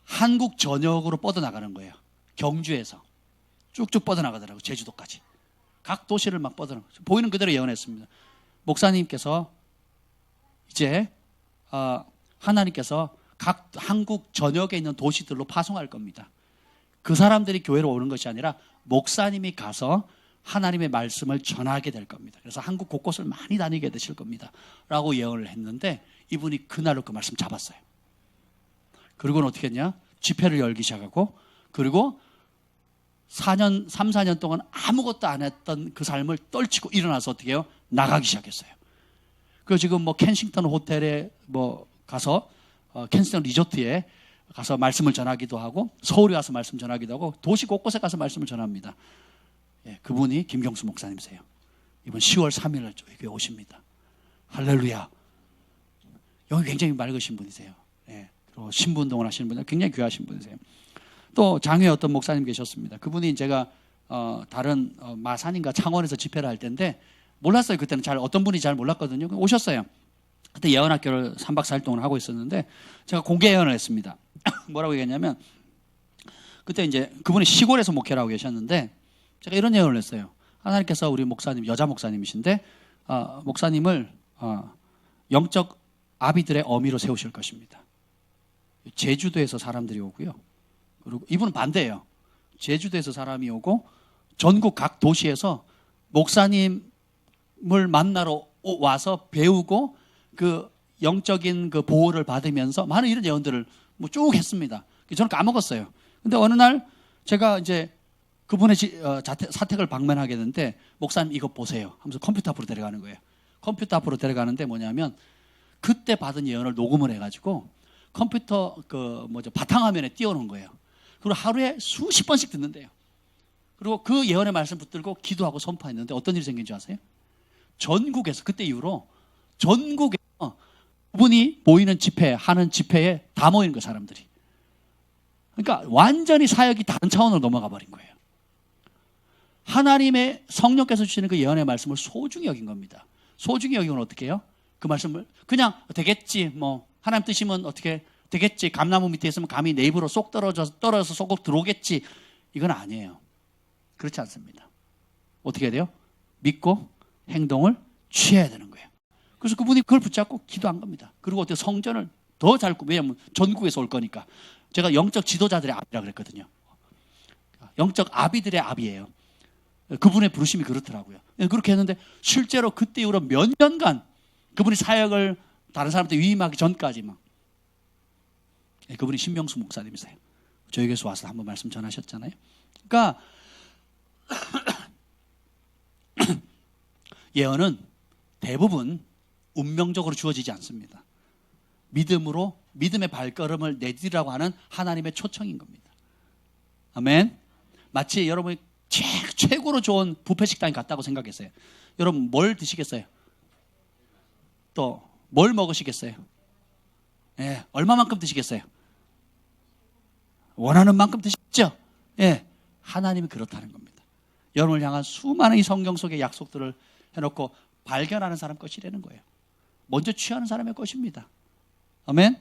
한국 전역으로 뻗어나가는 거예요. 경주에서 쭉쭉 뻗어나가더라고요. 제주도까지. 각 도시를 막 뻗어나가고 보이는 그대로 예언했습니다. 목사님께서 이제 하나님께서 각 한국 전역에 있는 도시들로 파송할 겁니다. 그 사람들이 교회로 오는 것이 아니라 목사님이 가서 하나님의 말씀을 전하게 될 겁니다. 그래서 한국 곳곳을 많이 다니게 되실 겁니다. 라고 예언을 했는데 이분이 그날로 그 말씀 잡았어요. 그리고는 어떻게 했냐? 집회를 열기 시작하고 그리고 3, 4년 동안 아무것도 안 했던 그 삶을 떨치고 일어나서 어떻게 해요? 나가기 시작했어요. 그리고 지금 뭐 켄싱턴 호텔에 뭐 가서 켄싱턴 리조트에 가서 말씀을 전하기도 하고 서울에 가서 말씀 전하기도 하고 도시 곳곳에 가서 말씀을 전합니다. 예, 그분이 김경수 목사님이세요. 이번 10월 3일 날 저희 오십니다. 할렐루야. 여기 굉장히 맑으신 분이세요. 예, 그리고 신부운동을 하시는 분들 굉장히 귀하신 분이세요. 또 장외 어떤 목사님 계셨습니다. 그분이 제가 다른 마산인가 창원에서 집회를 할 때인데 몰랐어요. 그때는 어떤 분이 잘 몰랐거든요. 오셨어요. 그때 예언학교를 3박 4일 동안 하고 있었는데 제가 공개 예언을 했습니다. 뭐라고 얘기했냐면 그때 이제 그분이 시골에서 목회를 하고 계셨는데 제가 이런 예언을 했어요. 하나님께서 우리 목사님, 여자 목사님이신데 목사님을 영적 아비들의 어미로 세우실 것입니다. 제주도에서 사람들이 오고요. 그리고 이분은 반대예요. 제주도에서 사람이 오고 전국 각 도시에서 목사님을 만나러 와서 배우고 그 영적인 그 보호를 받으면서 많은 이런 예언들을 뭐 쭉 했습니다. 저는 까먹었어요. 근데 어느 날 제가 이제 그분의 사택을 방문하게 됐는데 목사님 이거 보세요 하면서 컴퓨터 앞으로 데려가는 거예요. 컴퓨터 앞으로 데려가는데 뭐냐면 그때 받은 예언을 녹음을 해가지고 컴퓨터 바탕화면에 띄워놓은 거예요. 그리고 하루에 수십 번씩 듣는데요. 그리고 그 예언의 말씀 붙들고 기도하고 선포했는데 어떤 일이 생긴 줄 아세요? 전국에서 그때 이후로 전국에서 그분이 모이는 하는 집회에 다 모이는 거예요. 사람들이. 그러니까 완전히 사역이 다른 차원으로 넘어가 버린 거예요. 하나님의 성령께서 주시는 그 예언의 말씀을 소중히 여긴 겁니다. 소중히 여기면 어떻게 해요? 그 말씀을 그냥 되겠지 뭐 하나님 뜻이면 어떻게 되겠지 감나무 밑에 있으면 감이 내 입으로 쏙 떨어져서 쏙 들어오겠지 이건 아니에요. 그렇지 않습니다. 어떻게 해야 돼요? 믿고 행동을 취해야 되는 거예요. 그래서 그분이 그걸 붙잡고 기도한 겁니다. 그리고 어떻게 성전을 더 잘 왜냐하면 전국에서 올 거니까 제가 영적 지도자들의 아비라 그랬거든요. 영적 아비들의 아비예요. 그분의 부르심이 그렇더라고요. 그렇게 했는데 실제로 그때 이후로 몇 년간 그분이 사역을 다른 사람한테 위임하기 전까지 막 그분이 신명수 목사님이세요. 저희 교회에서 와서 한번 말씀 전하셨잖아요. 그러니까 예언은 대부분 운명적으로 주어지지 않습니다. 믿음으로 믿음의 발걸음을 내디라고 하는 하나님의 초청인 겁니다. 아멘. 마치 여러분이 최고로 좋은 뷔페 식당에 갔다고 생각했어요. 여러분 뭘 드시겠어요? 또 뭘 먹으시겠어요? 예, 얼마만큼 드시겠어요? 원하는 만큼 드시죠? 예, 하나님이 그렇다는 겁니다. 여러분을 향한 수많은 이 성경 속의 약속들을 해놓고 발견하는 사람 것이라는 거예요. 먼저 취하는 사람의 것입니다. 아멘.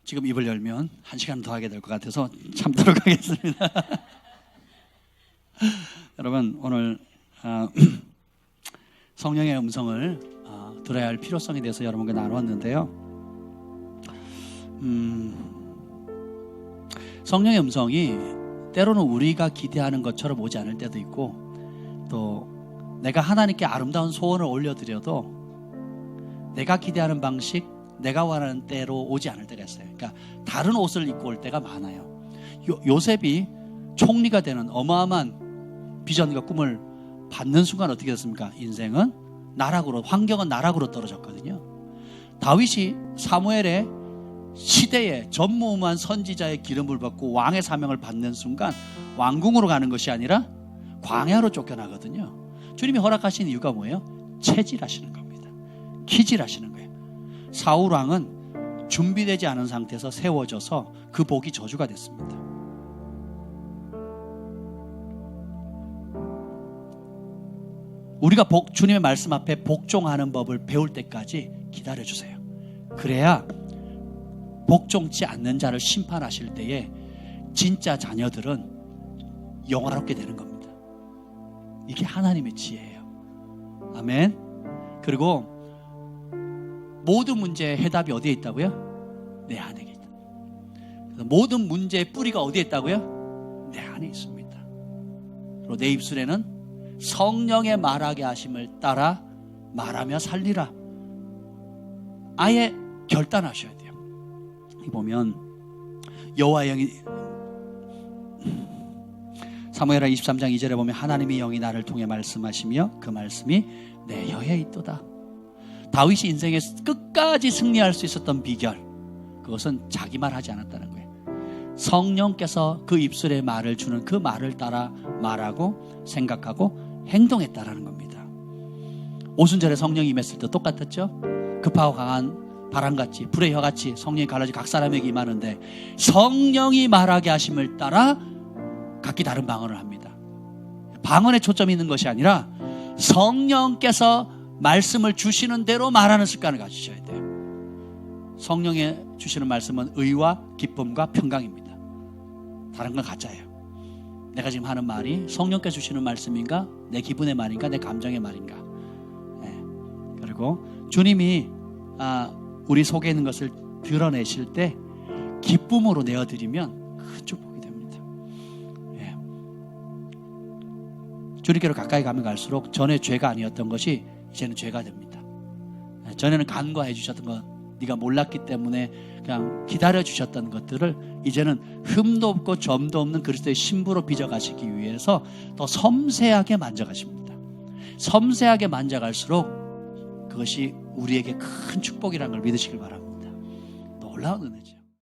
지금 입을 열면 1시간 더 하게 될 것 같아서 참도록 하겠습니다. 여러분, 오늘 성령의 음성을 들어야 할 필요성에 대해서 여러분과 나누었는데요. 성령의 음성이 때로는 우리가 기대하는 것처럼 오지 않을 때도 있고, 또 내가 하나님께 아름다운 소원을 올려드려도 내가 기대하는 방식, 내가 원하는 때로 오지 않을 때가 있어요. 그러니까 다른 옷을 입고 올 때가 많아요. 요셉이 총리가 되는 어마어마한 비전과 꿈을 받는 순간 어떻게 됐습니까? 인생은 나락으로, 환경은 나락으로 떨어졌거든요. 다윗이 사무엘의 시대에 전무후무한 선지자의 기름을 받고 왕의 사명을 받는 순간 왕궁으로 가는 것이 아니라 광야로 쫓겨나거든요. 주님이 허락하신 이유가 뭐예요? 체질하시는 겁니다. 기질하시는 거예요. 사울 왕은 준비되지 않은 상태에서 세워져서 그 복이 저주가 됐습니다. 우리가 주님의 말씀 앞에 복종하는 법을 배울 때까지 기다려주세요. 그래야 복종치 않는 자를 심판하실 때에 진짜 자녀들은 영화롭게 되는 겁니다. 이게 하나님의 지혜예요. 아멘. 그리고 모든 문제의 해답이 어디에 있다고요? 내 안에 있다. 모든 문제의 뿌리가 어디에 있다고요? 내 안에 있습니다. 그리고 내 입술에는 성령의 말하게 하심을 따라 말하며 살리라. 아예 결단하셔야 돼요. 여기 보면 여호와의 영이, 사무엘하 23장 2절에 보면 하나님의 영이 나를 통해 말씀하시며 그 말씀이 내 혀에 있도다. 다윗이 인생에 끝까지 승리할 수 있었던 비결, 그것은 자기 말 하지 않았다는 거예요. 성령께서 그 입술에 말을 주는 그 말을 따라 말하고 생각하고 행동했다라는 겁니다. 오순절에 성령이 임했을 때 똑같았죠. 급하고 강한 바람같이 불의 혀같이 성령이 갈라져 각 사람에게 임하는데 성령이 말하게 하심을 따라 각기 다른 방언을 합니다. 방언에 초점이 있는 것이 아니라 성령께서 말씀을 주시는 대로 말하는 습관을 가지셔야 돼요. 성령의 주시는 말씀은 의와 기쁨과 평강입니다. 다른 건 가짜예요. 내가 지금 하는 말이 성령께서 주시는 말씀인가, 내 기분의 말인가, 내 감정의 말인가. 네. 그리고 주님이 우리 속에 있는 것을 드러내실 때 기쁨으로 내어드리면 큰 축복이 됩니다. 네. 주님께로 가까이 가면 갈수록 전에 죄가 아니었던 것이 이제는 죄가 됩니다. 전에는 간과해 주셨던 것, 네가 몰랐기 때문에 그냥 기다려 주셨던 것들을 이제는 흠도 없고 점도 없는 그리스도의 신부로 빚어가시기 위해서 더 섬세하게 만져가십니다. 섬세하게 만져갈수록 그것이 우리에게 큰 축복이라는 걸 믿으시길 바랍니다. 놀라운 은혜죠.